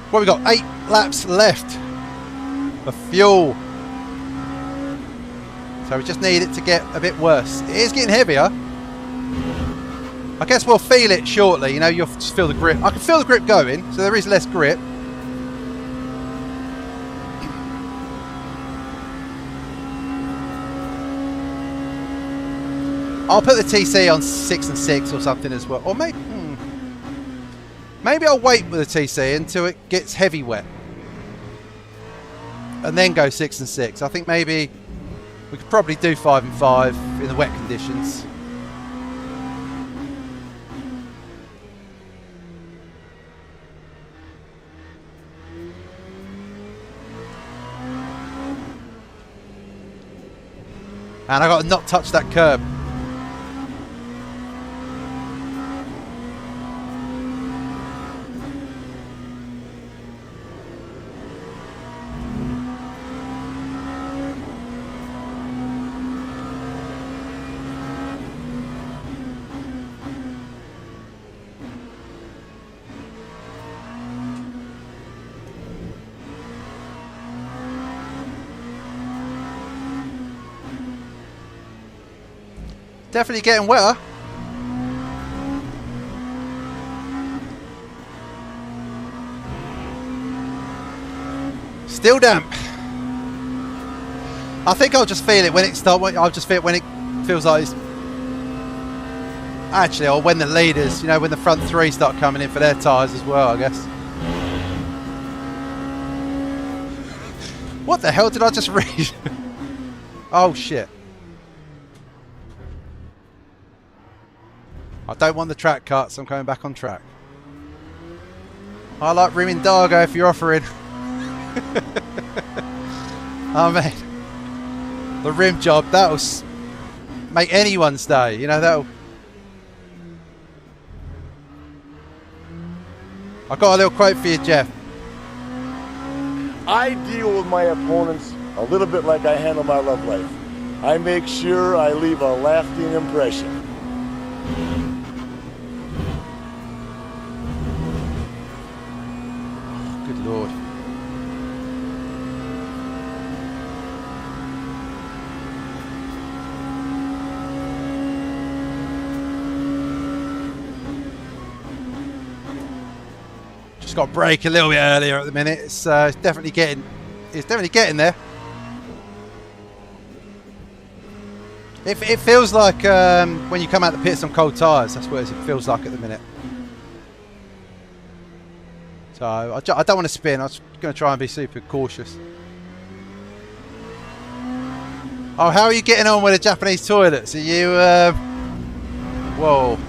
What we got? 8 laps left of fuel. So we just need it to get a bit worse. It is getting heavier. I guess we'll feel it shortly. You know, you'll just feel the grip. I can feel the grip going, so there is less grip. I'll put the TC on 6 and 6 or something as well. Or maybe I'll wait with the TC until it gets heavy wet. And then go 6 and 6. I think maybe we could probably do 5 and 5 in the wet conditions. And I got to not touch that curb. Definitely getting wetter. Still damp. I think I'll just feel it when it starts. I'll just feel it when it feels like it's actually, or when the leaders, you know, when the front three start coming in for their tyres as well, I guess. What the hell did I just read? Oh shit. I don't want the track cut, so I'm coming back on track. I like rimming Dargo if you're offering. Oh man, the rim job, that'll make anyone's day, you know, that'll... I've got a little quote for you, Jeff. I deal with my opponents a little bit like I handle my love life. I make sure I leave a lasting impression. Good Lord. Just got to brake a little bit earlier at the minute. It's definitely getting there. It feels like when you come out the pits on cold tyres, that's what it feels like at the minute. So I don't want to spin. I'm just going to try and be super cautious. Oh, how are you getting on with the Japanese toilets? Are you... whoa.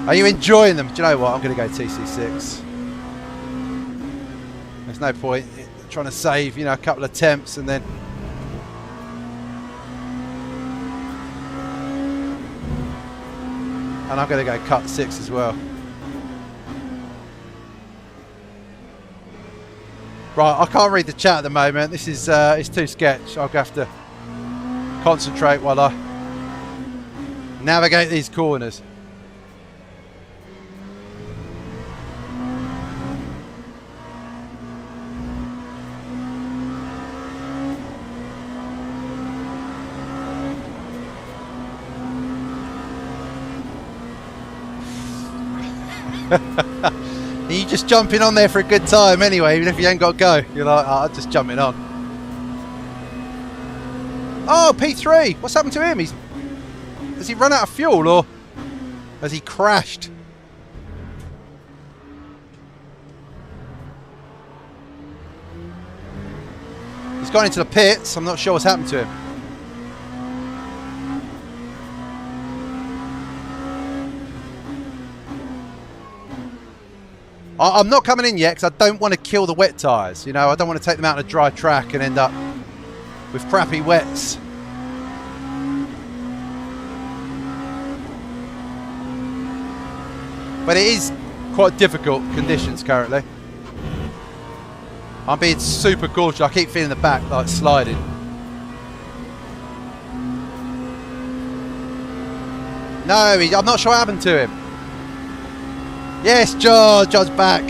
Are you enjoying them? Do you know what? I'm going to go TC6. There's no point trying to save, you know, a couple of attempts and then... And I'm going to go cut 6 as well. Right, I can't read the chat at the moment. This is it's too sketch. I'll have to concentrate while I navigate these corners. You just jumping on there for a good time anyway, even if you ain't got to go. You're like, oh, I'm just jumping on. Oh, P3! What's happened to him? Has he run out of fuel or has he crashed? He's gone into the pits. I'm not sure what's happened to him. I'm not coming in yet because I don't want to kill the wet tyres. You know, I don't want to take them out on a dry track and end up with crappy wets. But it is quite difficult conditions currently. I'm being super cautious. I keep feeling the back like sliding. No, I'm not sure what happened to him. Yes, John. John's back.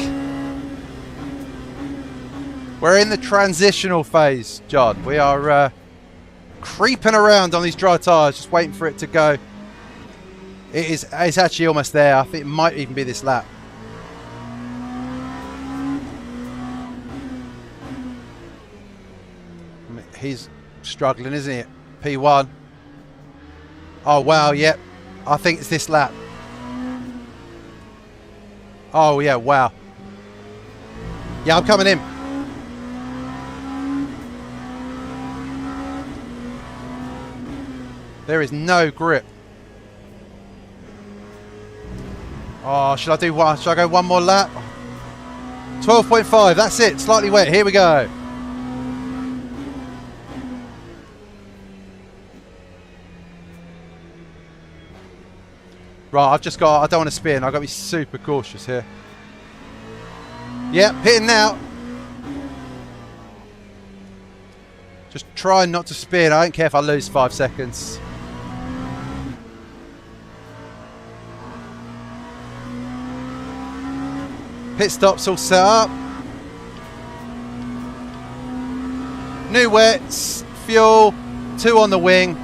We're in the transitional phase, John. We are creeping around on these dry tyres, just waiting for it to go. It's actually almost there. I think it might even be this lap. He's struggling, isn't he? P1. Oh, wow, yep. I think it's this lap. Oh, yeah, wow. Yeah, I'm coming in. There is no grip. Oh, should I do one? Should I go one more lap? 12.5, that's it. Slightly wet. Here we go. Right, I've just got... I don't want to spin. I've got to be super cautious here. Yep, hitting now. Just trying not to spin. I don't care if I lose 5 seconds. Pit stops all set up. New wets, fuel, 2 on the wing.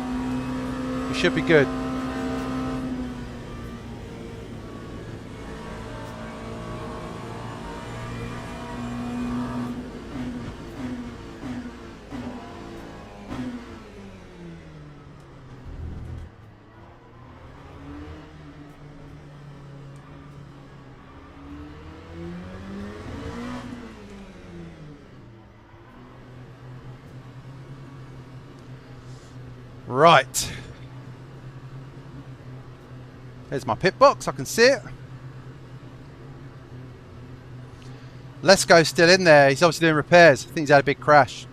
We should be good. Right. There's my pit box. I can see it. Let's Go still in there. He's obviously doing repairs. I think he's had a big crash.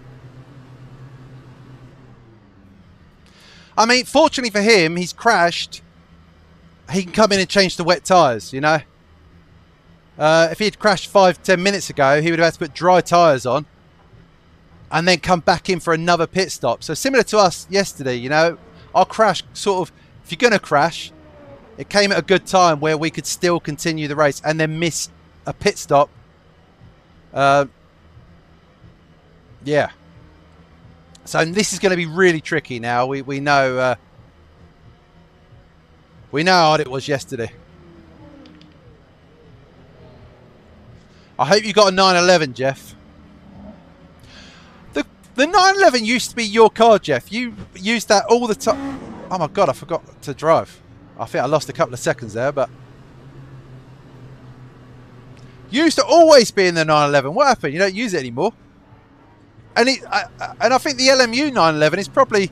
I mean, fortunately for him, he's crashed. He can come in and change the wet tyres, you know. If he had crashed 5-10 minutes ago, he would have had to put dry tyres on and then come back in for another pit stop. So similar to us yesterday, you know, our crash sort of, if you're going to crash, it came at a good time where we could still continue the race and then miss a pit stop. Yeah. So this is going to be really tricky now. We know how hard it was yesterday. I hope you got a 911, Jeff. The 911 used to be your car, Jeff. You used that all the time. Oh my God, I forgot to drive. I think I lost a couple of seconds there, but... You used to always be in the 911. What happened? You don't use it anymore. And I think the LMU 911 is probably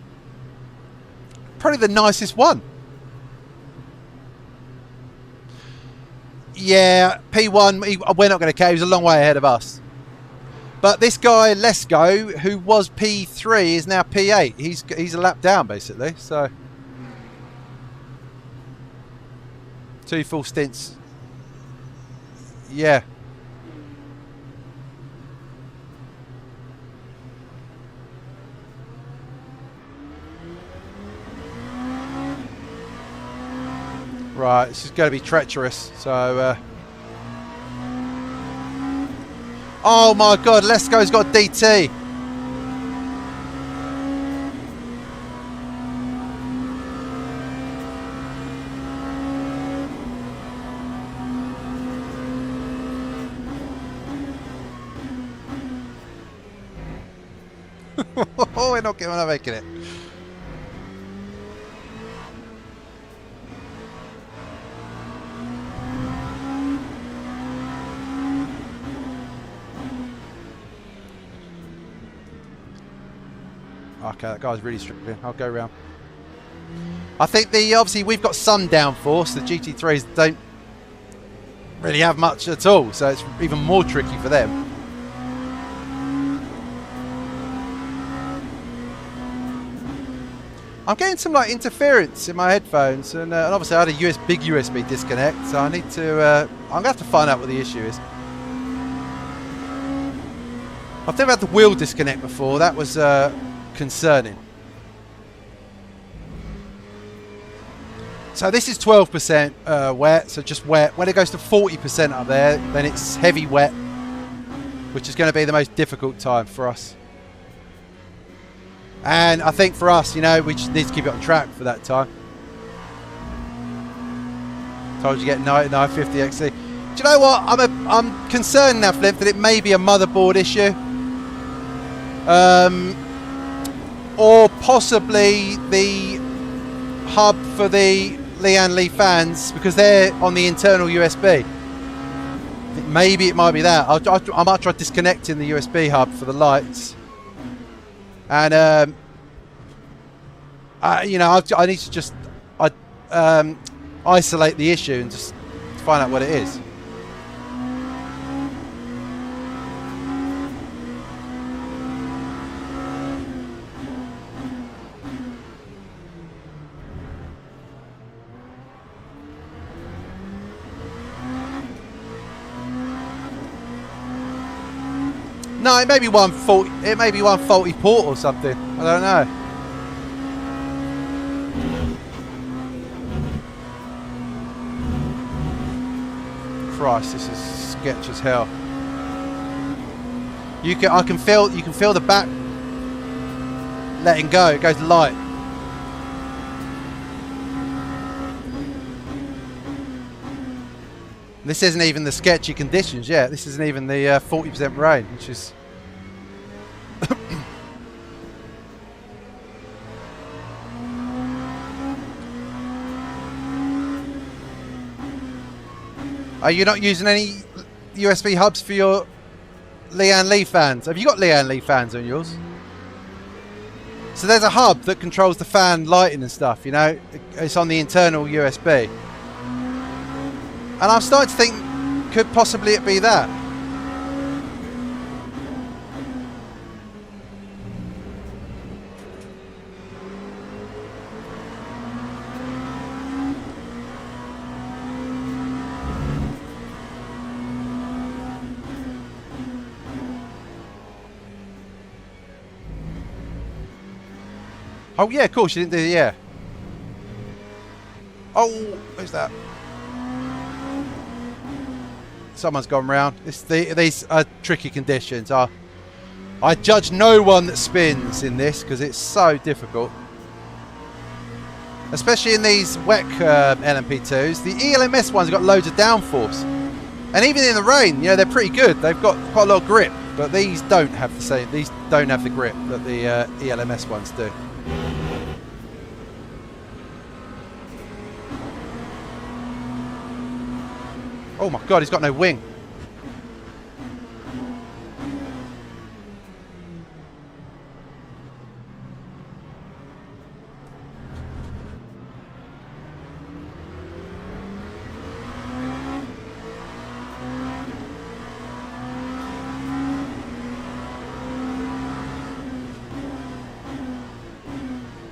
the nicest one. Yeah, P1, we're not going to care. He was a long way ahead of us. But this guy, Let's Go, who was P3, is now P8. He's a lap down, basically. So 2 full stints. Yeah. Right, this is going to be treacherous. So, oh my God, Let's Go's got DT. We're not making it. Okay, that guy's really struggling. I'll go round. I think obviously we've got some downforce. The GT3s don't really have much at all, so it's even more tricky for them. I'm getting some like interference in my headphones, and obviously I had a big USB disconnect, so I need to. I'm gonna have to find out what the issue is. I've never had the wheel disconnect before. That was concerning. So this is 12% wet, so just wet. When it goes to 40% up there, then it's heavy wet, which is going to be the most difficult time for us. And I think for us, you know, we just need to keep it on track for that time. Told you get 9950 XC. Do you know what? I'm concerned now, Flip, that it may be a motherboard issue. Or possibly the hub for the Lian Li fans, because they're on the internal USB. Maybe it might be that. I might try disconnecting the USB hub for the lights. And you know, I need to just isolate the issue and just find out what it is. No, it may be one faulty. It may be one faulty port or something. I don't know. Christ, this is sketch as hell. You can feel the back letting go. It goes light. This isn't even the sketchy conditions yet. This isn't even the 40% rain, which is... Are you not using any USB hubs for your Lian Li fans? Have you got Lian Li fans on yours? So there's a hub that controls the fan lighting and stuff, you know? It's on the internal USB. And I'm starting to think, could possibly it be that? Oh yeah, of course you didn't do the yeah. Oh, who's that? Someone's gone round. These are tricky conditions. I judge no one that spins in this because it's so difficult. Especially in these WEC LMP2s. The ELMS ones have got loads of downforce. And even in the rain, you know, they're pretty good. They've got quite a lot of grip. But these don't have the same. These don't have the grip that the ELMS ones do. Oh my god, he's got no wing.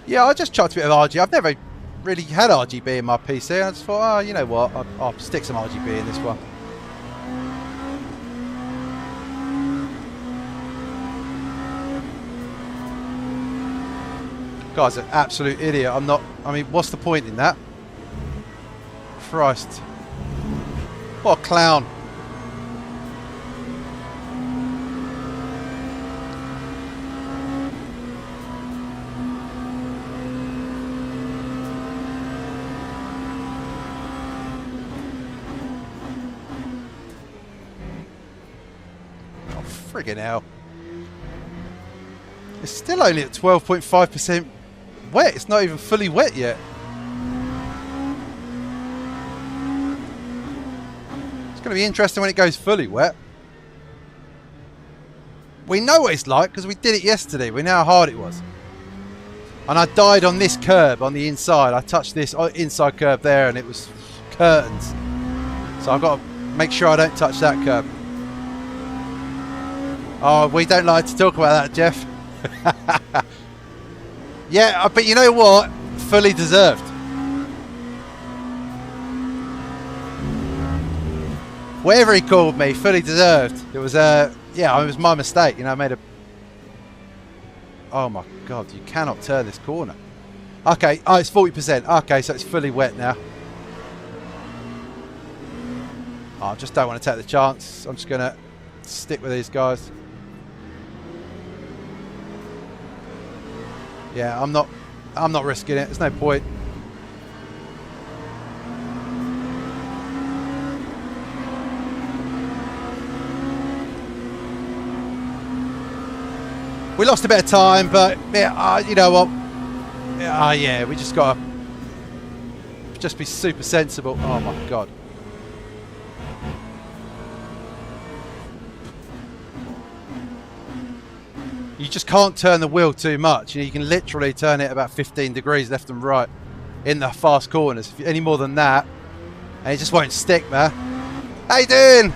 Yeah, I just chucked a bit of RGB. I've never really had RGB in my PC. I just thought, oh, you know what, I'll stick some RGB in this one. Guy's an absolute idiot. I mean, what's the point in that? Christ. What a clown. Friggin' hell. It's still only at 12.5% wet. It's not even fully wet yet. It's going to be interesting when it goes fully wet. We know what it's like because we did it yesterday. We know how hard it was. And I died on this curb on the inside. I touched this inside curb there and it was curtains. So I've got to make sure I don't touch that curb. Oh, we don't like to talk about that, Jeff. Yeah, but you know what? Fully deserved. Whatever he called me, fully deserved. It was yeah, it was my mistake. You know, I made a. Oh my God! You cannot turn this corner. Okay, oh, it's 40%. Okay, so it's fully wet now. Oh, I just don't want to take the chance. I'm just gonna stick with these guys. Yeah, I'm not risking it. There's no point. We lost a bit of time, but yeah, you know what? Yeah, we just gotta just be super sensible. Oh my God. You just can't turn the wheel too much. You know, you can literally turn it about 15 degrees left and right in the fast corners. If any more than that, and it just won't stick, man. How you doing?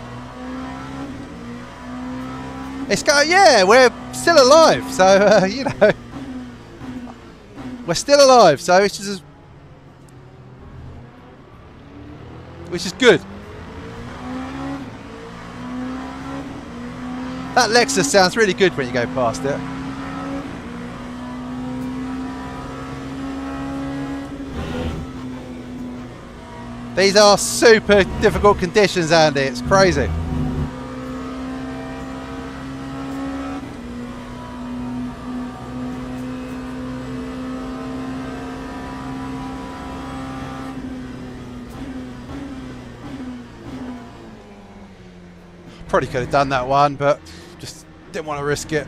It's going, yeah, we're still alive, so you know, we're still alive, so which is good. That Lexus sounds really good when you go past it. These are super difficult conditions, Andy. It's crazy. Probably could have done that one, but just didn't want to risk it.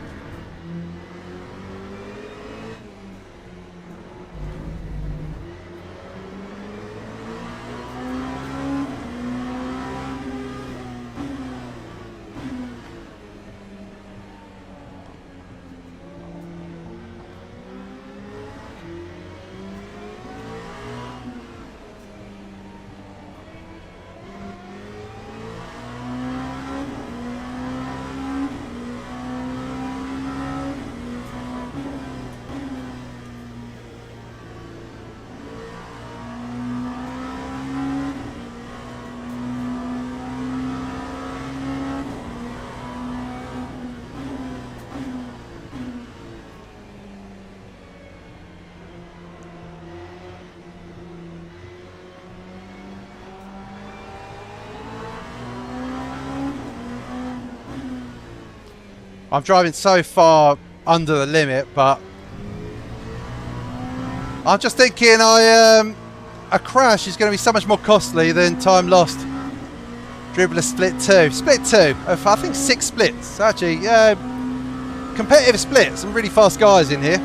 I'm driving so far under the limit, but I'm just thinking a crash is going to be so much more costly than time lost. Dribbler split 2. Split 2. I think 6 splits. Actually, competitive split. Some really fast guys in here.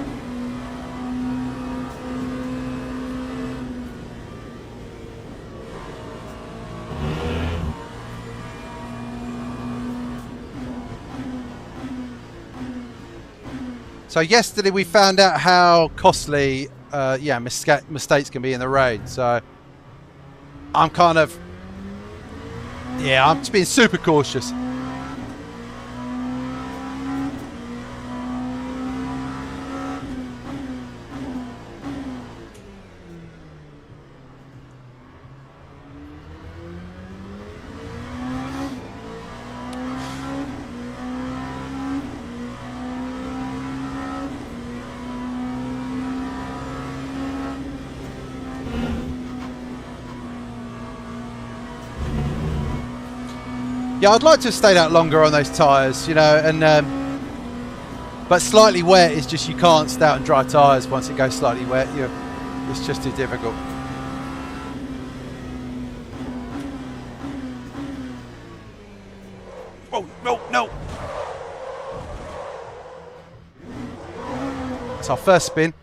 So yesterday we found out how costly, mistakes can be in the rain. So I'm kind of, I'm just being super cautious. Yeah, I'd like to have stayed out longer on those tyres, you know, and but slightly wet is just you can't stay out and dry tyres once it goes slightly wet. It's just too difficult. Oh, no. It's our first spin.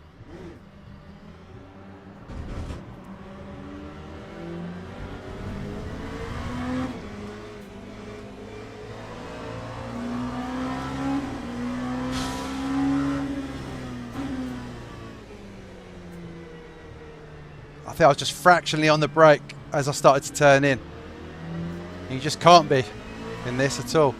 I think I was just fractionally on the brake as I started to turn in. You just can't be in this at all.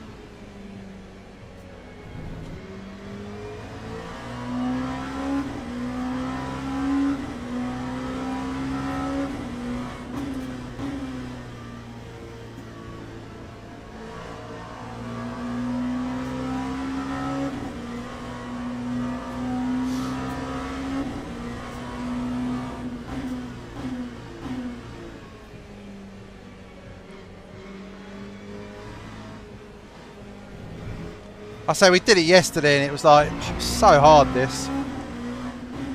I say we did it yesterday and it was like so hard this.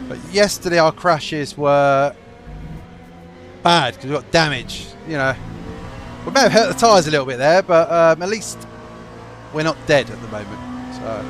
But yesterday our crashes were bad because we got damage, you know. We may have hurt the tyres a little bit there, but at least we're not dead at the moment. So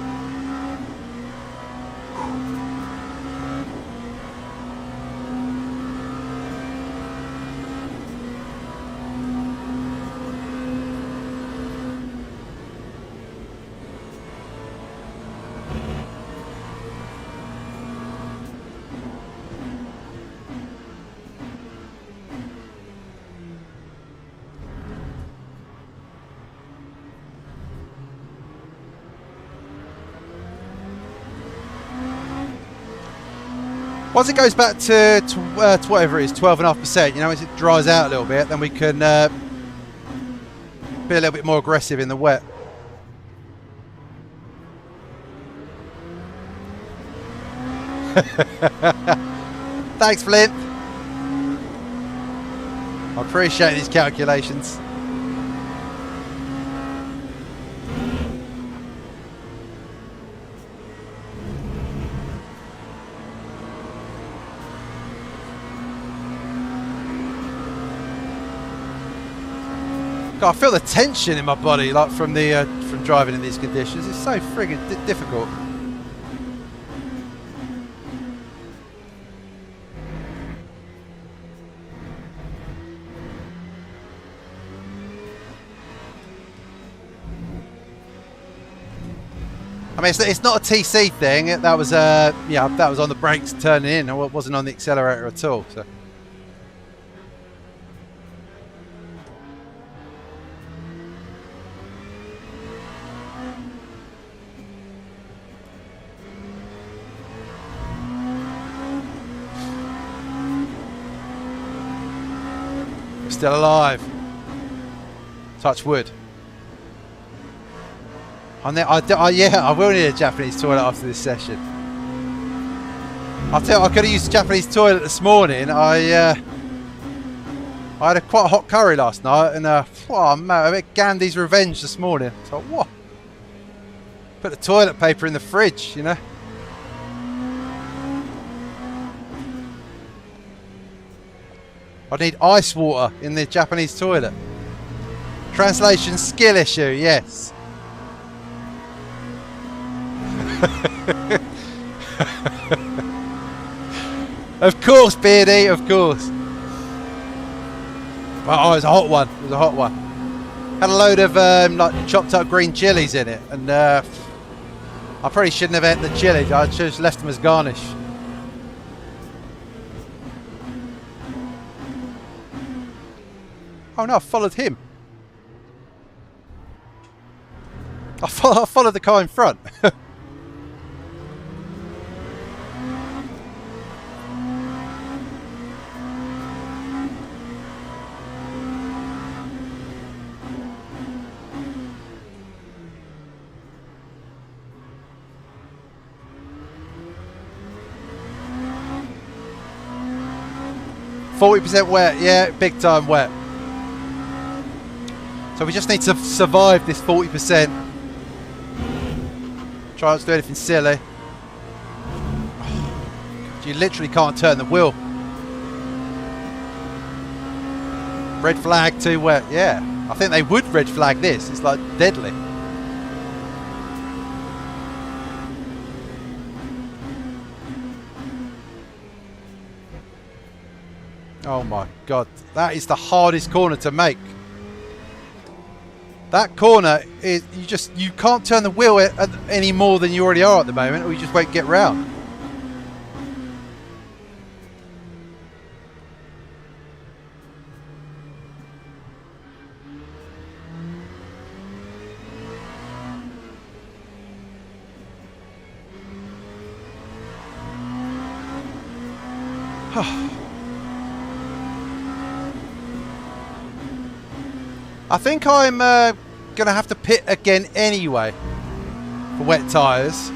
once it goes back to whatever it is, 12.5%, you know, as it dries out a little bit, then we can be a little bit more aggressive in the wet. Thanks, Flint. I appreciate these calculations. God, I feel the tension in my body, like from driving in these conditions. It's so friggin' difficult. I mean, it's not a TC thing. That was yeah, that was on the brakes turning in. It wasn't on the accelerator at all. So. Still alive. Touch wood. Yeah, I will need a Japanese toilet after this session. I'll tell you, I could have used a Japanese toilet this morning. I had a quite hot curry last night, and oh man, I bet Gandhi's revenge this morning. So what? Put the toilet paper in the fridge, you know. I need ice water in the Japanese toilet. Translation skill issue, yes. Of course, Beardy, of course. Oh, it was a hot one. It was a hot one. Had a load of like chopped up green chilies in it, and I probably shouldn't have ate the chili. I should have left them as garnish. Oh no, I followed him. I followed the car in front. 40% wet, yeah, big time wet. So we just need to survive this 40%. Try not to do anything silly. You literally can't turn the wheel. Red flag, too wet. Yeah, I think they would red flag this. It's like deadly. Oh my god, that is the hardest corner to make. That corner is you can't turn the wheel any more than you already are at the moment, or you just won't get round. I think I'm going to have to pit again anyway for wet tyres.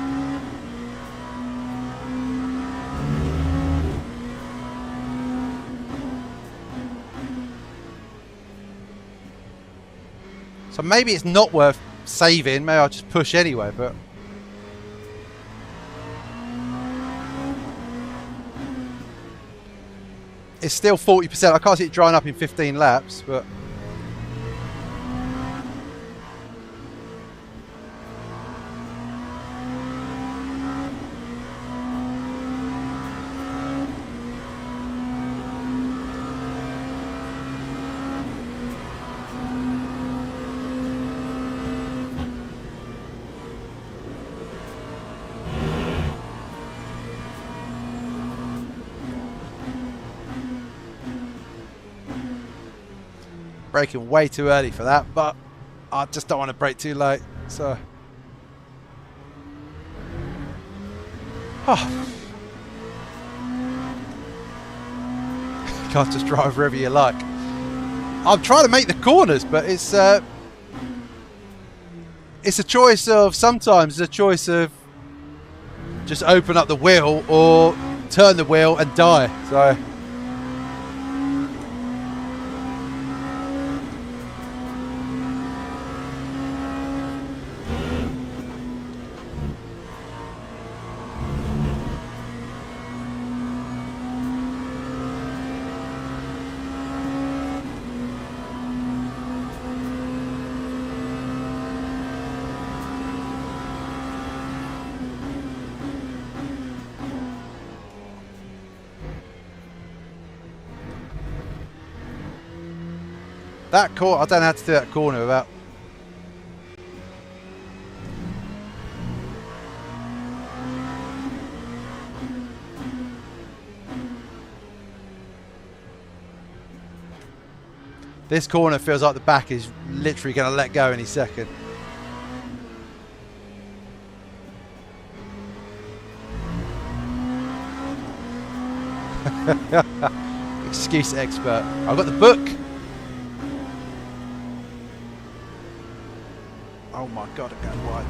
So maybe it's not worth saving. Maybe I'll just push anyway, but... It's still 40%. I can't see it drying up in 15 laps, but... braking way too early for that, but I just don't want to brake too late, so... Oh. You can't just drive wherever you like. I'm trying to make the corners, but it's a choice of, sometimes it's a choice of just open up the wheel or turn the wheel and die, so... That corner, I don't know how to do that corner without... This corner feels like the back is literally going to let go any second. Excuse expert. I've got the book. Oh my god, I'm going wide.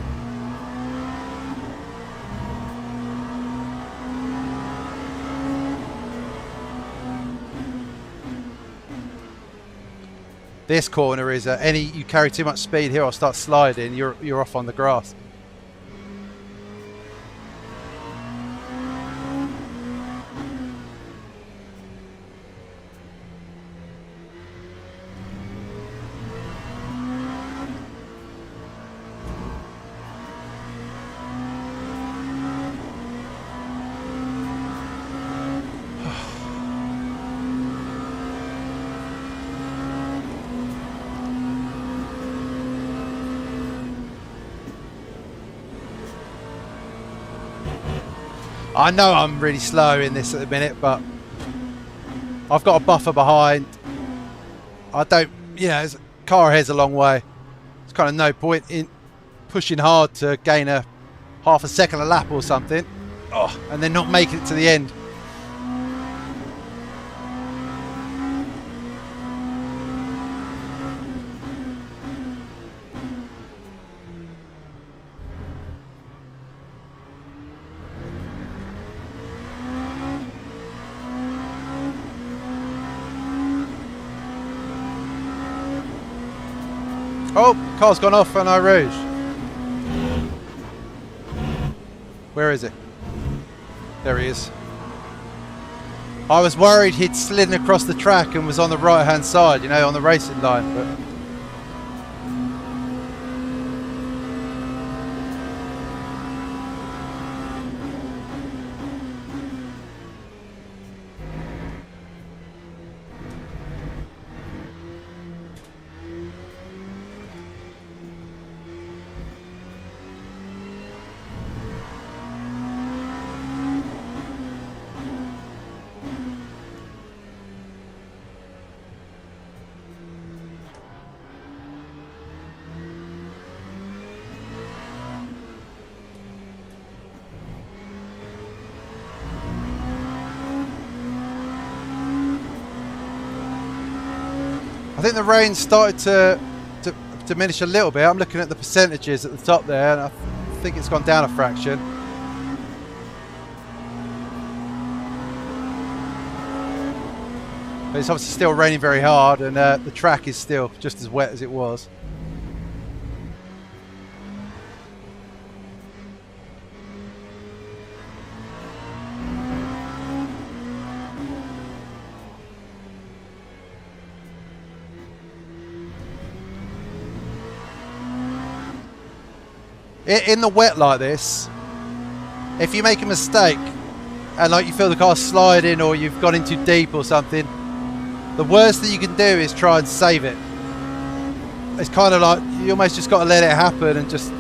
This corner is you carry too much speed here or start sliding, you're off on the grass. I know I'm really slow in this at the minute, but I've got a buffer behind. I don't, you know, car ahead's a long way. There's kind of no point in pushing hard to gain a half a second a lap or something. Oh, and then not make it to the end. Oh, car's gone off on our Rouge. Where is it? There he is. I was worried he'd slidden across the track and was on the right hand side, you know, on the racing line, but... think the rain started to diminish a little bit. I'm looking at the percentages at the top there, and I think it's gone down a fraction. But it's obviously still raining very hard, and the track is still just as wet as it was. In the wet like this, if you make a mistake and like you feel the car sliding or you've gone in too deep or something, the worst thing you can do is try and save it. It's kind of like you almost just got to let it happen and just...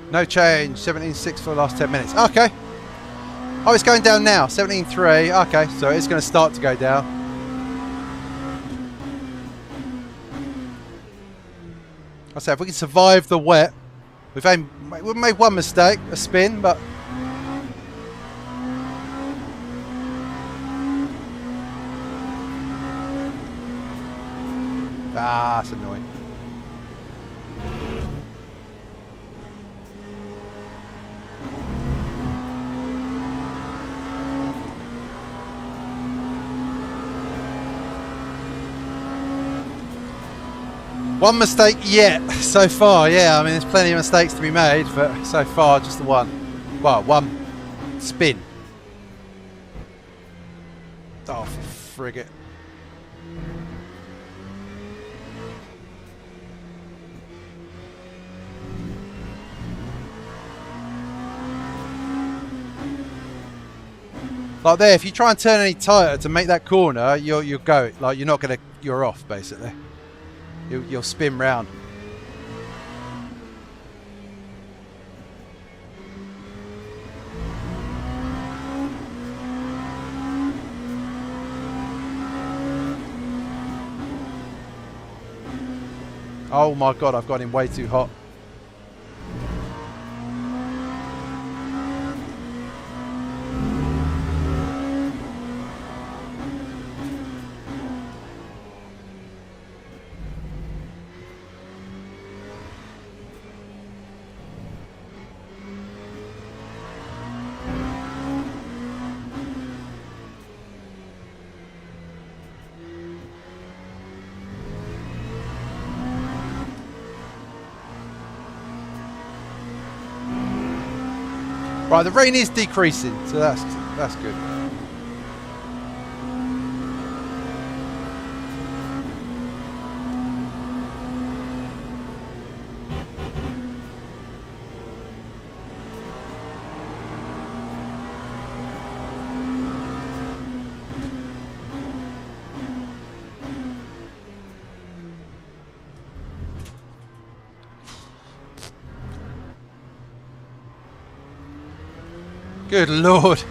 No change, 17.6 for the last 10 minutes. Okay. Oh, it's going down now, 17.3. Okay, so it's going to start to go down. I say if we can survive the wet, we've made one mistake, a spin, but... Ah, that's annoying. One mistake yet, so far, yeah. I mean, there's plenty of mistakes to be made, but so far, just the one. Well, one spin. Oh, for frigate. Like there, if you try and turn any tighter to make that corner, you'll go. Like you're off basically. You'll spin round. Oh my god, I've got him way too hot. Right, the rain is decreasing, so that's good. Good lord.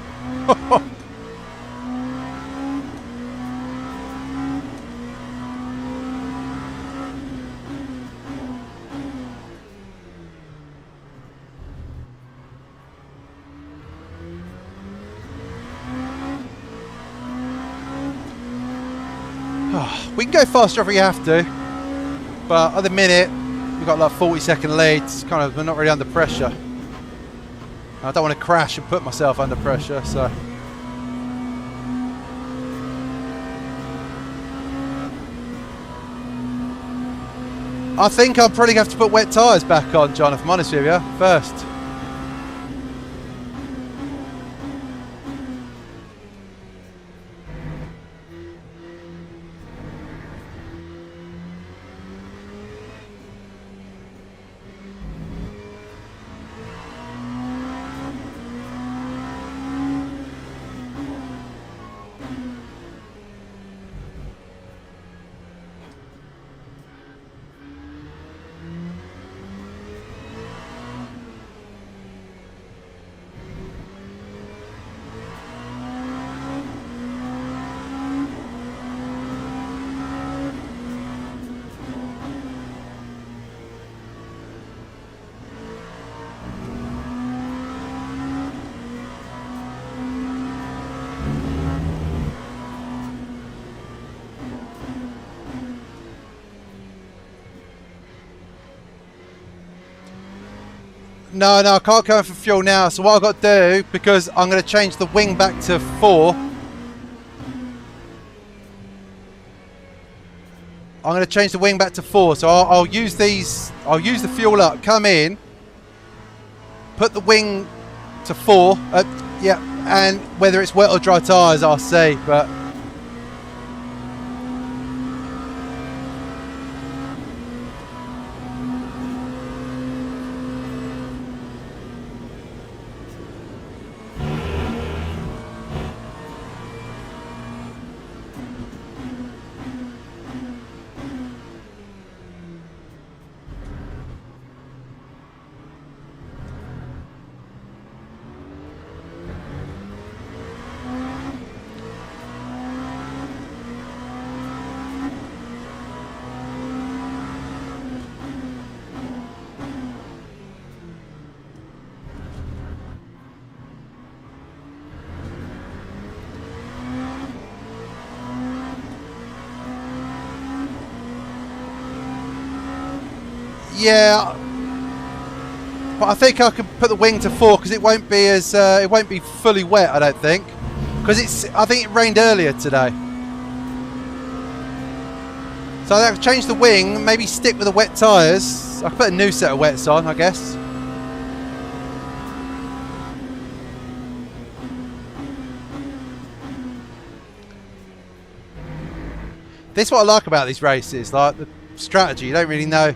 We can go faster if we have to, but at the minute we've got like 40-second leads. Kind of, we're not really under pressure. I don't want to crash and put myself under pressure, so. I think I'll probably have to put wet tyres back on, John, if I'm honest with you, first. No, I can't go in for fuel now. So what I've got to do, because I'm going to change the wing back to 4. I'm going to change the wing back to 4. So I'll use these. I'll use the fuel up. Come in. Put the wing to 4. Yeah, and whether it's wet or dry tyres, I'll see. But yeah, but I think I can put the wing to 4 because it won't be as it won't be fully wet. I don't think, because I think it rained earlier today. So I can change the wing, maybe stick with the wet tyres. I can put a new set of wets on, I guess. This is what I like about these races, like the strategy. You don't really know.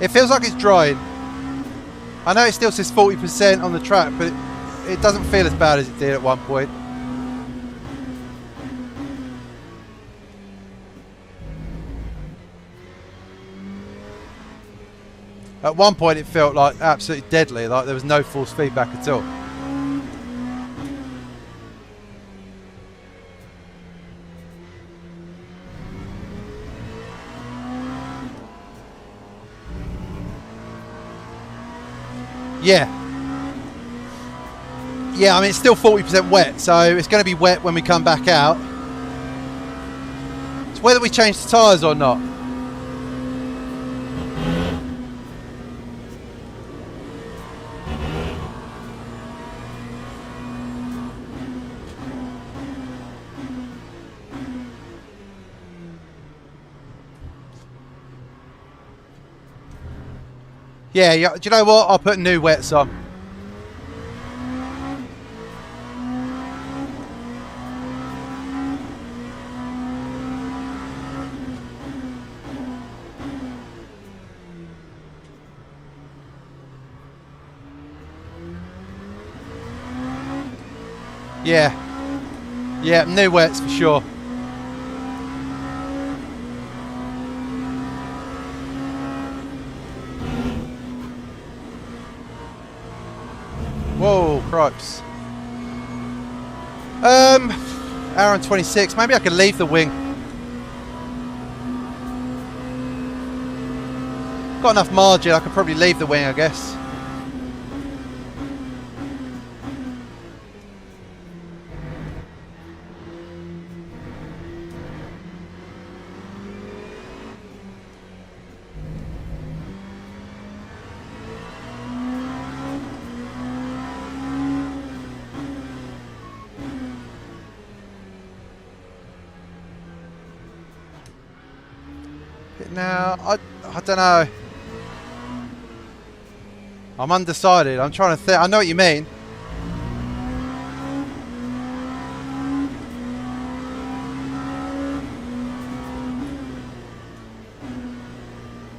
It feels like it's drying. I know it still says 40% on the track, but it doesn't feel as bad as it did at one point. At one point it felt like absolutely deadly, like there was no force feedback at all. Yeah, I mean it's still 40% wet, so it's going to be wet when we come back out. It's whether we change the tyres or not. Yeah, do you know what? I'll put new wets on. Yeah, new wets for sure. Whoa, cripes. Hour and 26. Maybe I could leave the wing. Got enough margin, I could probably leave the wing, I guess. Now, I don't know. I'm undecided. I'm trying to think. I know what you mean.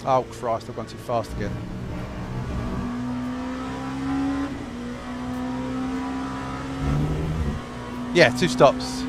Oh Christ, I've gone too fast again. Yeah, 2 stops.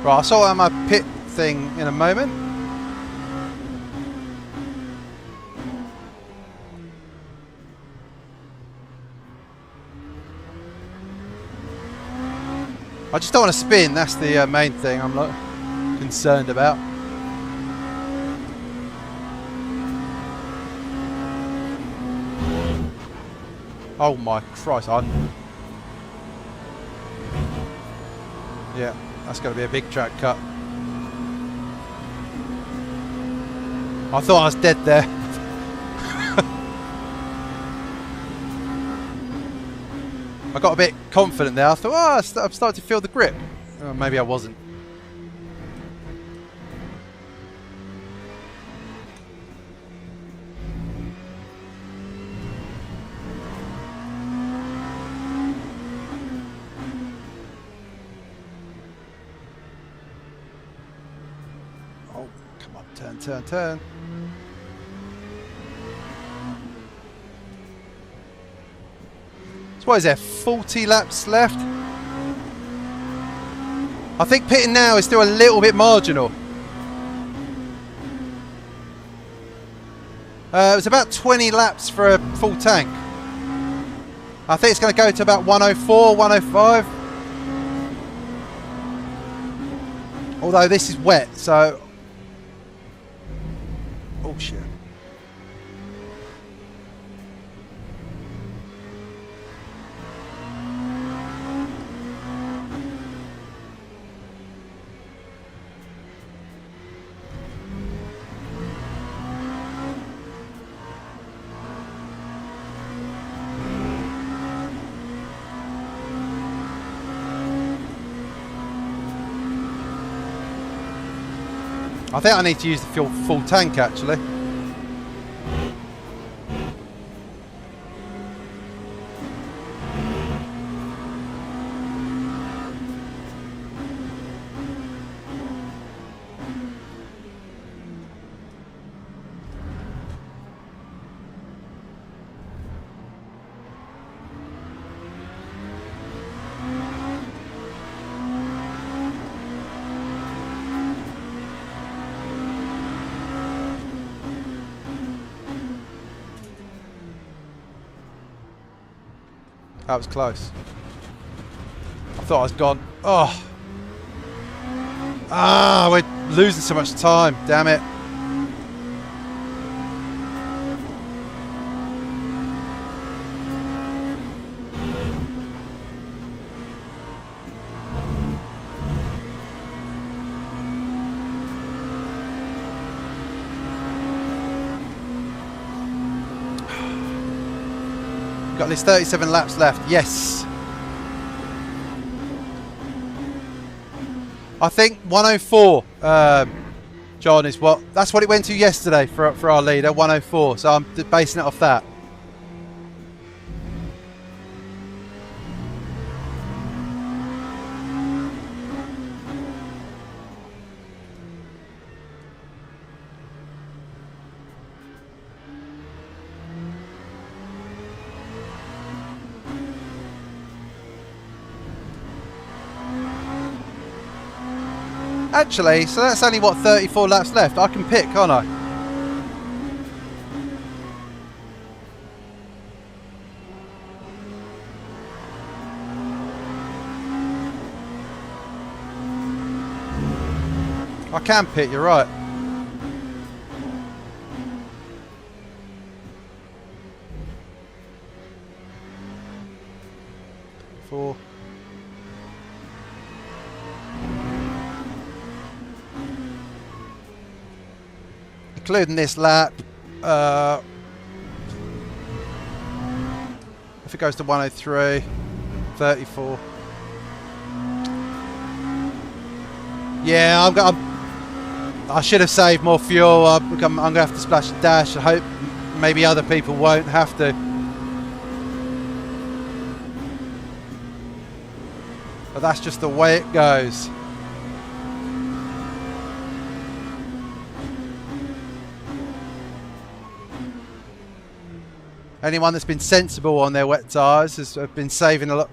Right, I'll sort out my pit thing in a moment. I just don't want to spin, that's the main thing I'm not concerned about. Oh my Christ, yeah, that's going to be a big track cut. I thought I was dead there. I got a bit confident there. I thought, oh, I'm starting to feel the grip. Oh, maybe I wasn't. Oh, come on, turn, turn, turn. So what is there, 40 laps left? I think pitting now is still a little bit marginal. It was about 20 laps for a full tank. I think it's going to go to about 104, 105. Although this is wet, so... Oh shit. I think I need to use the full tank actually. That was close. I thought I was gone. Oh. Ah, we're losing so much time. Damn it. Got at least 37 laps left. Yes. I think 104, John, is that's what it went to yesterday for our leader, 104. So I'm basing it off that. Actually, so that's only what, 34 laps left. I can pick, can't I? I can pit, you're right. Four. Including this lap, if it goes to 103, 34. Yeah, I should have saved more fuel. I'm going to have to splash and dash. I hope maybe other people won't have to. But that's just the way it goes. Anyone that's been sensible on their wet tyres has been saving a lot,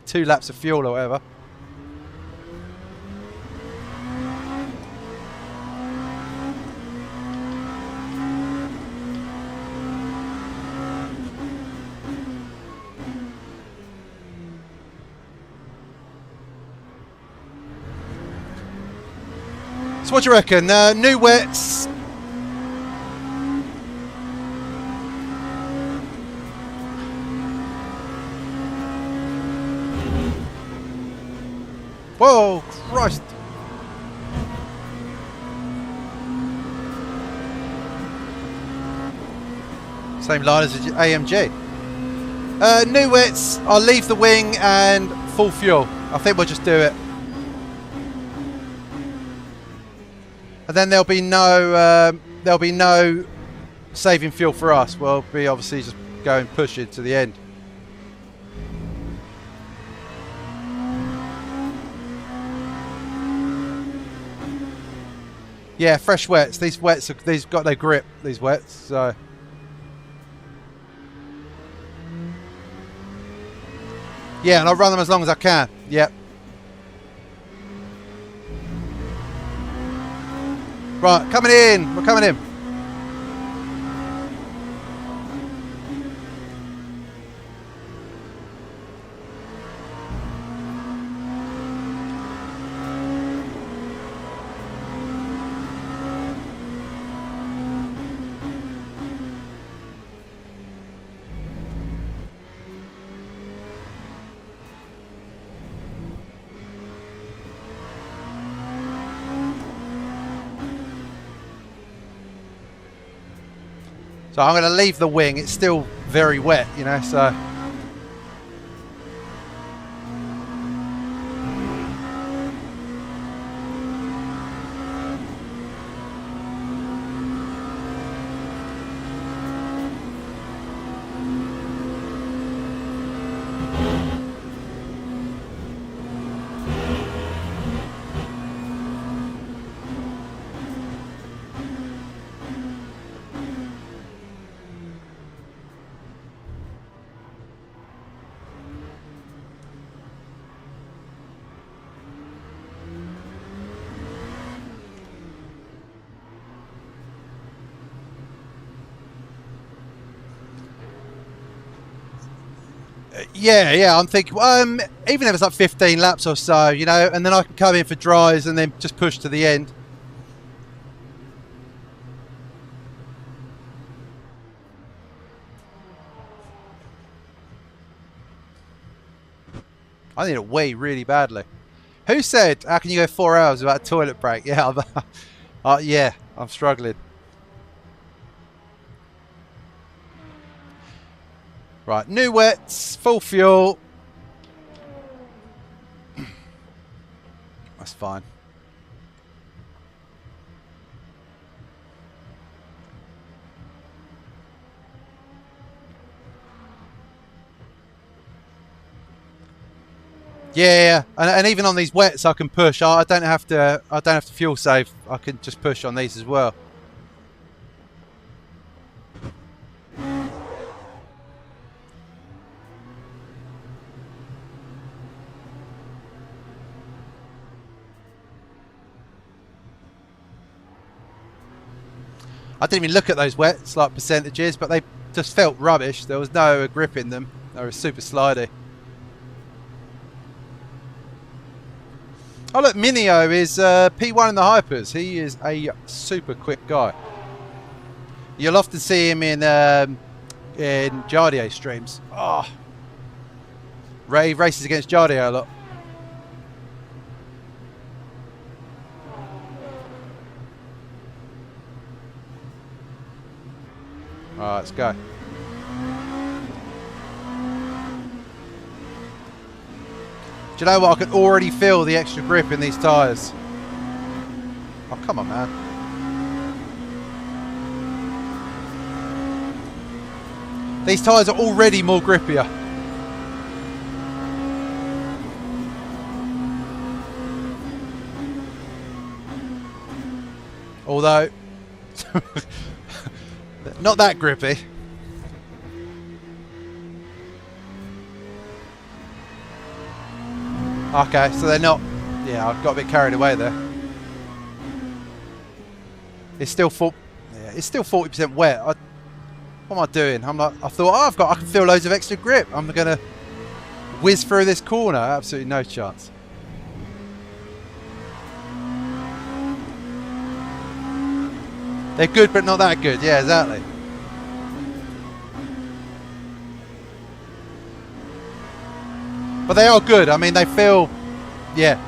2 laps of fuel or whatever. So what do you reckon? New wets. Whoa, Christ. Same line as the AMG. New wets, I'll leave the wing and full fuel. I think we'll just do it. And then there'll be no saving fuel for us. We'll be obviously just going pushing to the end. Yeah, fresh wets. These wets, these got their grip. These wets, so. Yeah, and I'll run them as long as I can. Yep. Right, coming in. We're coming in. So I'm going to leave the wing. It's still very wet, you know, so. Yeah, I'm thinking, even if it's like 15 laps or so, you know, and then I can come in for dries and then just push to the end. I need a wee really badly. Who said, how can you go 4 hours without a toilet break? Yeah, yeah, I'm struggling. Right, new wets, full fuel. That's fine. Yeah, and even on these wets, I can push. I don't have to fuel save. I can just push on these as well. I didn't even look at those wets, like percentages, but they just felt rubbish. There was no grip in them. They were super slidey. Oh look, Minio is P1 in the hypers. He is a super quick guy. You'll often see him in Jardier streams. Oh, Ray races against Jardier a lot. Alright, let's go. Do you know what? I can already feel the extra grip in these tyres. Oh, come on, man. These tyres are already more grippier. Although... not that grippy. Okay, so they're not... Yeah, I got a bit carried away there. It's still it's still 40% wet. What am I doing? I'm like, I thought, oh, I can feel loads of extra grip. I'm gonna whiz through this corner. Absolutely no chance. They're good, but not that good. Yeah, exactly. But they are good. I mean, they feel, yeah.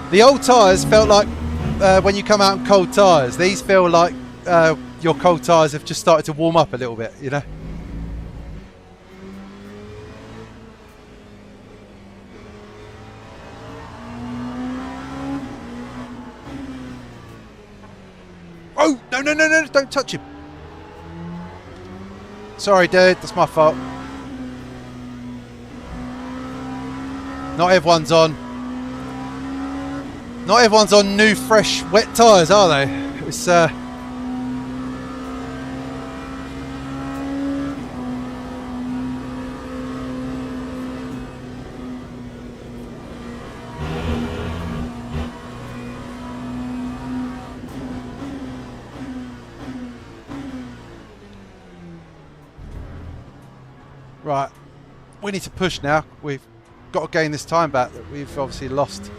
The old tyres felt like when you come out in cold tyres. These feel like your cold tyres have just started to warm up a little bit, you know. Oh, no, no, no, no, don't touch him. Sorry, dude, that's my fault. Not everyone's on. Not everyone's on new, fresh, wet tyres, are they? It's right. We need to push now. We've got to gain this time back that we've obviously lost.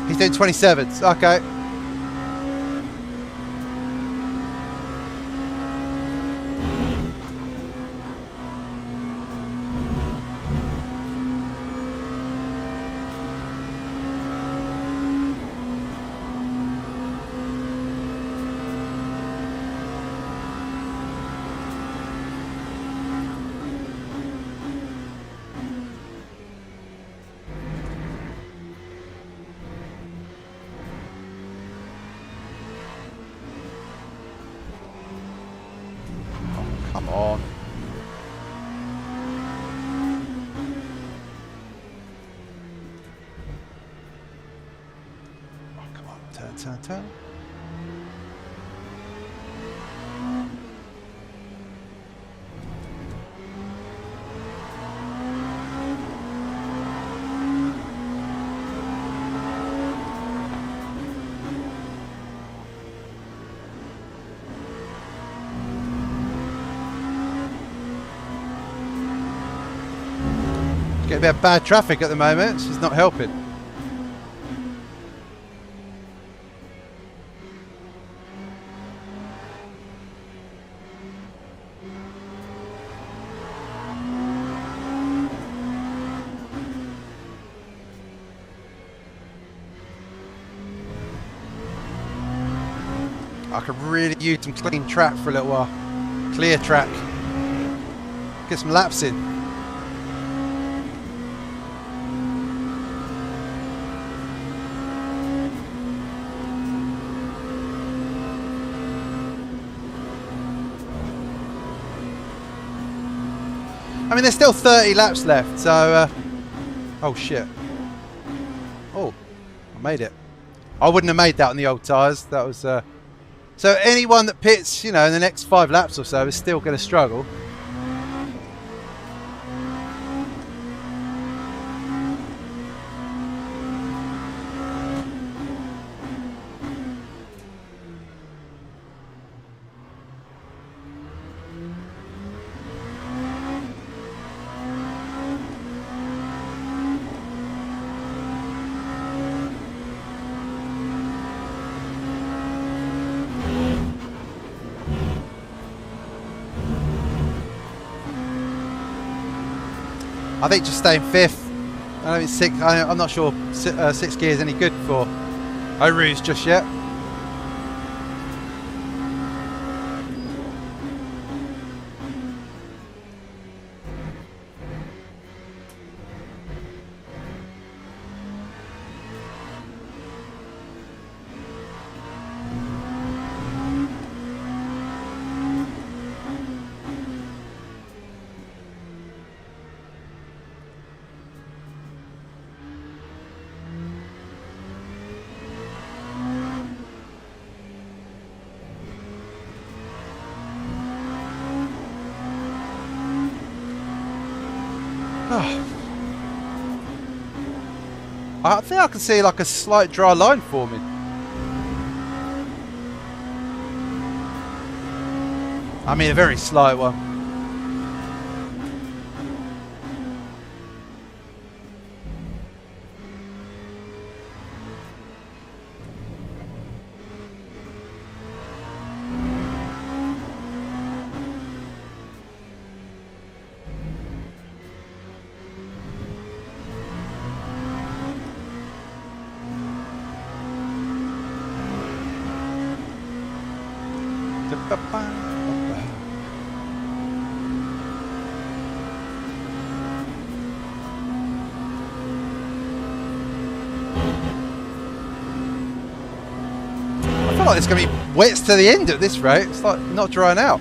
He's doing 27s. Okay. Come on. Oh, come on. Turn, turn, turn. Get a bit of bad traffic at the moment, she's not helping. I could really use some clean track for a little while. Clear track. Get some laps in. I mean, there's still 30 laps left, so... oh, shit. Oh, I made it. I wouldn't have made that on the old tyres. That was... So anyone that pits, you know, in the next 5 laps or so is still going to struggle. I think just staying 5th. I don't think I'm not sure 6th gear is any good for Aurus just yet. I think I can see like a slight dry line forming. I mean, a very slight one. I feel like it's going to be wet to the end at this rate. It's like not drying out.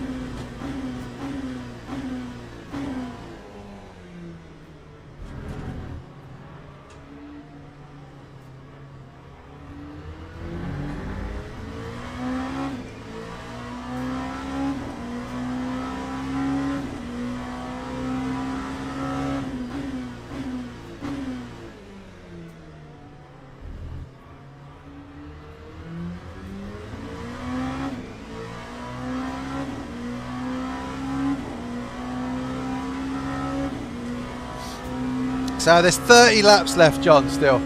So there's 30 laps left, John, still.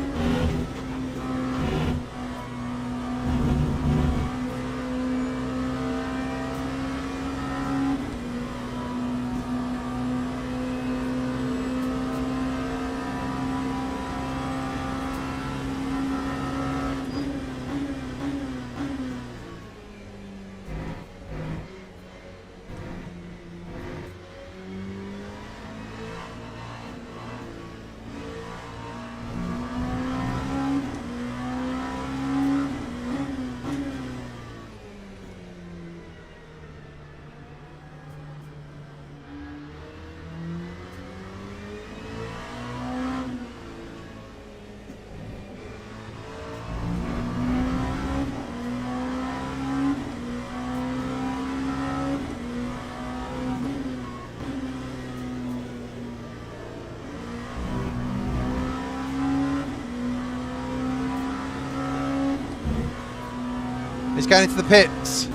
He's going into the pits.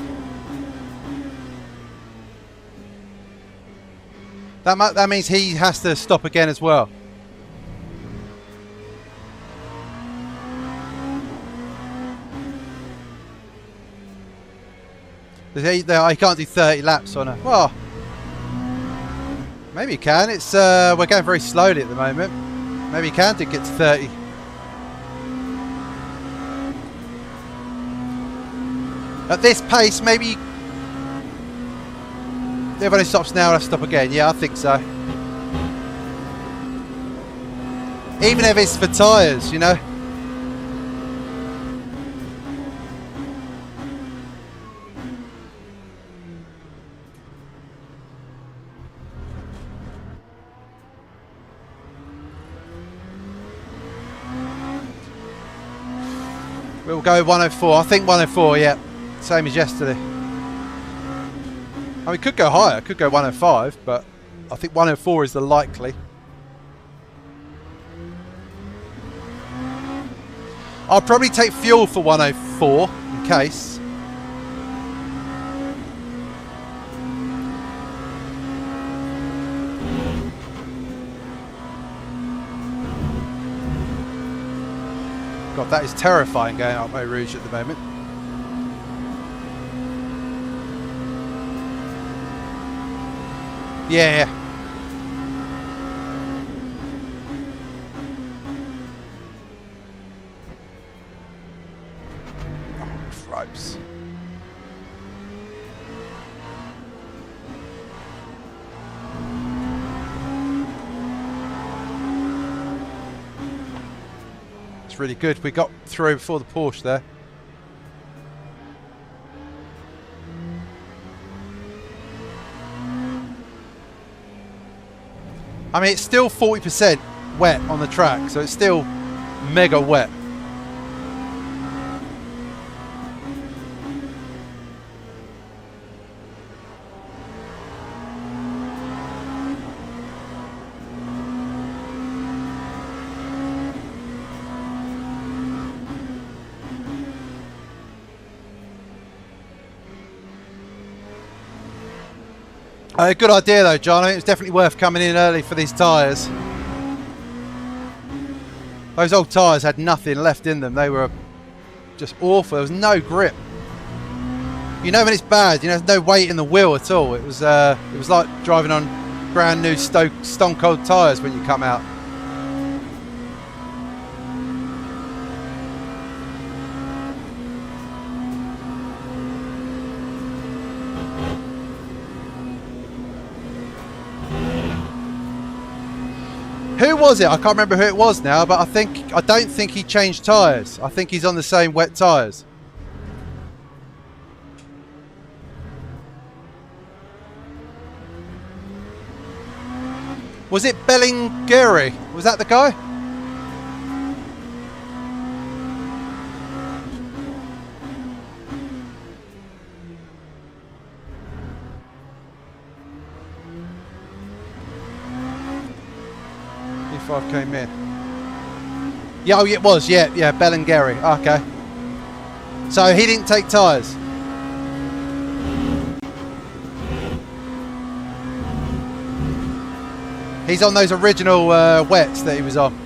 That means he has to stop again as well. He can't do 30 laps on it. Well, maybe he can. It's we're going very slowly at the moment. Maybe he can get to 30. At this pace, maybe if he stops now, I'll stop again. Yeah, I think so. Even if it's for tyres, you know. We'll go 104. I think 104, yeah. Same as yesterday. I mean, could go higher, could go 105, but I think 104 is the likely. I'll probably take fuel for 104 in case. God, that is terrifying going up Eau Rouge at the moment. Yeah. Oh, cripes. It's really good. We got through before the Porsche there. I mean, it's still 40% wet on the track, so it's still mega wet. Good idea though, John. I think it's definitely worth coming in early for these tyres. Those old tyres had nothing left in them. They were just awful. There was no grip. You know when it's bad, you know, there's no weight in the wheel at all. It was like driving on brand new stone cold tyres when you come out. Who was it? I can't remember who it was now, but I don't think he changed tyres. I think he's on the same wet tyres. Was it Bellingeri? Was that the guy? E5 came in. Yeah, oh, it was. Yeah, Bellingeri. Okay. So he didn't take tyres. He's on those original wets that he was on.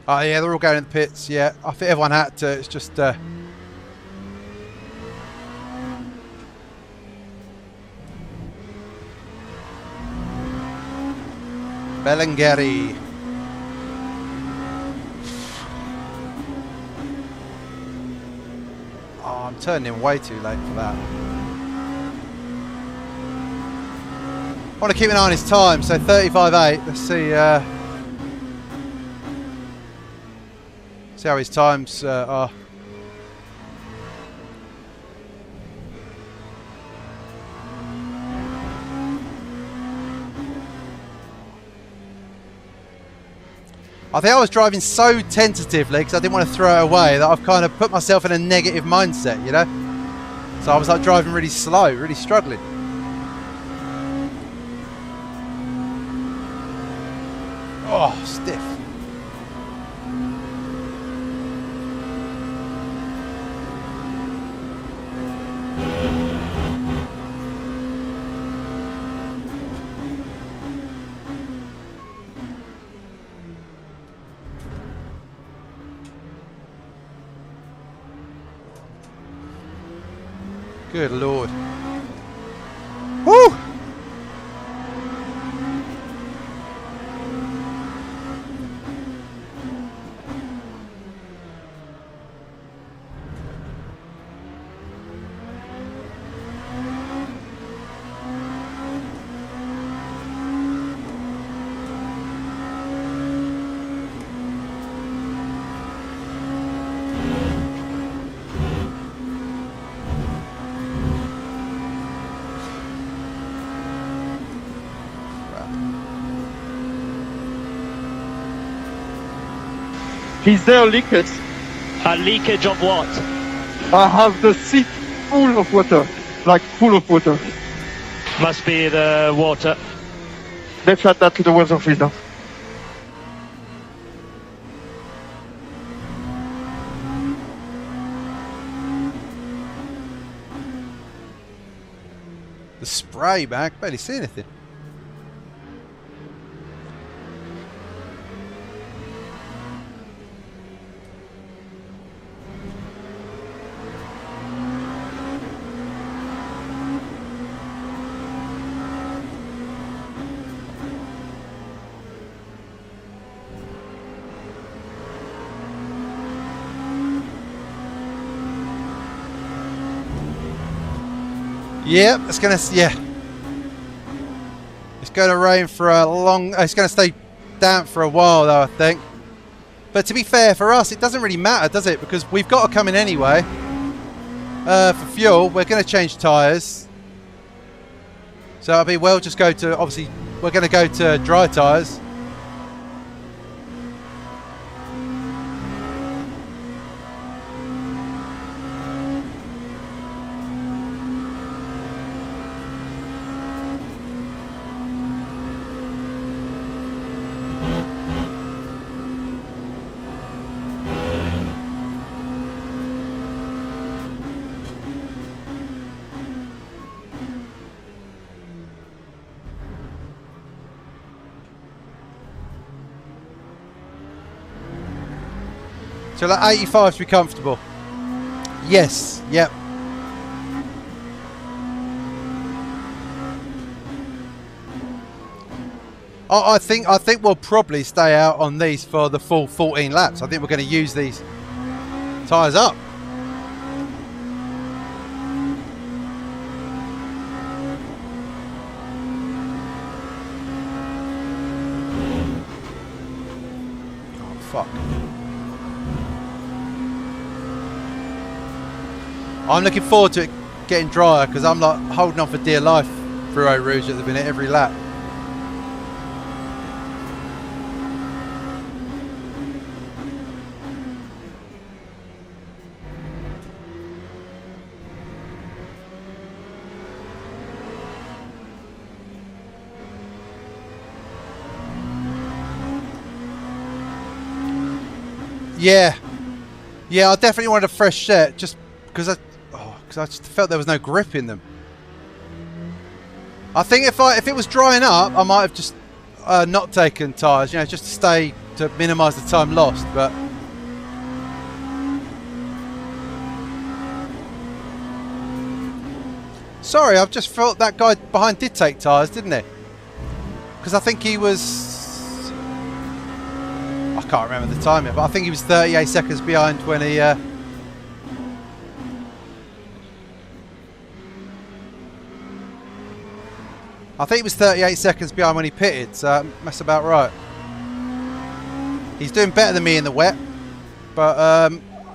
Oh yeah, they're all going in the pits. Yeah, I think everyone had to. It's just Bellingeri. Oh, I'm turning in way too late for that. I want to keep an eye on his time. So 35.8. Let's see. See how his times are. I think I was driving so tentatively because I didn't want to throw it away that I've kind of put myself in a negative mindset, you know? So I was like driving really slow, really struggling. Oh, stiff. Good Lord. Woo! Is there leakage? A leakage of what? I have the seat full of water, like full of water. Must be the water. Let's add that to the weather filter. The spray, man, I can barely see anything. Yep, it's gonna, yeah. It's gonna rain for a long, it's gonna stay damp for a while though, I think. But to be fair, for us, it doesn't really matter, does it? Because we've got to come in anyway. For fuel, we're gonna change tyres. So it'll be, well, just go to, obviously, we're going to go to dry tyres. So like 85 to be comfortable. Yes, yep. I think we'll probably stay out on these for the full 14 laps. I think we're going to use these tyres up. Oh fuck. I'm looking forward to it getting drier because I'm like holding on for dear life through Eau Rouge at the minute every lap. Yeah, I definitely wanted a fresh set just because I just felt there was no grip in them. I think if it was drying up, I might have just not taken tyres, you know, just to stay to minimise the time lost. But sorry, I've just felt that guy behind did take tyres, didn't he? Because I think he was. I can't remember the time yet, but I think he was 38 seconds behind when he. I think he was 38 seconds behind when he pitted, so that's about right. He's doing better than me in the wet, but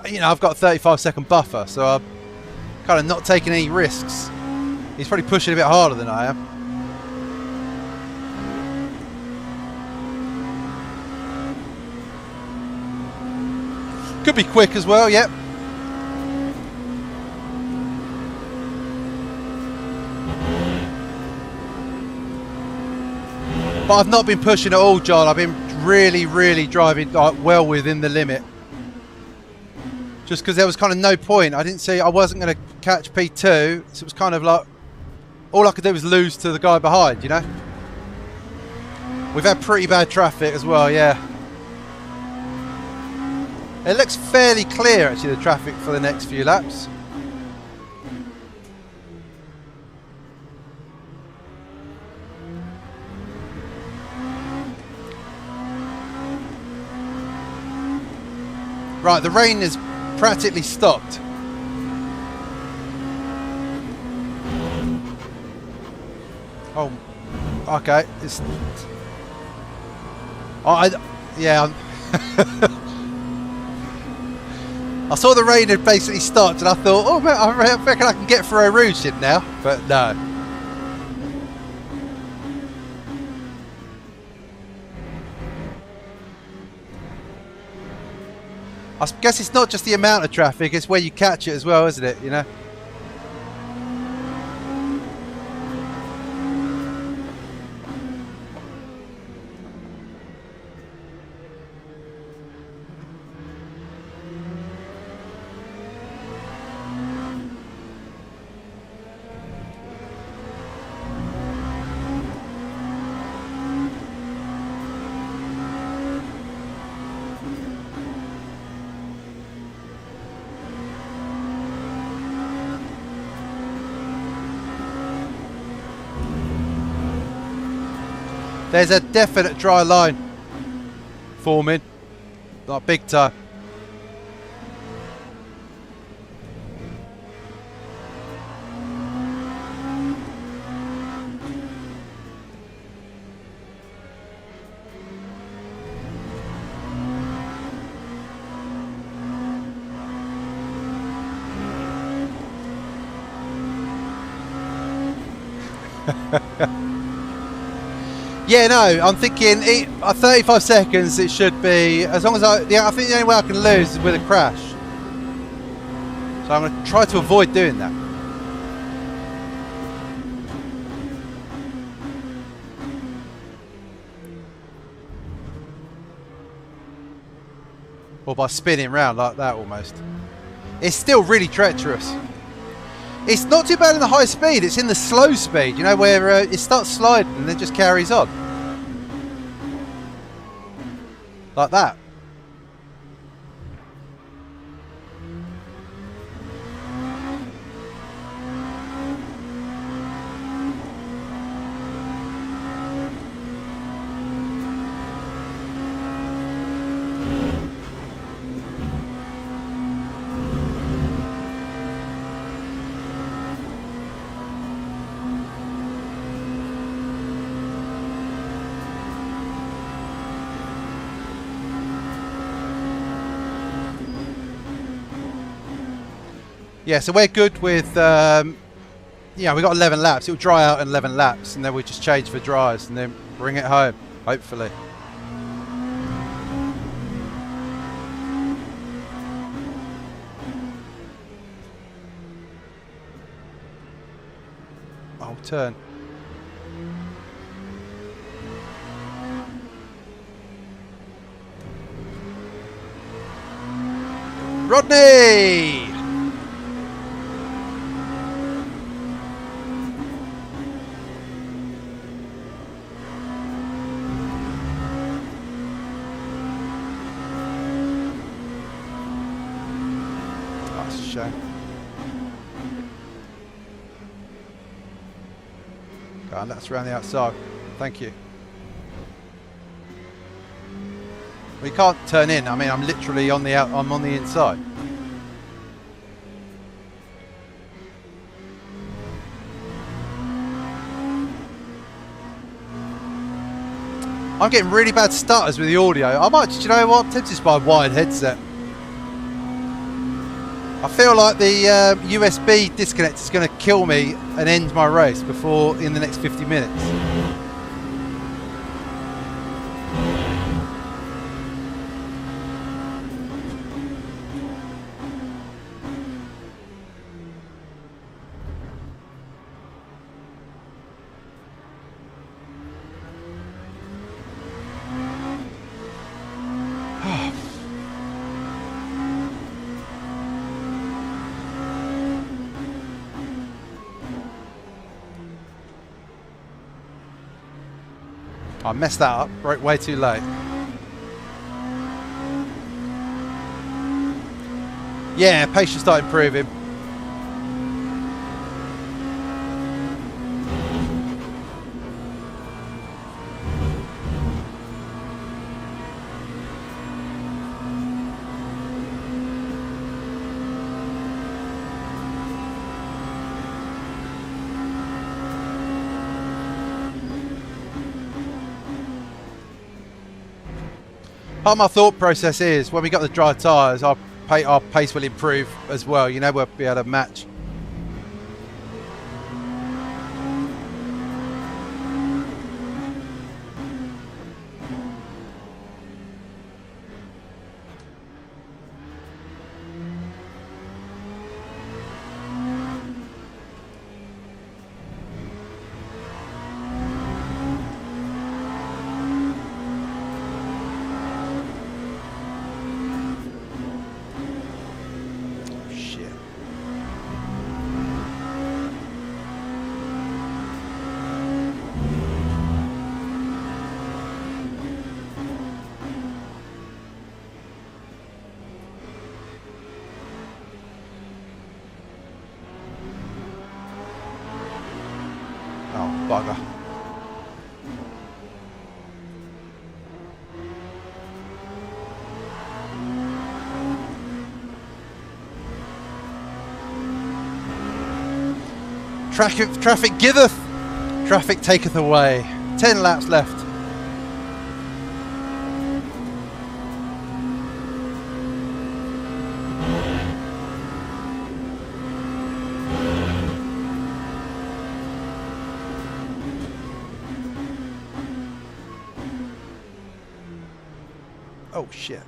you know, I've got a 35-second buffer, so I'm kind of not taking any risks. He's probably pushing a bit harder than I am. Could be quick as well, yep. But I've not been pushing at all, John. I've been really driving like well within the limit. Just because there was kind of no point. I didn't see, I wasn't going to catch P2, so it was kind of like, all I could do was lose to the guy behind, you know? We've had pretty bad traffic as well, yeah. It looks fairly clear, actually, the traffic for the next few laps. Right, the rain is practically stopped. Oh, okay. It's. Oh, yeah. I saw the rain had basically stopped, and I thought, oh man, I reckon I can get through Eau Rouge now, but no. I guess it's not just the amount of traffic, it's where you catch it as well, isn't it, you know? There's a definite dry line forming, like big time. Yeah, no, I'm thinking 35 seconds it should be, as long as I think the only way I can lose is with a crash. So I'm going to try to avoid doing that. Or by spinning round like that almost. It's still really treacherous. It's not too bad in the high speed, it's in the slow speed, you know, where it starts sliding and then just carries on. Like that. Yeah, so we're good with, yeah, we got 11 laps. It'll dry out in 11 laps, and then we just change for dries, and then bring it home, hopefully. I'll turn. Rodney! And that's around the outside. Thank you. We can't turn in. I mean, I'm literally on the I'm on the inside. I'm getting really bad stutters with the audio. I might, do you know what? I'm tempted by a wired headset. I feel like the USB disconnect is going to kill me and end my race before in the next 50 minutes. I messed that up right way too late. Yeah, pace should start improving. Part of my thought process is when we got the dry tyres, our pace will improve as well. You know, we'll be able to match. Bugger. Traffic giveth, traffic taketh away. 10 laps left. Oh shit.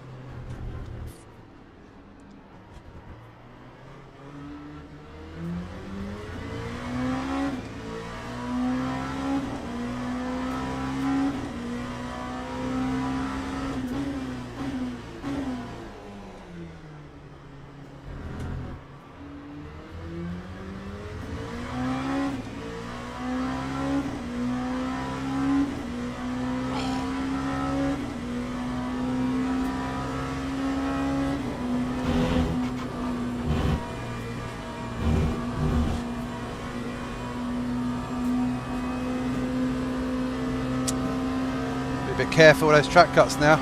Be a bit careful with those track cuts now.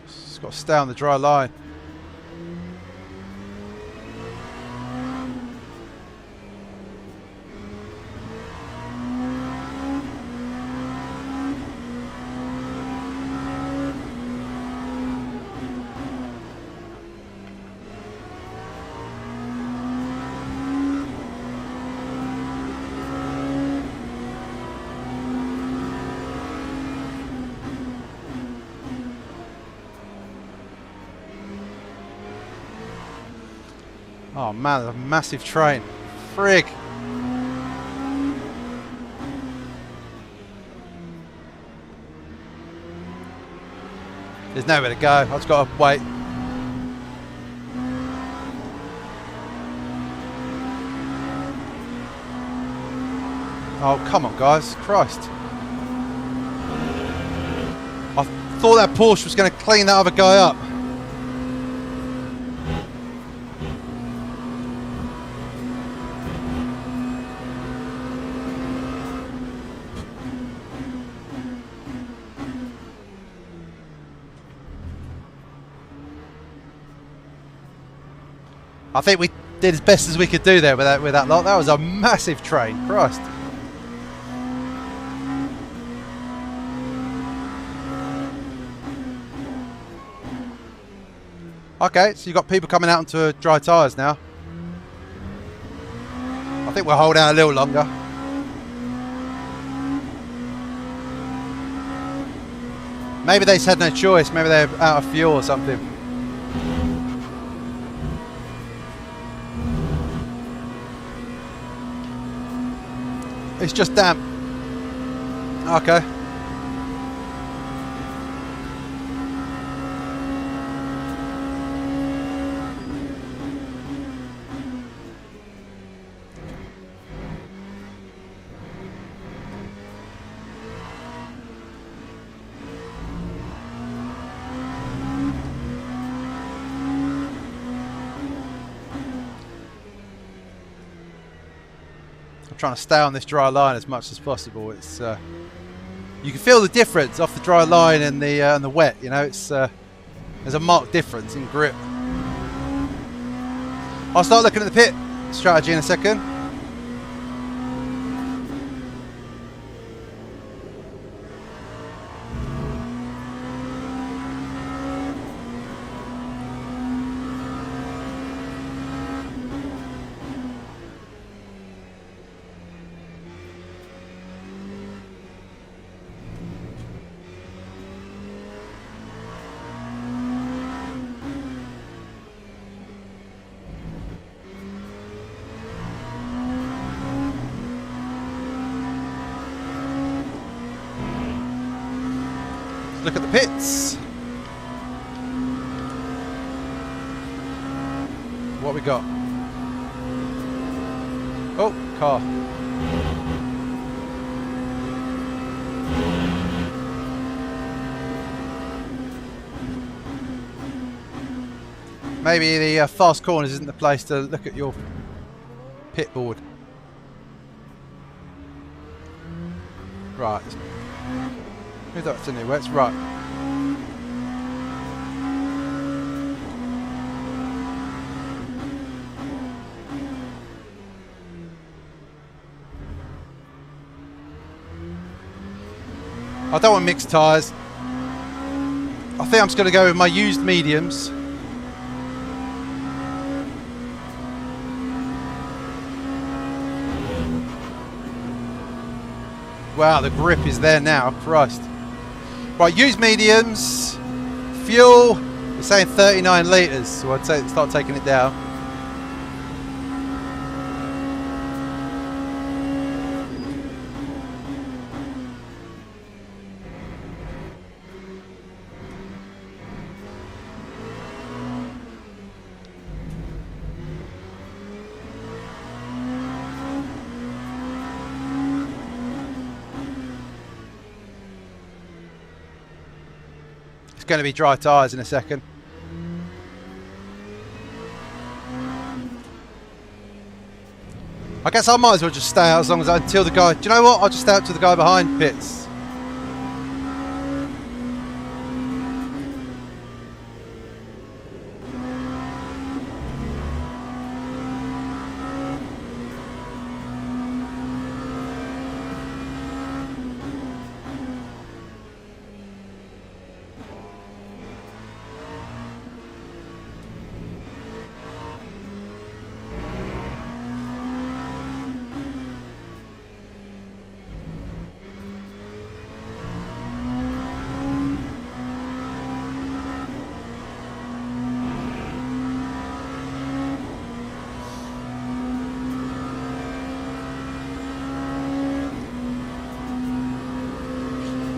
Just got to stay on the dry line. Oh man, a massive train. Frig. There's nowhere to go. I've just got to wait. Oh, come on, guys. Christ. I thought that Porsche was going to clean that other guy up. I think we did as best as we could do there with that lot. That was a massive train. Christ. Okay, so you've got people coming out onto dry tyres now. I think we'll hold out a little longer. Maybe they just had no choice. Maybe they're out of fuel or something. It's just damp. Okay. Trying to stay on this dry line as much as possible. It's you can feel the difference off the dry line and the wet. You know, it's there's a marked difference in grip. I'll start looking at the pit strategy in a second. Look at the pits. What we got? Oh, car. Maybe the fast corners isn't the place to look at your pit board. Right. Who's that to new? It's right. I don't want mixed tyres. I think I'm just going to go with my used mediums. Wow, the grip is there now, Christ. Right, used mediums, fuel, we're saying 39 litres, so I'd say start taking it down. Going to be dry tyres in a second. I guess I might as well just stay out as long as until the guy. Do you know what? I'll just stay out till the guy behind pits.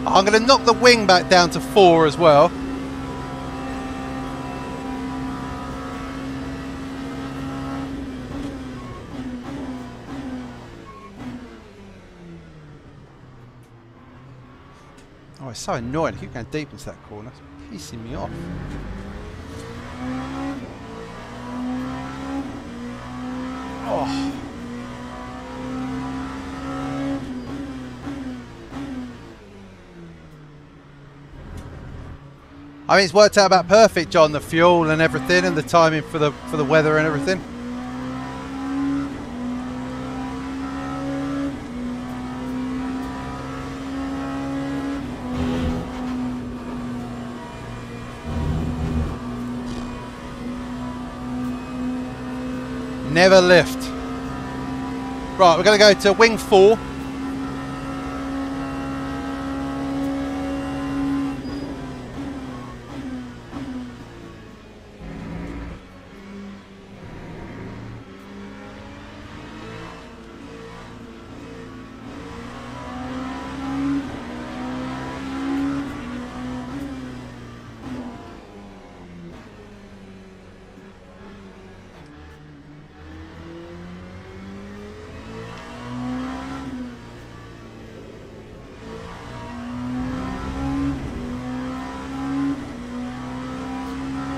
I'm going to knock the wing back down to 4 as well. Oh, it's so annoying. I keep going deep into that corner. It's pissing me off. Oh. I mean, it's worked out about perfect, John, the fuel and everything, and the timing for the weather and everything. Never lift. Right, we're going to go to wing 4.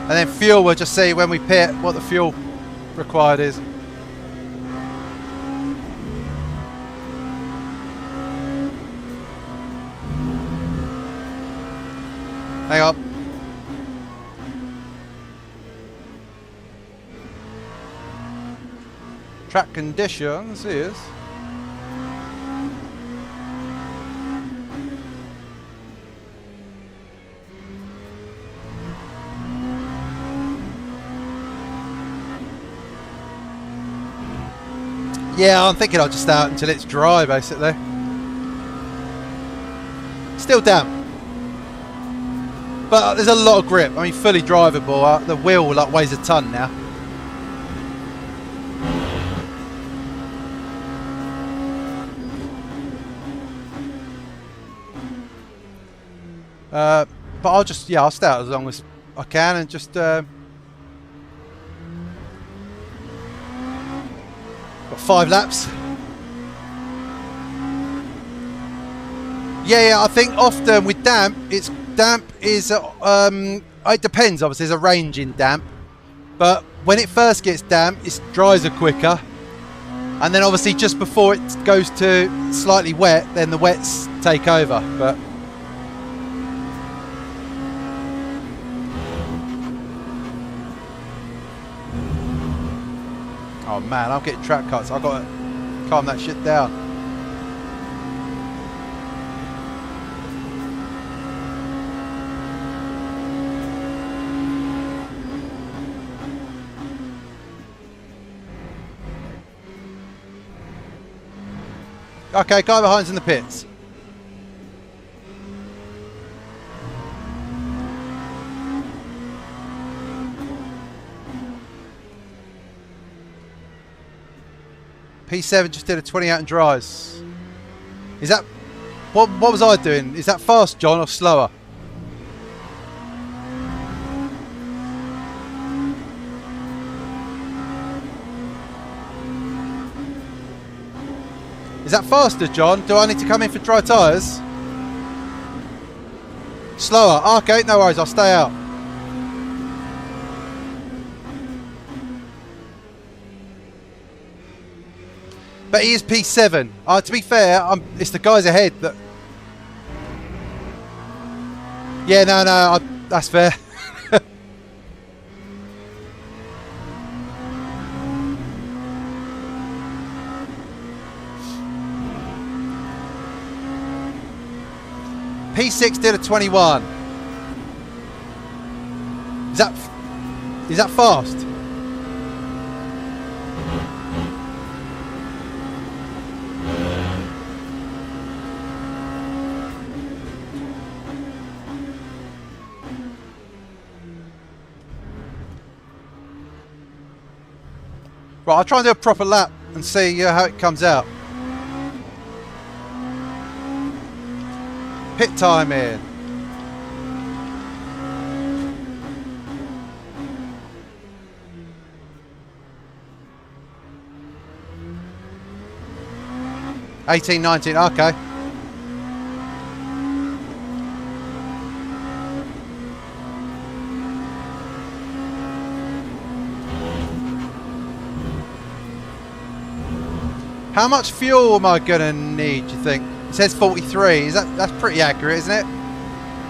And then fuel, we'll just see when we pit what the fuel required is. Hang on. Track conditions is... Yeah, I'm thinking I'll just stay out until it's dry, basically. Still damp. But there's a lot of grip. I mean, fully drivable. The wheel like weighs a ton now. But I'll just, yeah, I'll stay out as long as I can and just... got 5 laps. Yeah, I think often with damp, it depends. Obviously, there's a range in damp, but when it first gets damp, it dries quicker, and then obviously just before it goes to slightly wet, then the wets take over. But oh man, I'm getting track cuts. I've got to calm that shit down. Okay, guy behind's in the pits. P7 just did a 20 out and dries. Is that... What was I doing? Is that fast, John, or slower? Is that faster, John? Do I need to come in for dry tyres? Slower. Okay, no worries. I'll stay out. But he is P7. To be fair, it's the guys ahead that... Yeah, no, that's fair. P6 did a 21. Is that fast? Right, I'll try and do a proper lap and see how it comes out. Pit time in. $18, $19, okay. How much fuel am I gonna need, do you think? It says 43. That's pretty accurate, isn't it?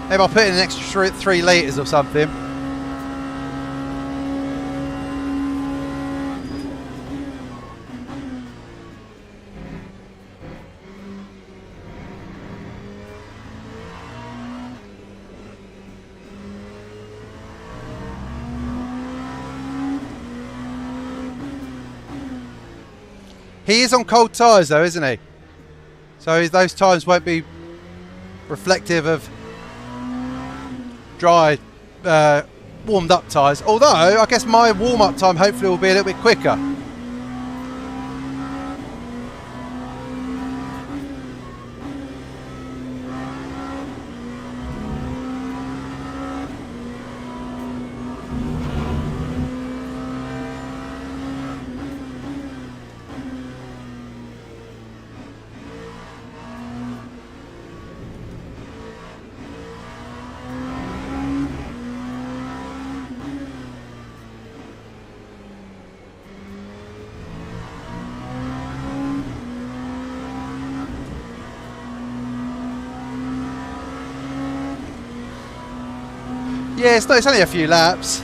Maybe I'll put in an extra 3 litres or something. He is on cold tyres though, isn't he? So those times won't be reflective of dry, warmed up tyres. Although, I guess my warm-up time hopefully will be a little bit quicker. Yeah, it's only a few laps.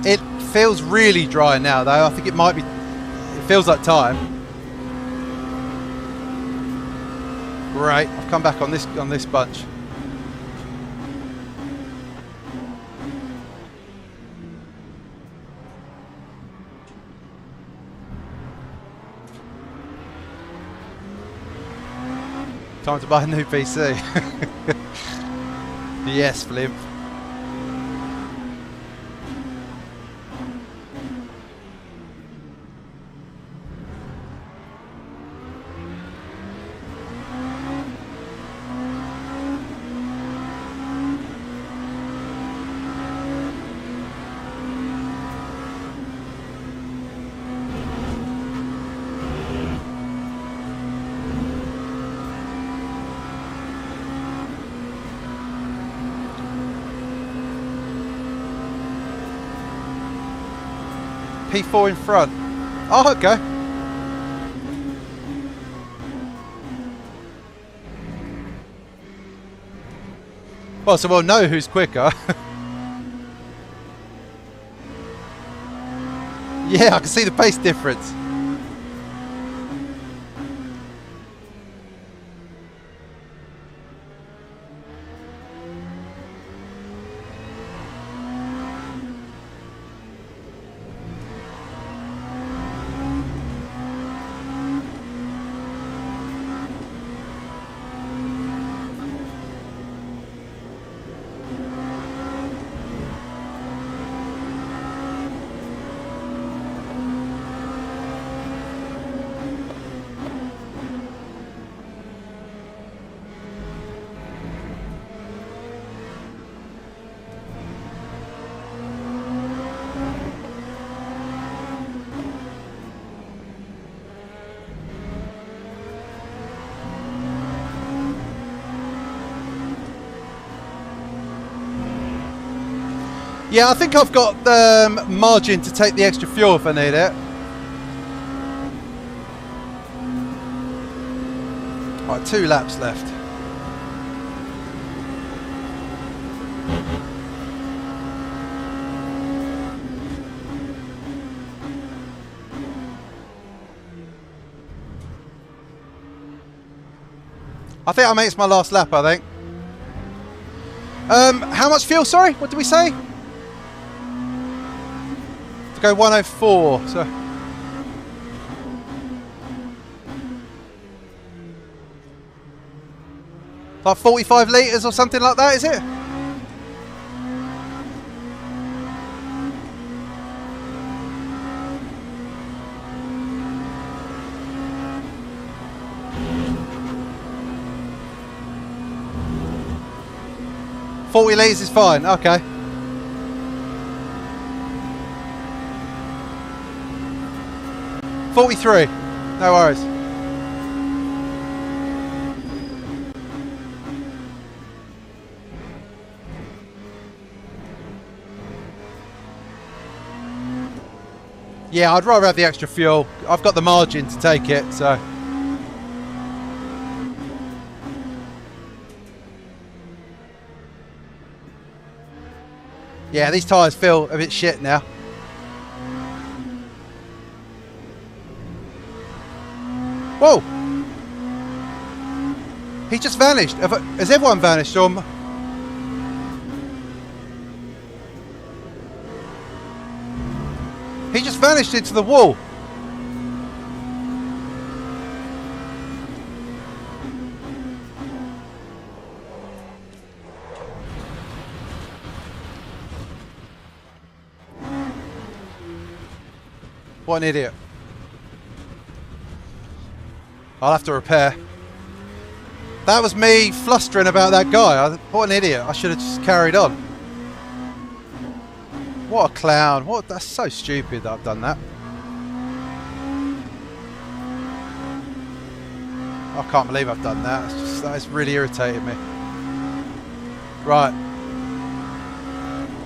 It feels really dry now though. I think it might be, it feels like time. Great, I've come back on this bunch. Time to buy a new PC. Yes, Flimp. P4 in front. Oh, okay. Well, so we'll know who's quicker. Yeah, I can see the pace difference. Yeah, I think I've got the margin to take the extra fuel if I need it. Right, 2 laps left. I think it's my last lap, I think. How much fuel, sorry? What did we say? To go 104, so... Like 45 litres or something like that, is it? $40 litres is fine, okay. $43, no worries. Yeah, I'd rather have the extra fuel. I've got the margin to take it, so. Yeah, these tyres feel a bit shit now. Whoa! He just vanished. Has everyone vanished? Or he just vanished into the wall. What an idiot. I'll have to repair. That was me flustering about that guy. What an idiot. I should have just carried on. What a clown. That's so stupid that I've done that. I can't believe I've done that. That's really irritated me. Right.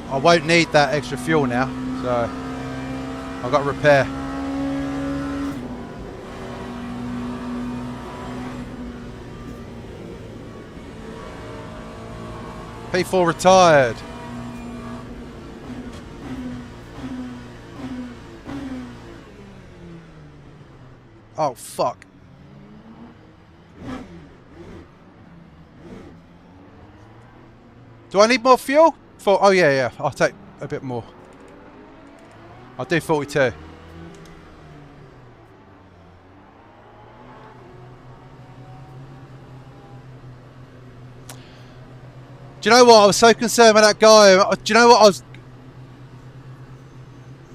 I won't need that extra fuel now, so I've got to repair. P4 retired. Oh, fuck. Do I need more fuel? Oh, yeah. I'll take a bit more. I'll do 42. Do you know what? I was so concerned about that guy. Do you know what I was...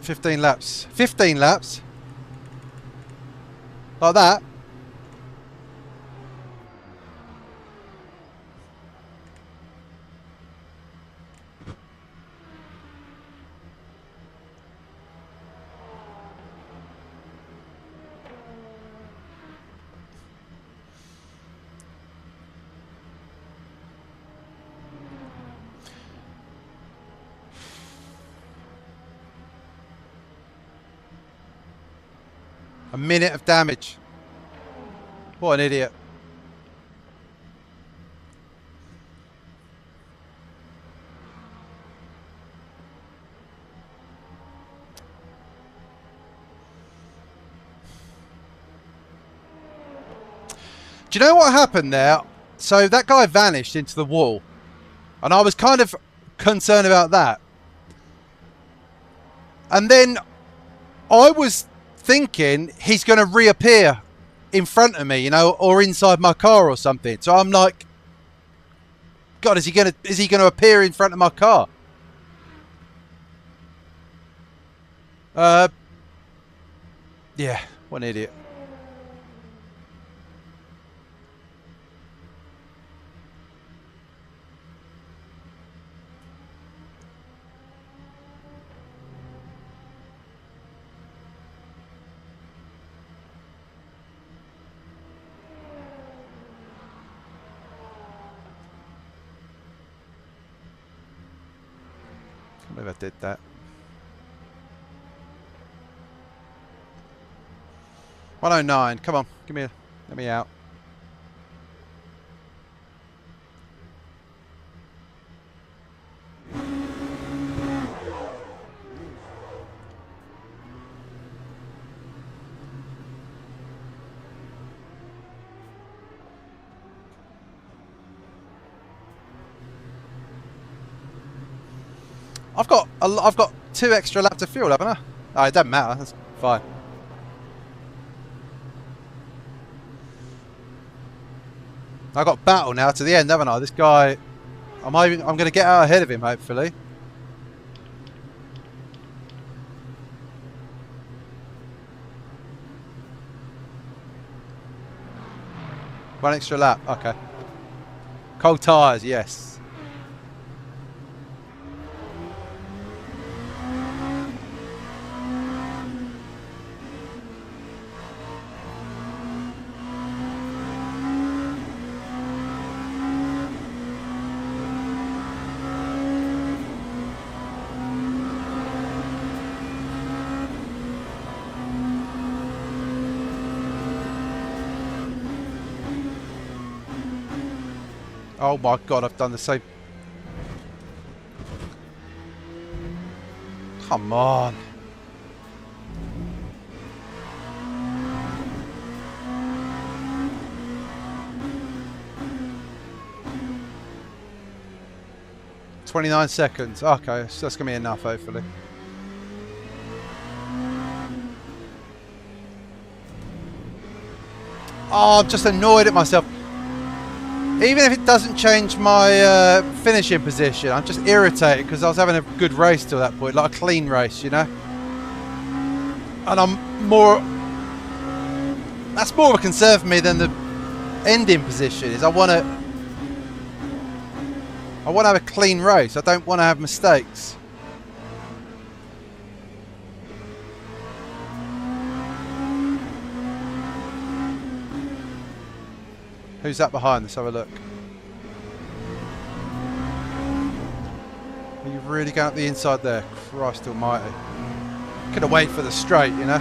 15 laps. 15 laps? Like that? A minute of damage. What an idiot. Do you know what happened there? So that guy vanished into the wall. And I was kind of concerned about that. And then I was thinking he's going to reappear in front of me, you know, or inside my car or something. So I'm like, God, is he going to appear in front of my car? Yeah, what an idiot. Maybe I did that. 109. Come on, give me let me out. I've got 2 extra laps of fuel, haven't I? Oh, it doesn't matter. That's fine. I got battle now to the end, haven't I? This guy, I'm going to get out ahead of him, hopefully. One extra lap. Okay. Cold tyres, yes. Oh my god, I've done the same. Come on. "29 seconds. Okay, so that's going to be enough, hopefully. Oh, I'm just annoyed at myself. Even if it doesn't change my finishing position, I'm just irritated because I was having a good race till that point, like a clean race, you know. And I'm more. That's more of a concern for me than the ending position. Is I want to have a clean race. I don't want to have mistakes. Who's that behind? Let's have a look. Are you really going up the inside there? Christ almighty. Could have waited for the straight, you know.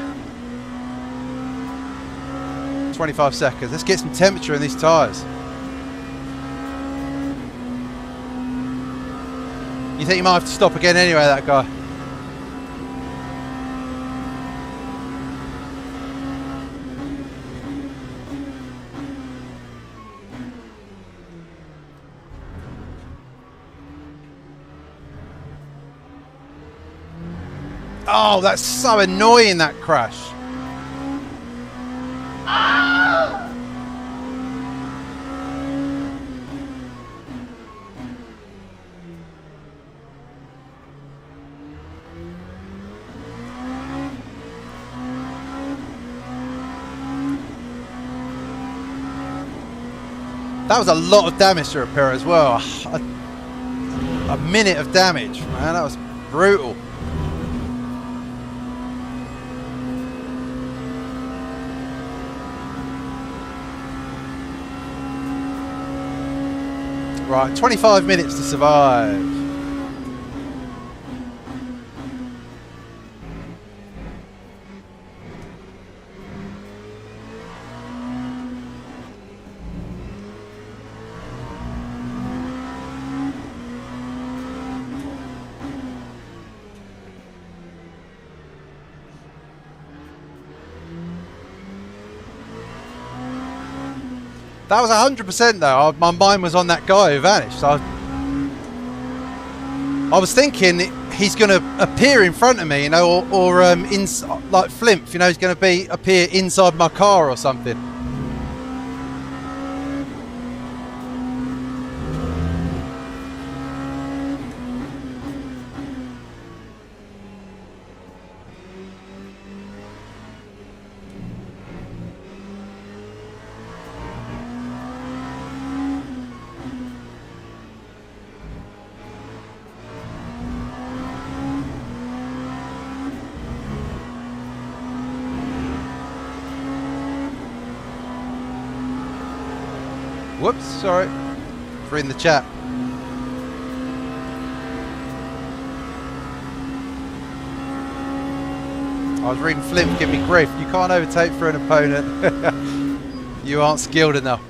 25 seconds. Let's get some temperature in these tyres. You think you might have to stop again anyway, that guy? Oh, that's so annoying, that crash. That was a lot of damage to repair as well. A minute of damage, man. That was brutal. Right, 25 minutes to survive. That was 100% though. My mind was on that guy who vanished. So I was thinking he's going to appear in front of me, you know, or like Flimp, you know, he's going to appear inside my car or something. Whoops, sorry. For in the chat. I was reading Flint giving me grief. You can't overtake for an opponent. You aren't skilled enough.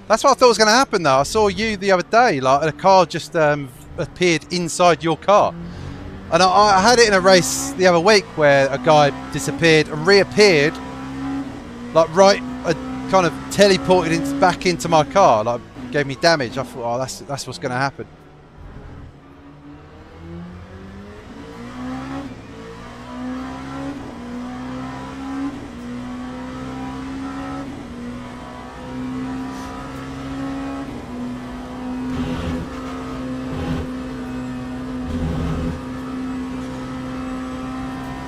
That's what I thought was going to happen though. I saw you the other day, like a car just appeared inside your car. And I had it in a race the other week where a guy disappeared and reappeared, like kind of teleported back into my car, like gave me damage. I thought, oh, that's what's going to happen.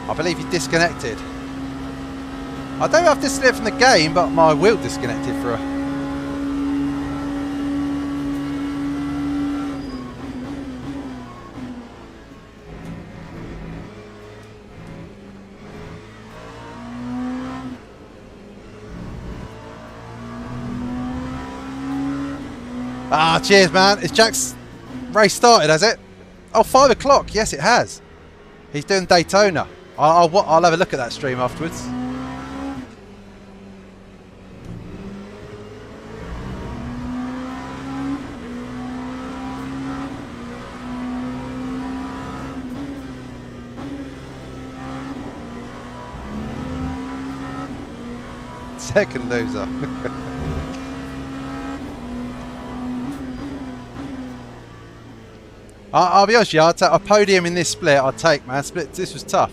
I believe you disconnected. I don't know if I've disconnected from the game, but my wheel disconnected for a... Ah, cheers, man. Is Jack's race started, has it? Oh, 5 o'clock. Yes, it has. He's doing Daytona. I'll have a look at that stream afterwards. Second loser. I'll be honest with you, I'll take a podium in this split. I'll take, man. This was tough.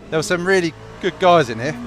There were some really good guys in here.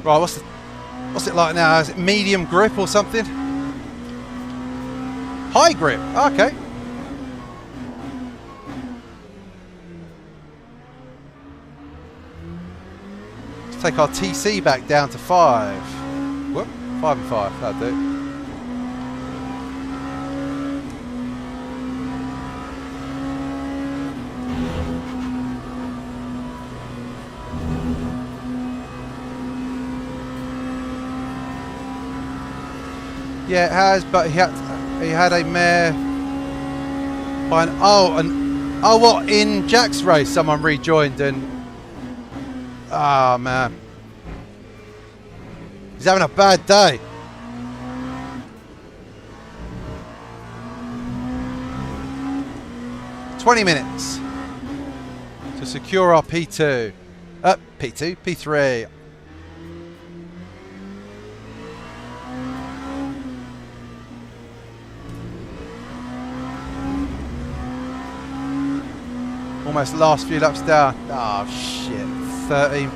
Right, what's it like now? Is it medium grip or something? High grip. Okay. Let's take our TC back down to 5. Whoop, 5 and 5. That'll do. Yeah, it has, but he had a mare by what, in Jack's race someone rejoined and man, he's having a bad day. "20 minutes to secure our P2. P3. Almost last few laps down. Oh shit, 13.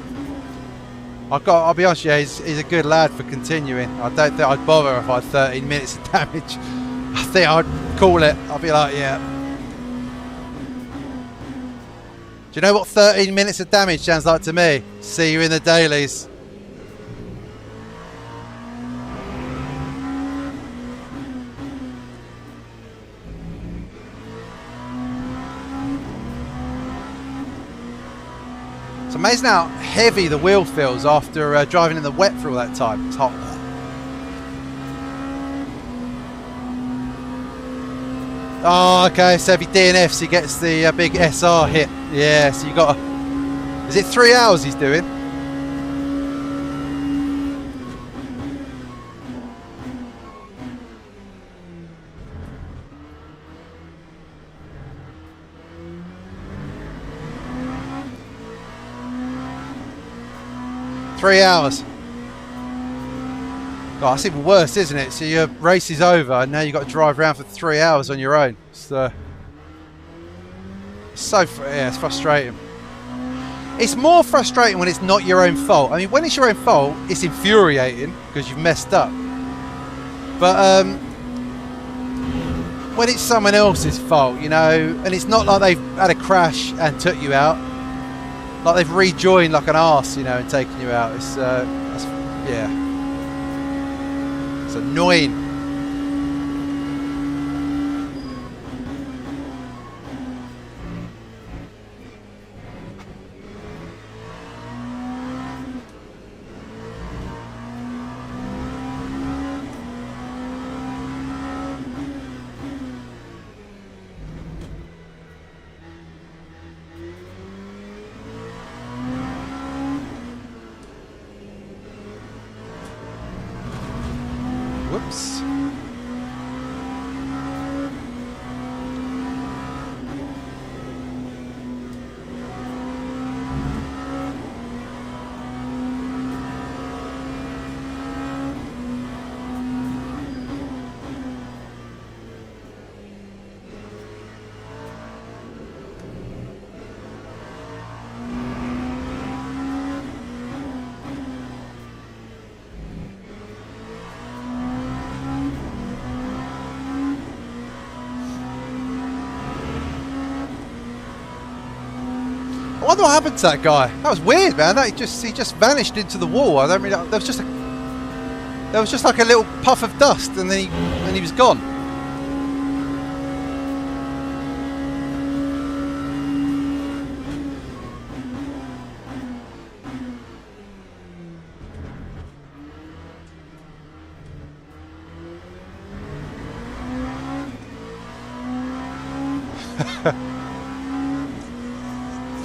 I'll be honest with you, he's a good lad for continuing. I don't think I'd bother if I had 13 minutes of damage. I think I'd call it. I'll be like, yeah. Do you know what 13 minutes of damage sounds like to me? See you in the dailies. It's amazing how heavy the wheel feels after driving in the wet for all that time. It's hot. Oh, okay, so if he DNFs, he gets the big SR hit. Yeah, so you got to... Is it 3 hours he's doing? Three hours. God, that's even worse, isn't it? So your race is over and now you've got to drive around for 3 hours on your own. So it's frustrating. It's more frustrating when it's not your own fault. I mean, when it's your own fault, it's infuriating because you've messed up. But when it's someone else's fault, you know, and it's not like they've had a crash and took you out, like they've rejoined like an arse, you know, and taken you out. It's yeah, it's annoying. Whoops. I wonder what happened to that guy. That was weird, man. He just vanished into the wall. I don't really. There was just like a little puff of dust, and then he was gone.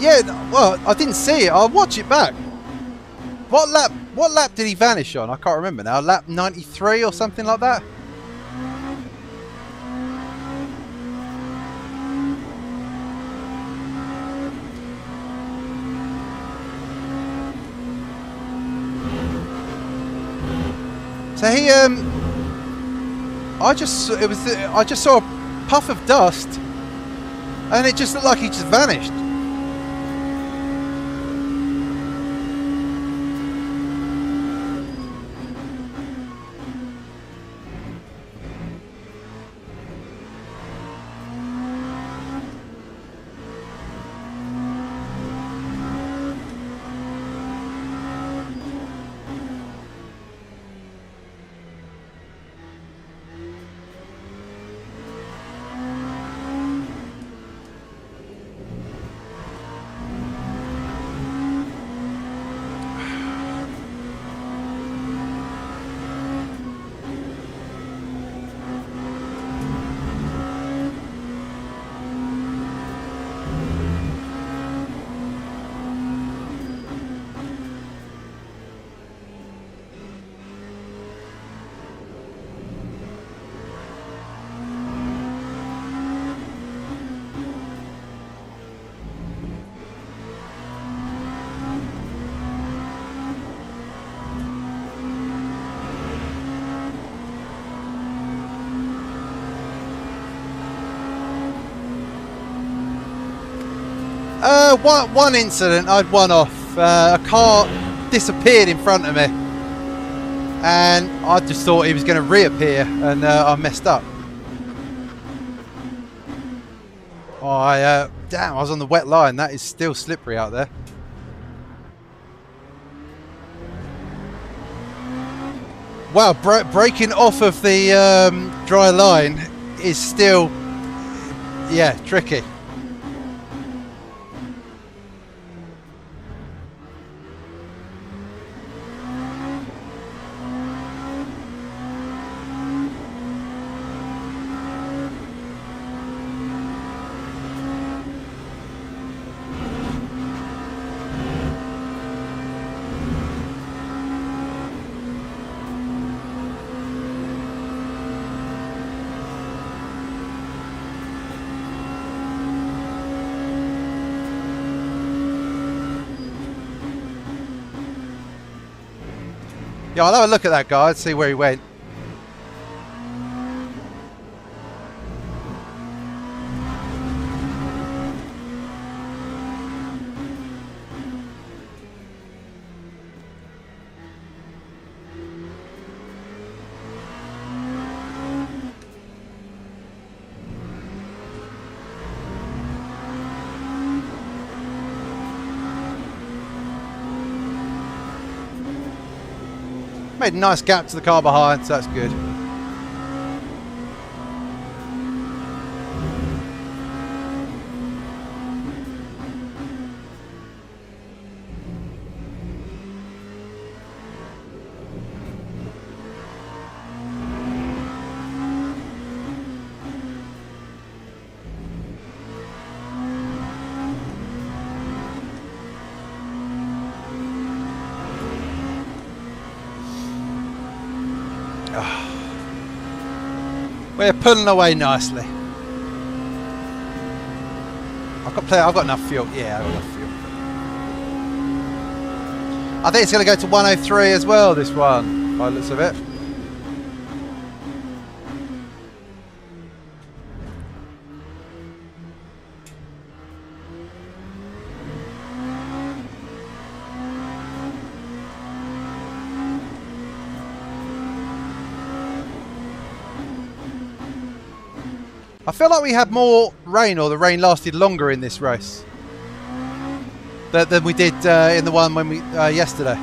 Yeah, well, I didn't see it. I'll watch it back. What lap did he vanish on? I can't remember now. Lap 93 or something like that? So he I just saw a puff of dust and it just looked like he just vanished. One incident, I'd one off. A car disappeared in front of me, and I just thought he was going to reappear, and I messed up. Damn, I was on the wet line. That is still slippery out there. Wow, breaking off of the dry line is still, yeah, tricky. Yeah, I'll have a look at that guy and see where he went. Made a nice gap to the car behind, so that's good. We're pulling away nicely. I've got enough fuel. Yeah, I've got enough fuel. I think it's going to go to 103 as well, this one, by the looks of it. I feel like we had more rain, or the rain lasted longer in this race than we did in the one when we yesterday.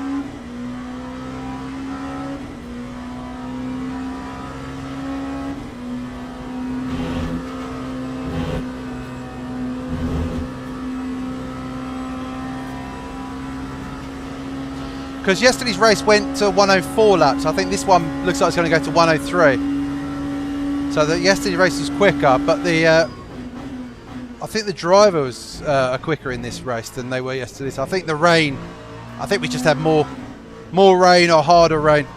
Because yesterday's race went to 104 laps. I think this one looks like it's going to go to 103. So yesterday's race was quicker, but I think the drivers are quicker in this race than they were yesterday. So I think the rain, I think we just had more rain or harder rain.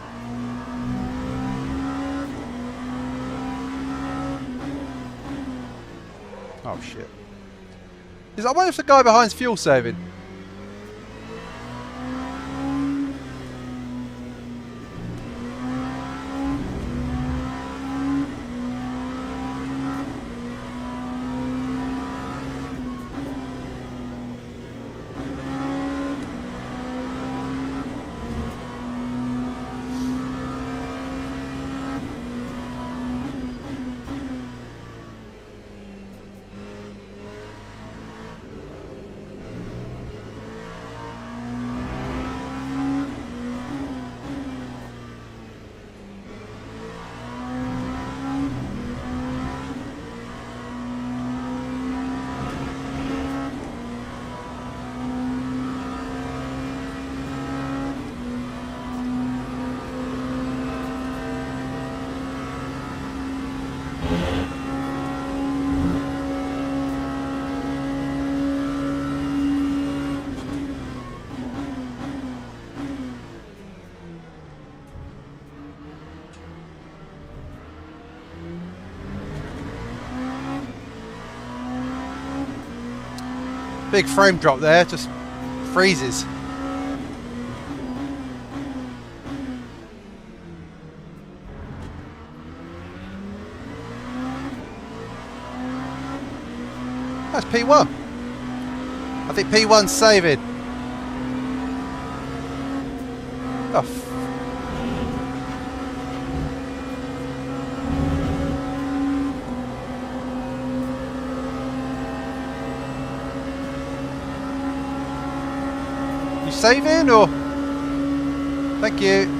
Oh shit! I wonder if the guy behind's fuel saving. Big frame drop there, just freezes. That's P1. I think P1's saving. Oh, you saving or? Thank you.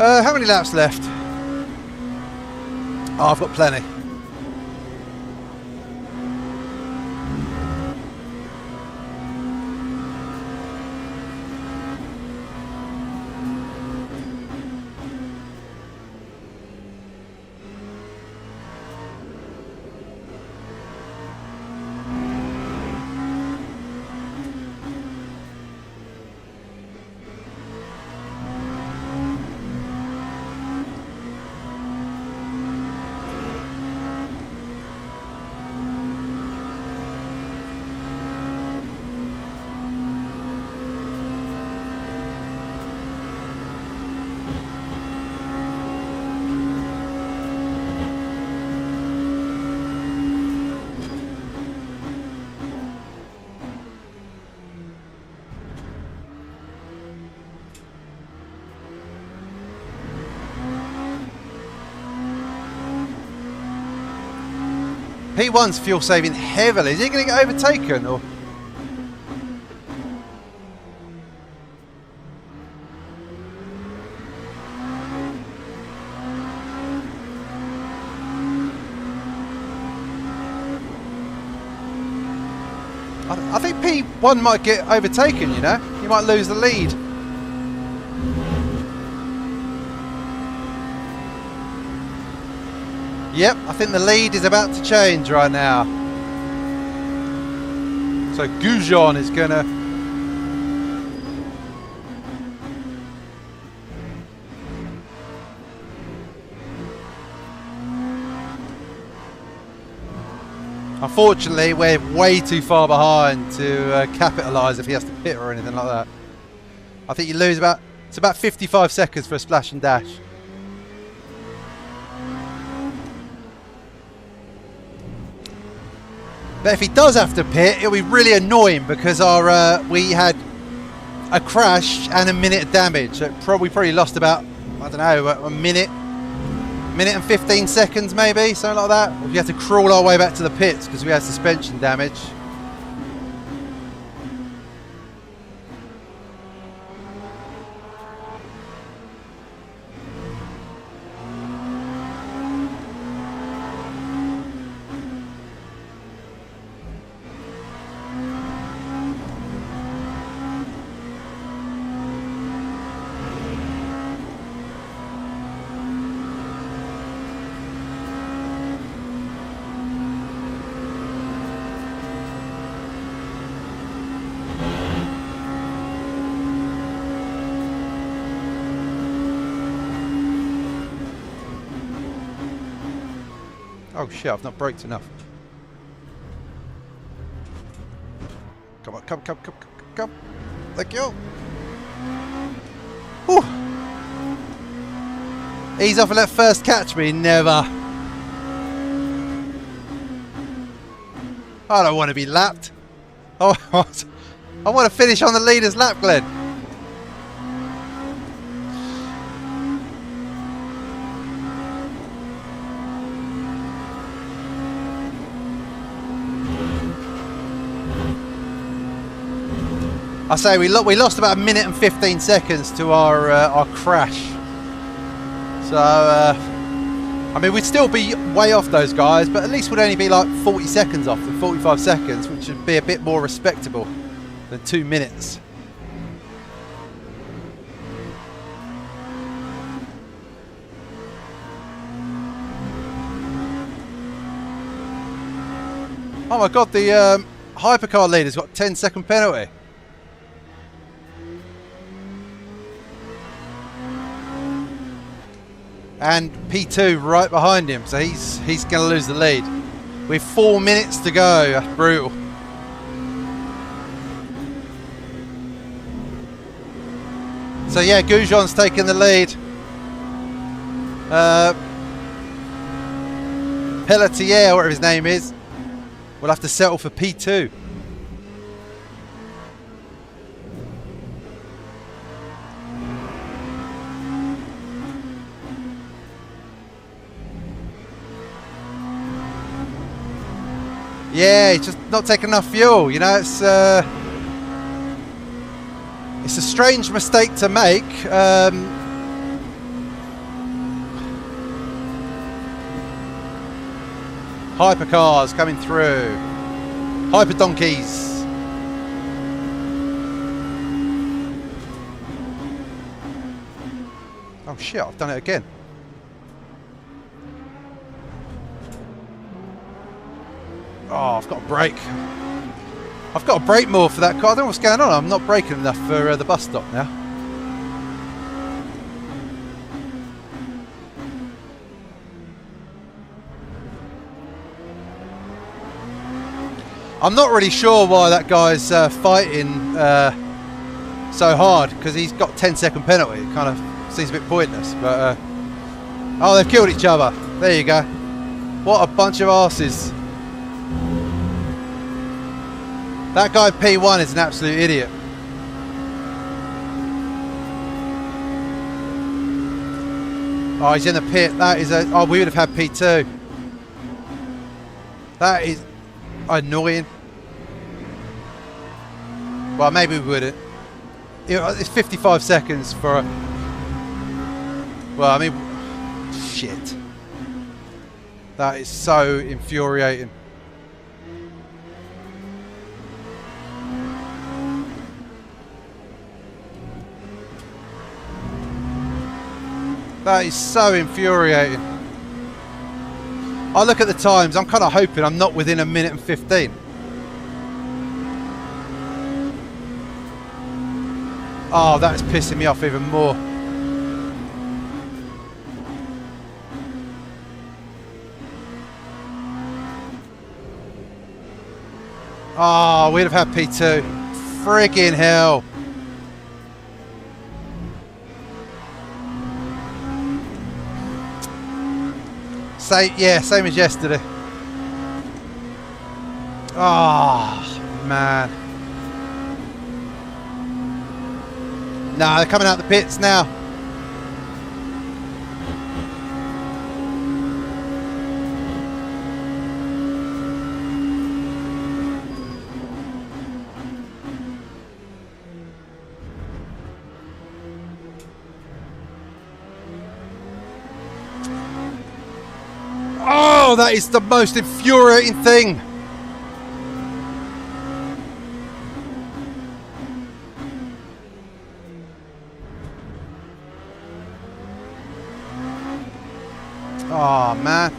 How many laps left? Oh, I've got plenty. P1's fuel saving heavily. Is he going to get overtaken or? I think P1 might get overtaken, you know? He might lose the lead. Yep, I think the lead is about to change right now. So Goujon is gonna... Unfortunately, we're way too far behind to capitalise if he has to pit or anything like that. I think you lose about... It's about 55 seconds for a splash and dash. But if he does have to pit, it'll be really annoying because our we had a crash and a minute of damage. So we probably lost about, I don't know, a minute and 15 seconds maybe, something like that. We had to crawl our way back to the pits because we had suspension damage. Oh shit, I've not braked enough. Come on, come. Thank you. Whew. Ease off and let first catch me, never. I don't want to be lapped. I want to finish on the leader's lap, Glenn. I say we lost about a minute and 15 seconds to our crash. So I mean we'd still be way off those guys, but at least we'd only be like 40 seconds off than 45 seconds, which would be a bit more respectable than 2 minutes. Oh my god, the hypercar leader's got 10-second penalty. And P2 right behind him, so he's going to lose the lead. With 4 minutes to go. That's brutal. So yeah, Goujon's taking the lead. Pelletier, whatever his name is, will have to settle for P2. Yeah, he's just not taking enough fuel. You know, it's a strange mistake to make. Hypercars coming through. Hyper donkeys. Oh shit! I've done it again. Oh, I've got to brake. I've got to brake more for that car. I don't know what's going on. I'm not braking enough for the bus stop now. I'm not really sure why that guy's fighting so hard, because he's got 10-second penalty. It kind of seems a bit pointless. But oh, they've killed each other. There you go. What a bunch of arses. That guy P1 is an absolute idiot. Oh, he's in the pit. That is a... Oh, we would have had P2. That is annoying. Well, maybe we wouldn't. It's 55 seconds for a... Well, I mean... Shit. That is so infuriating. That is so infuriating. I look at the times, I'm kind of hoping I'm not within a minute and 15. Oh, that's pissing me off even more. Oh, we'd have had P2. Friggin' hell. Same as yesterday. Oh, man. Nah, they're coming out the pits now. Oh, that is the most infuriating thing. Oh, man.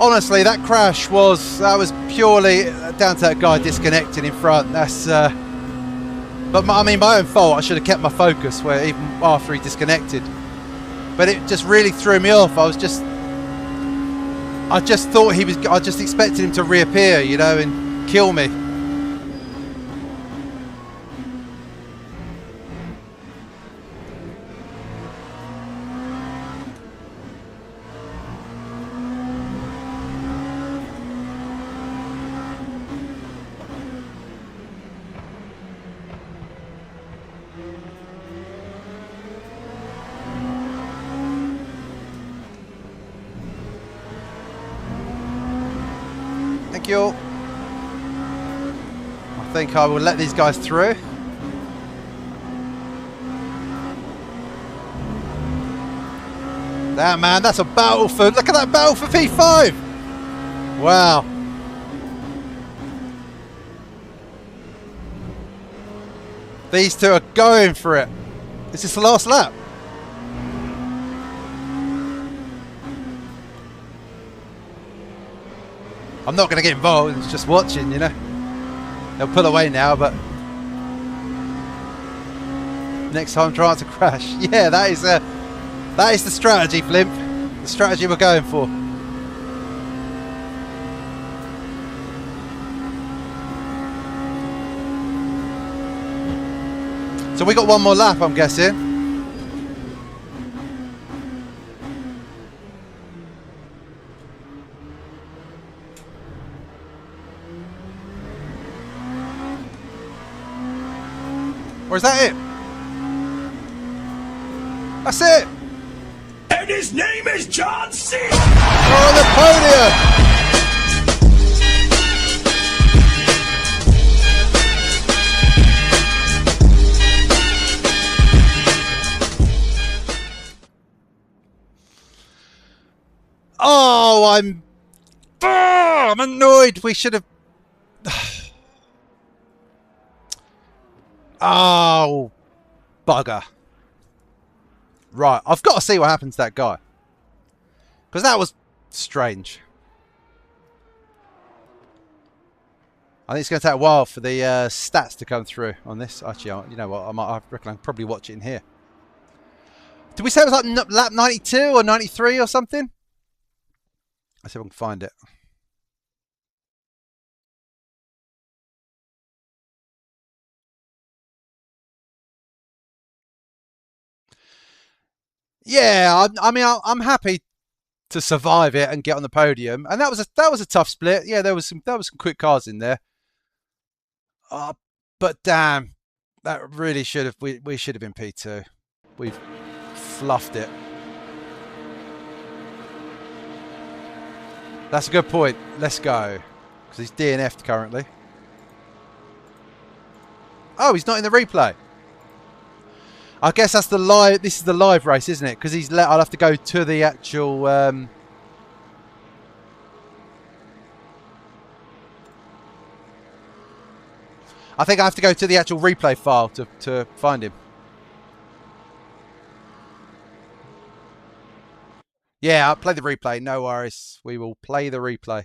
Honestly, that crash was purely down to that guy disconnecting in front. That's but I mean, my own fault. I should have kept my focus where even after he disconnected. But it just really threw me off. I just thought he was. I just expected him to reappear, you know, and kill me. Thank you. I think I will let these guys through. Damn, man, that's a battle for... Look at that battle for P5! Wow. These two are going for it. Is this the last lap? I'm not going to get involved, it's just watching, you know. They'll pull away now, but next time try not to crash. Yeah, that is the strategy, Flimp. The strategy we're going for. So we got one more lap, I'm guessing. Or is that it? That's it! And his name is John C. We're on the podium! Oh, I'm annoyed. We should have... Oh, bugger. Right, I've got to see what happens to that guy. Because that was strange. I think it's going to take a while for the stats to come through on this. Actually, you know what, I reckon I can probably watch it in here. Did we say it was like lap 92 or 93 or something? Let's see if I can find it. Yeah, I mean, I'm happy to survive it and get on the podium, and that was a tough split. Yeah, there was some quick cars in there. But damn, that really should have we should have been P2. We've fluffed it. That's a good point. Let's go. Because he's DNF'd currently. Oh, he's not in the replay. I guess that's the live. This is the live race, isn't it? Because I'll have to go to the actual. I think I have to go to the actual replay file to find him. Yeah, I'll play the replay. No worries. We will play the replay.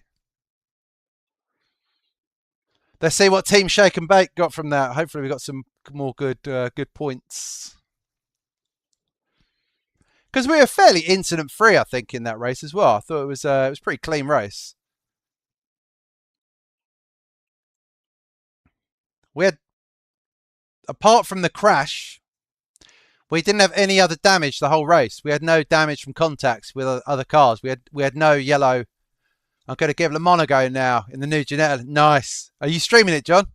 Let's see what Team Shake and Bake got from that. Hopefully, we got some more good points. Because we were fairly incident-free, I think, in that race as well. I thought it was a pretty clean race. We had, apart from the crash, we didn't have any other damage the whole race. We had no damage from contacts with other cars. We had no yellow. I'm going to give Le Mans a go now in the new Ginetta. Nice. Are you streaming it, John?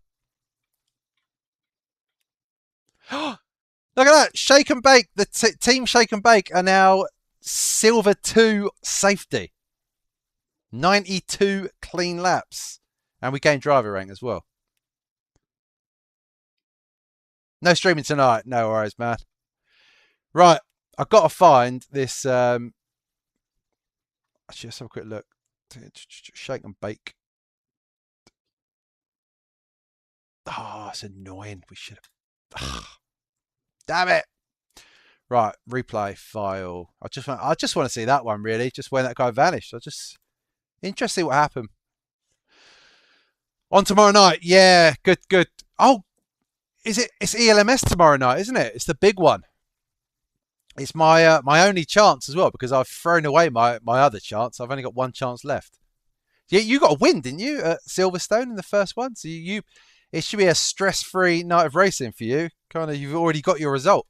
Look at that. Shake and Bake. The team Shake and Bake are now Silver 2 safety. 92 clean laps. And we gained driver rank as well. No streaming tonight. No worries, man. Right. I've got to find this. Actually, let's have a quick look. Shake and Bake. Oh, it's annoying. We should have. Damn it! Right, replay file. I just want to see that one really. Just when that guy vanished. Interesting what happened. On tomorrow night. Yeah, good. Oh, it's ELMS tomorrow night, isn't it? It's the big one. It's my my only chance as well because I've thrown away my other chance. I've only got one chance left. You got a win, didn't you, at Silverstone in the first one? So it should be a stress-free night of racing for you. Kind of, you've already got your result.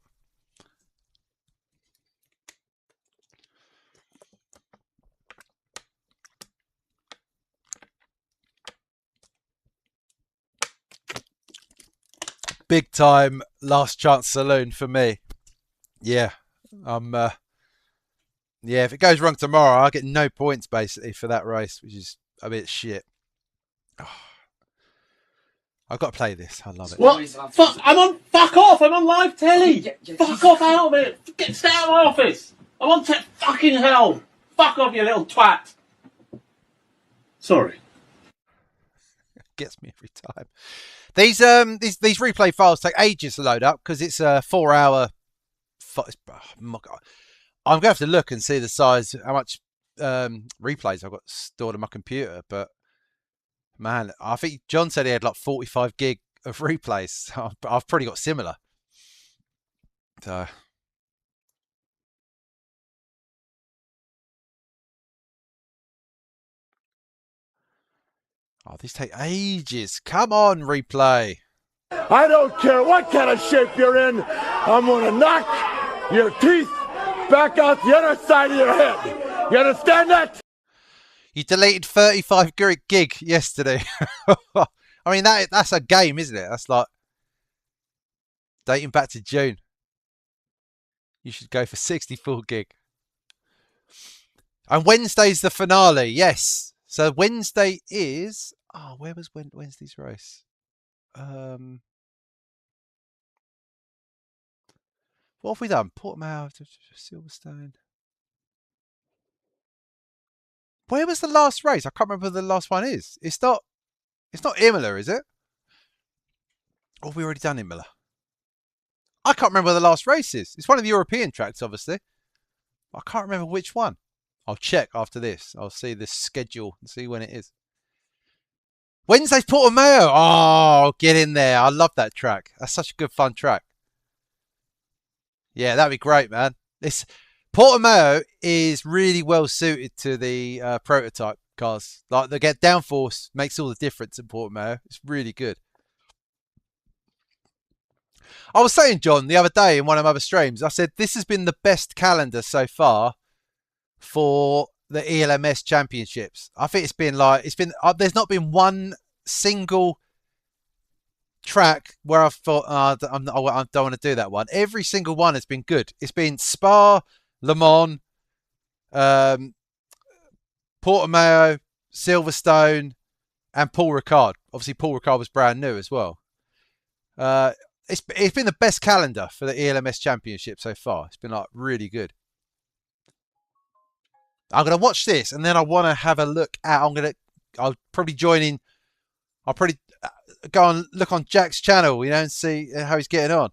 Big time last chance saloon for me. Yeah, yeah. If it goes wrong tomorrow, I get no points basically for that race, which is a bit shit. Oh. I've got to play this. I love it. What? Fuck! Fuck off! I'm on live telly. Fuck off out of it. Stay out of my office. I'm on fucking hell. Fuck off, you little twat. Sorry. Gets me every time. These replay files take ages to load up because it's a 4-hour. Oh my God. I'm gonna have to look and see the size, how much replays I've got stored on my computer, but. Man, I think John said he had like 45 gig of replays. I've probably got similar. So. Oh, these take ages. Come on, replay. I don't care what kind of shape you're in. I'm going to knock your teeth back out the other side of your head. You understand that? You deleted 35 gig yesterday. I mean, that's a game, isn't it? That's like dating back to June. You should go for 64 gig. And Wednesday's the finale. Yes. So Wednesday is... Oh, where was Wednesday's race? What have we done? Portimao, Silverstone. Where was the last race? I can't remember who the last one is. It's not Imola, is it? Or have we already done Imola? I can't remember where the last race is. It's one of the European tracks, obviously. I can't remember which one. I'll check after this. I'll see the schedule and see when it is. Wednesday's Portimao. Oh, get in there. I love that track. That's such a good, fun track. Yeah, that'd be great, man. Portimao is really well suited to the prototype cars. Like the downforce makes all the difference in Portimao. It's really good. I was saying, John, the other day in one of my other streams, I said this has been the best calendar so far for the ELMS championships. I think there's not been one single track where I've thought, I don't want to do that one. Every single one has been good. It's been Spa, Le Mans, Portimao, Silverstone, and Paul Ricard. Obviously, Paul Ricard was brand new as well. It's been the best calendar for the ELMS Championship so far. It's been like really good. I'm gonna watch this, and then I want to have a look at. I'll probably join in. I'll probably go and look on Jack's channel, you know, and see how he's getting on.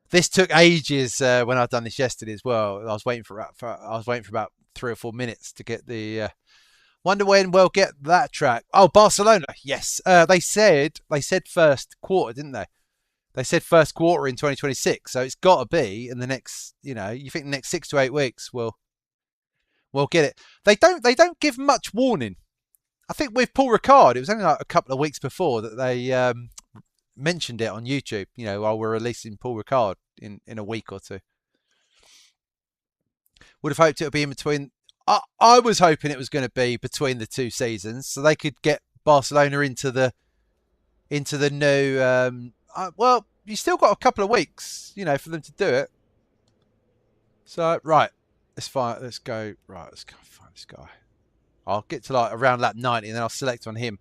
This took ages when I'd done this yesterday as well. I was waiting for about 3 or 4 minutes to get the. Wonder when we'll get that track. Oh, Barcelona, yes. They said first quarter, didn't they? They said first quarter in 2026, so it's got to be in the next. You know, you think the next 6 to 8 weeks we'll get it. They don't give much warning. I think with Paul Ricard, it was only like a couple of weeks before that they mentioned it on YouTube. You know, while we're releasing Paul Ricard in a week or two. Would have hoped it would be in between. I was hoping it was going to be between the 2 seasons, so they could get Barcelona into the new. Well, you still got a couple of weeks, you know, for them to do it. So right, let's go. Right, let's go find this guy. I'll get to like around lap 90, and then I'll select on him.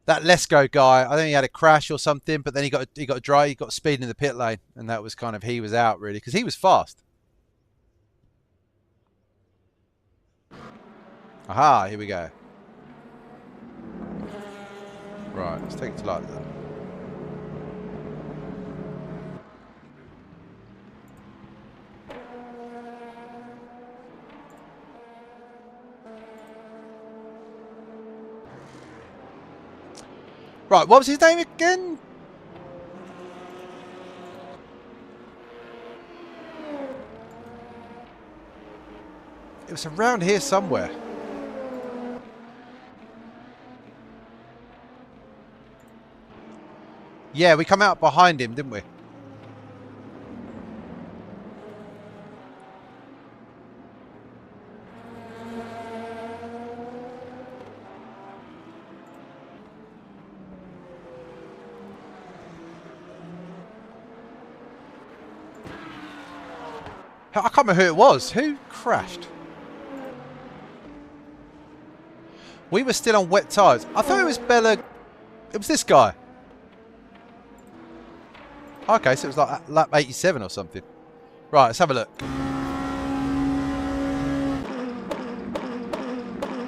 That Let's Go guy, I think he had a crash or something, but then he got speed in the pit lane, and that was kind of, he was out really because he was fast. Aha, here we go. Right, let's take it to like that. Right, what was his name again? It was around here somewhere. Yeah, we come out behind him, didn't we? I can't remember who it was. Who crashed? We were still on wet tyres. I thought it was Bella. It was this guy. Okay, so it was like lap 87 or something. Right, let's have a look.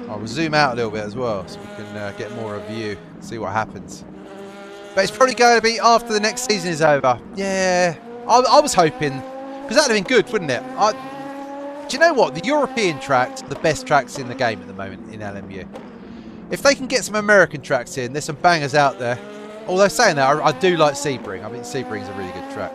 I'll zoom out a little bit as well so we can get more of a view, see what happens. But it's probably going to be after the next season is over. Yeah, I was hoping. Because that would have been good, wouldn't it? Do you know what? The European tracks are the best tracks in the game at the moment in LMU. If they can get some American tracks in, there's some bangers out there. Although saying that, I do like Sebring. I think Sebring's a really good track.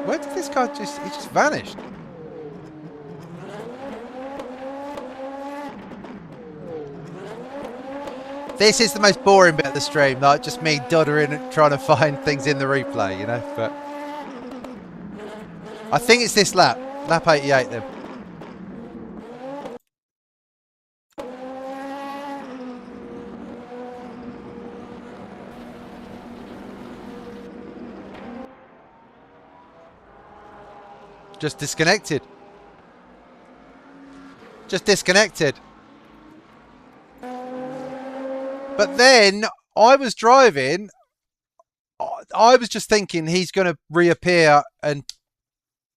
Where did this guy he just vanished? This is the most boring bit of the stream, like just me doddering and trying to find things in the replay, you know, but I think it's this lap 88 then. Just disconnected. Just disconnected. But then I was driving. I was just thinking he's going to reappear and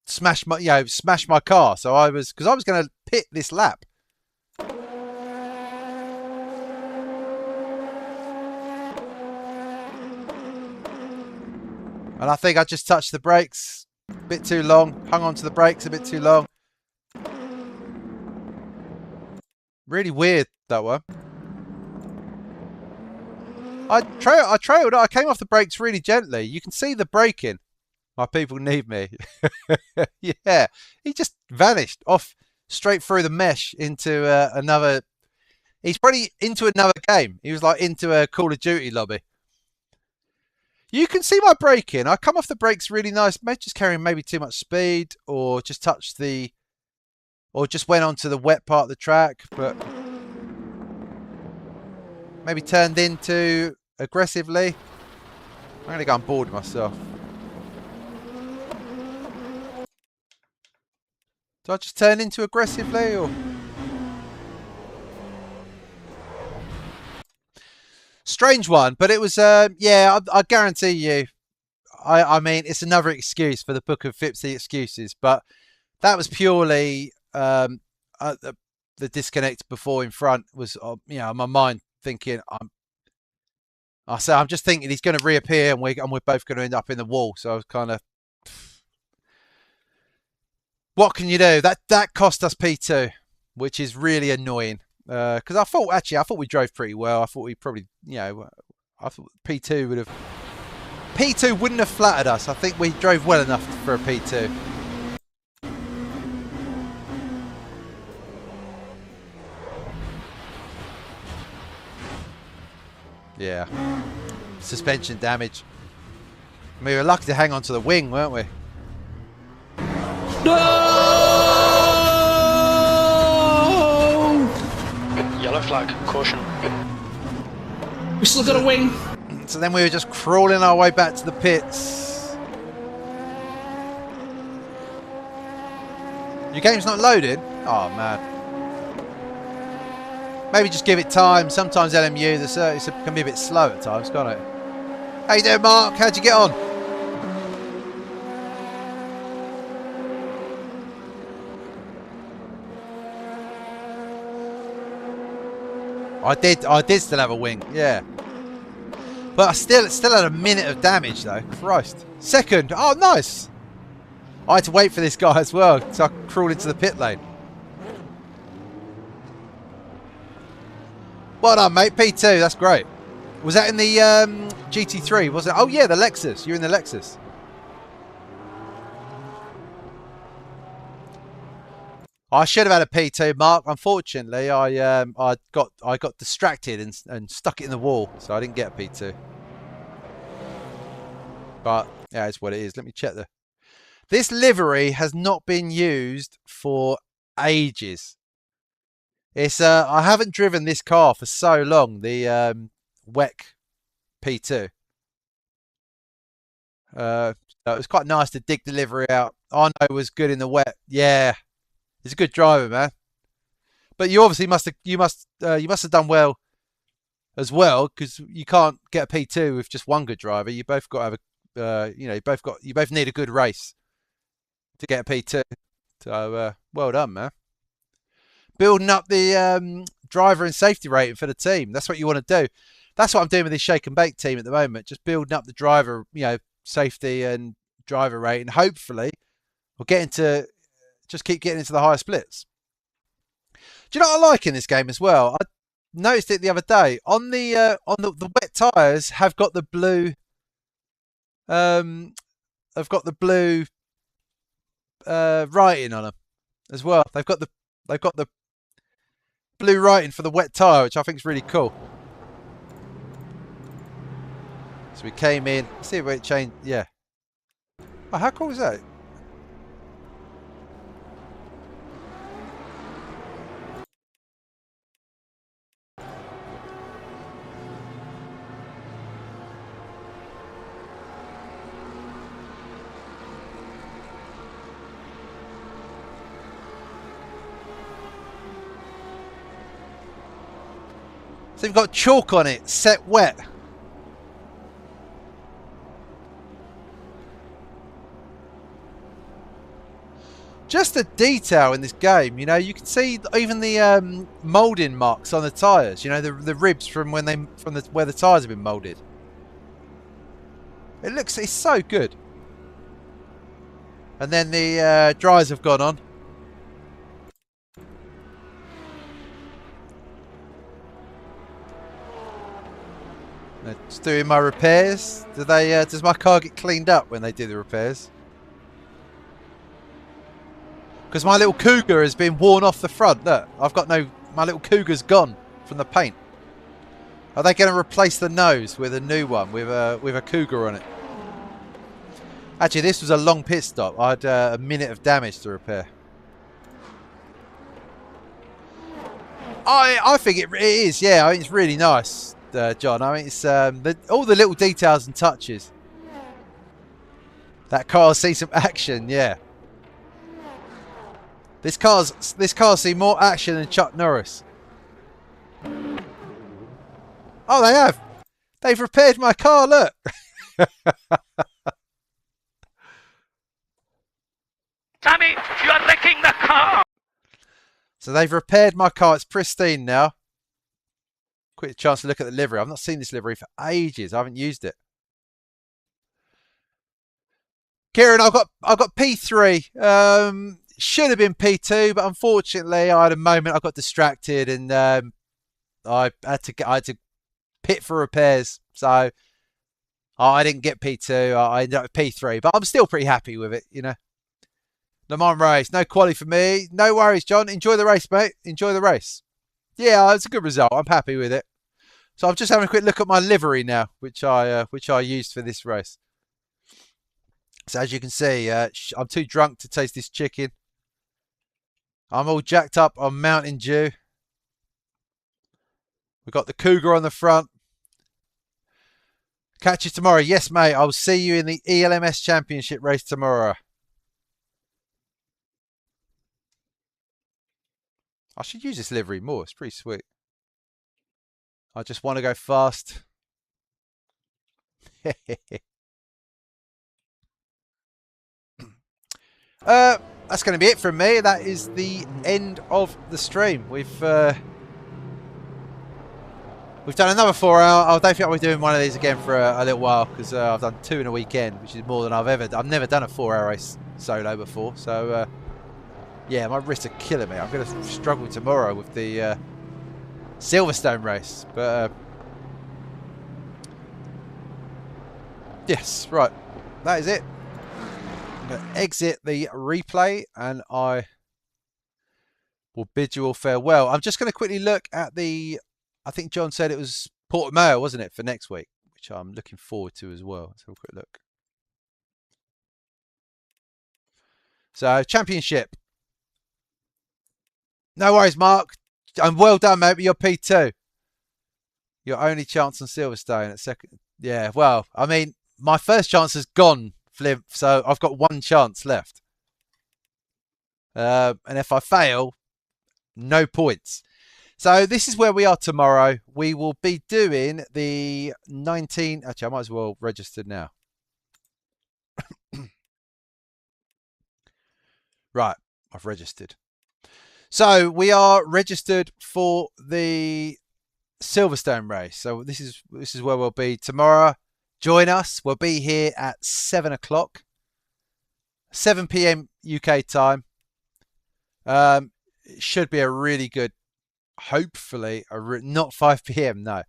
smash my car. So I was going to pit this lap. And I think I just touched the brakes a bit too long. Hung on to the brakes a bit too long. Really weird, that one. I trailed. I came off the brakes really gently. You can see the braking. My people need me. Yeah, he just vanished off straight through the mesh into another. He's probably into another game. He was like into a Call of Duty lobby. You can see my braking. I come off the brakes really nice. Maybe just carrying maybe too much speed, or just touched the or just went onto the wet part of the track, but maybe turned into aggressively. I'm going to go on board myself. Did I just turn into aggressively, or? Strange one, but it was, yeah, I guarantee you. I mean, it's another excuse for the book of Fipsy excuses, but that was purely the disconnect before in front was, you know, my mind thinking, I'm just thinking he's going to reappear and we're both going to end up in the wall. So I was kind of, what can you do? That cost us P2, which is really annoying. Because I thought we drove pretty well. I thought we probably, you know, I thought P2 wouldn't have flattered us. I think we drove well enough for a P2. Yeah. Suspension damage. We were lucky to hang on to the wing, weren't we? No! Yellow flag, caution. We still got a wing. So then we were just crawling our way back to the pits. Your game's not loaded? Oh man. Maybe just give it time. Sometimes LMU, it can be a bit slow at times, can't it? How you doing, Mark? How'd you get on? I did still have a wing, yeah. But I still had a minute of damage though. Christ. Second. Oh, nice. I had to wait for this guy as well, so I crawled into the pit lane. Well done, mate. P2. That's great. Was that in the GT3? Was it? Oh yeah, the Lexus. You're in the Lexus. I should have had a P2, Mark. Unfortunately, I got distracted and stuck it in the wall, so I didn't get a P2. But yeah, it's what it is. Let me check this livery has not been used for ages. It's I haven't driven this car for so long. The WEC P2. It was quite nice to dig the livery out. Arno was good in the wet. Yeah. He's a good driver, man. But you obviously must have done well as well, because you can't get a P2 with just one good driver. You both got to have a, you know, you both need a good race to get a P2. So well done, man. Building up the driver and safety rating for the team. That's what you want to do. That's what I'm doing with this shake and bake team at the moment. Just building up the driver, you know, safety and driver rating. Hopefully, we'll get into. Just keep getting into the higher splits. Do you know what I like in this game as well? I noticed it the other day. On the wet tyres have got the blue. They've got the blue writing on them as well. They've got the blue writing for the wet tyre, which I think is really cool. So we came in. Let's see if it changed. Yeah. Oh, how cool is that? So you've got chalk on it, set wet. Just the detail in this game, you know, you can see even the moulding marks on the tyres, you know, the ribs from where the tyres have been moulded. It's so good. And then the dryers have gone on. Just doing my repairs. Does my car get cleaned up when they do the repairs? Because my little Cougar has been worn off the front. Look, my little Cougar's gone from the paint. Are they going to replace the nose with a new one with a Cougar on it? Actually, this was a long pit stop. I had a minute of damage to repair. I think it is, yeah. I mean, it's really nice, John. I mean, it's all the little details and touches. That car see some action, yeah. This car's seen more action than Chuck Norris. Oh, they have. They've repaired my car. Look. Tommy, you're wrecking the car. So they've repaired my car. It's pristine now. Quick chance to look at the livery. I've not seen this livery for ages. I haven't used it. Kieran, I've got P3. Should have been P2, but unfortunately, I had a moment. I got distracted, and I had to pit for repairs. So I didn't get P2. I ended up with P3, but I'm still pretty happy with it. You know, Le Mans race, no quali for me. No worries, John. Enjoy the race, mate. Enjoy the race. Yeah, it's a good result. I'm happy with it. So I'm just having a quick look at my livery now, which I used for this race. So as you can see, I'm too drunk to taste this chicken. I'm all jacked up on Mountain Dew. We've got the Cougar on the front. Catch you tomorrow. Yes, mate. I'll see you in the ELMS Championship race tomorrow. I should use this livery more. It's pretty sweet. I just want to go fast. That's going to be it from me. That is the end of the stream. We've done another 4 hour. I don't think I'll be doing one of these again for a little while, because I've done 2 in a weekend, which is more than I've never done a 4 hour race solo before. So yeah, my wrists are killing me. I'm going to struggle tomorrow with the Silverstone race. But yes, right. That is it. I'm going to exit the replay, and I will bid you all farewell. I'm just going to quickly look at the, I think John said it was Portimao, wasn't it, for next week, which I'm looking forward to as well. Let's have a quick look. So, championship. No worries, Mark. And well done, mate, with your P2. Your only chance on Silverstone at second. Yeah, well, I mean, my first chance has gone, Flimp, so I've got 1 chance left. And if I fail, no points. So this is where we are tomorrow. We will be doing the 19... Actually, I might as well register now. Right, I've registered. So we are registered for the Silverstone race. So this is where we'll be tomorrow. Join us. We'll be here at 7 o'clock, 7 p.m. UK time. It should be a really good, hopefully, not 5 p.m. No,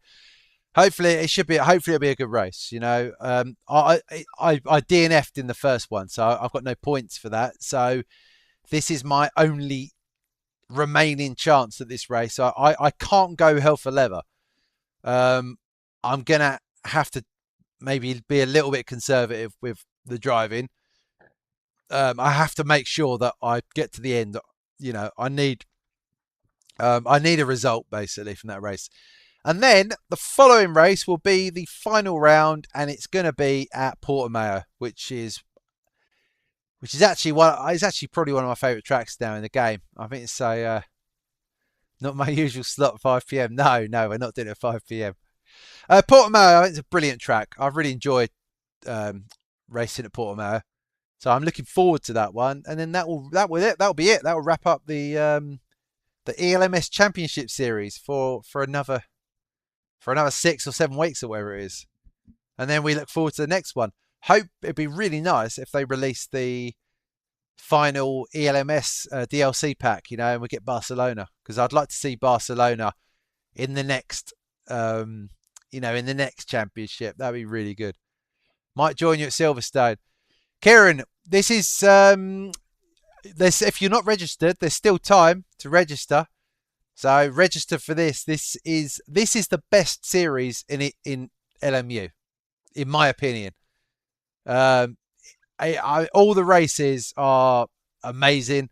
hopefully it should be. Hopefully it'll be a good race. You know, I DNF'd in the first one, so I've got no points for that. So this is my only remaining chance at this race. So I can't go hell for leather. I'm gonna have to maybe be a little bit conservative with the driving. I have to make sure that I get to the end. You know, I need a result basically from that race. And then the following race will be the final round, and it's going to be at Portimao, which is actually probably one of my favourite tracks now in the game. I think it's not my usual slot, 5 p.m. No, we're not doing it at 5 p.m. Portimao, I think it's a brilliant track. I've really enjoyed racing at Portimao, so I'm looking forward to that one. And then that'll be it. That will wrap up the ELMS Championship Series for another 6 or 7 weeks or whatever it is. And then we look forward to the next one. Hope it'd be really nice if they release the final ELMS DLC pack, you know, and we get Barcelona, because I'd like to see Barcelona in the next, in the next championship. That'd be really good. Might join you at Silverstone. Kieran, this is if you're not registered, there's still time to register. So register for this. This is the best series in LMU, in my opinion. All the races are amazing.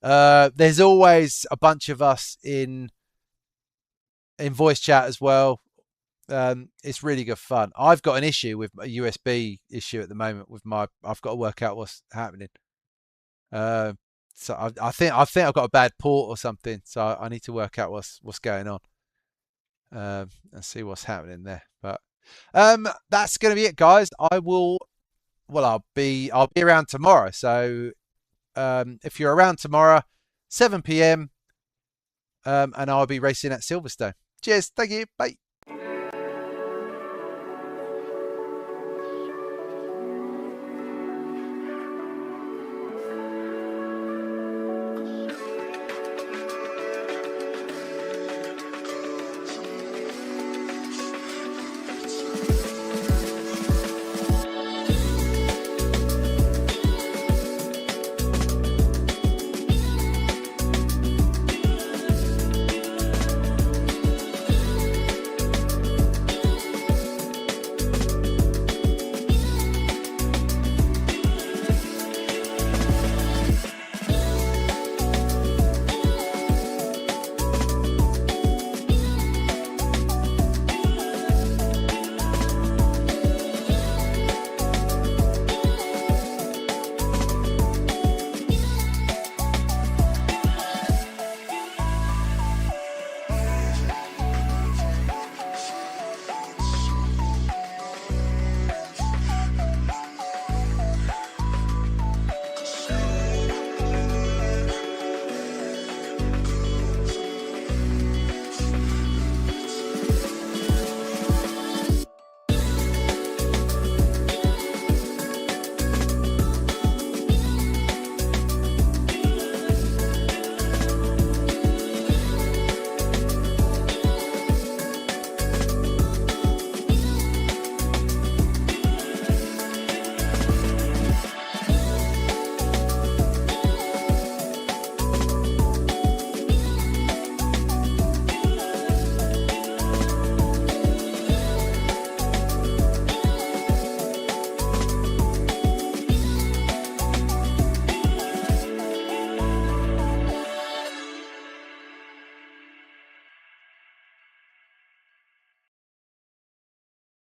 There's always a bunch of us in in voice chat as well. It's really good fun. I've got an issue with a USB issue at the moment with my. I've got to work out what's happening. So I think I've got a bad port or something. So I need to work out what's going on. And see what's happening there. But that's going to be it, guys. I'll be around tomorrow. So if you're around tomorrow, 7 p.m. And I'll be racing at Silverstone. Cheers. Thank you. Bye.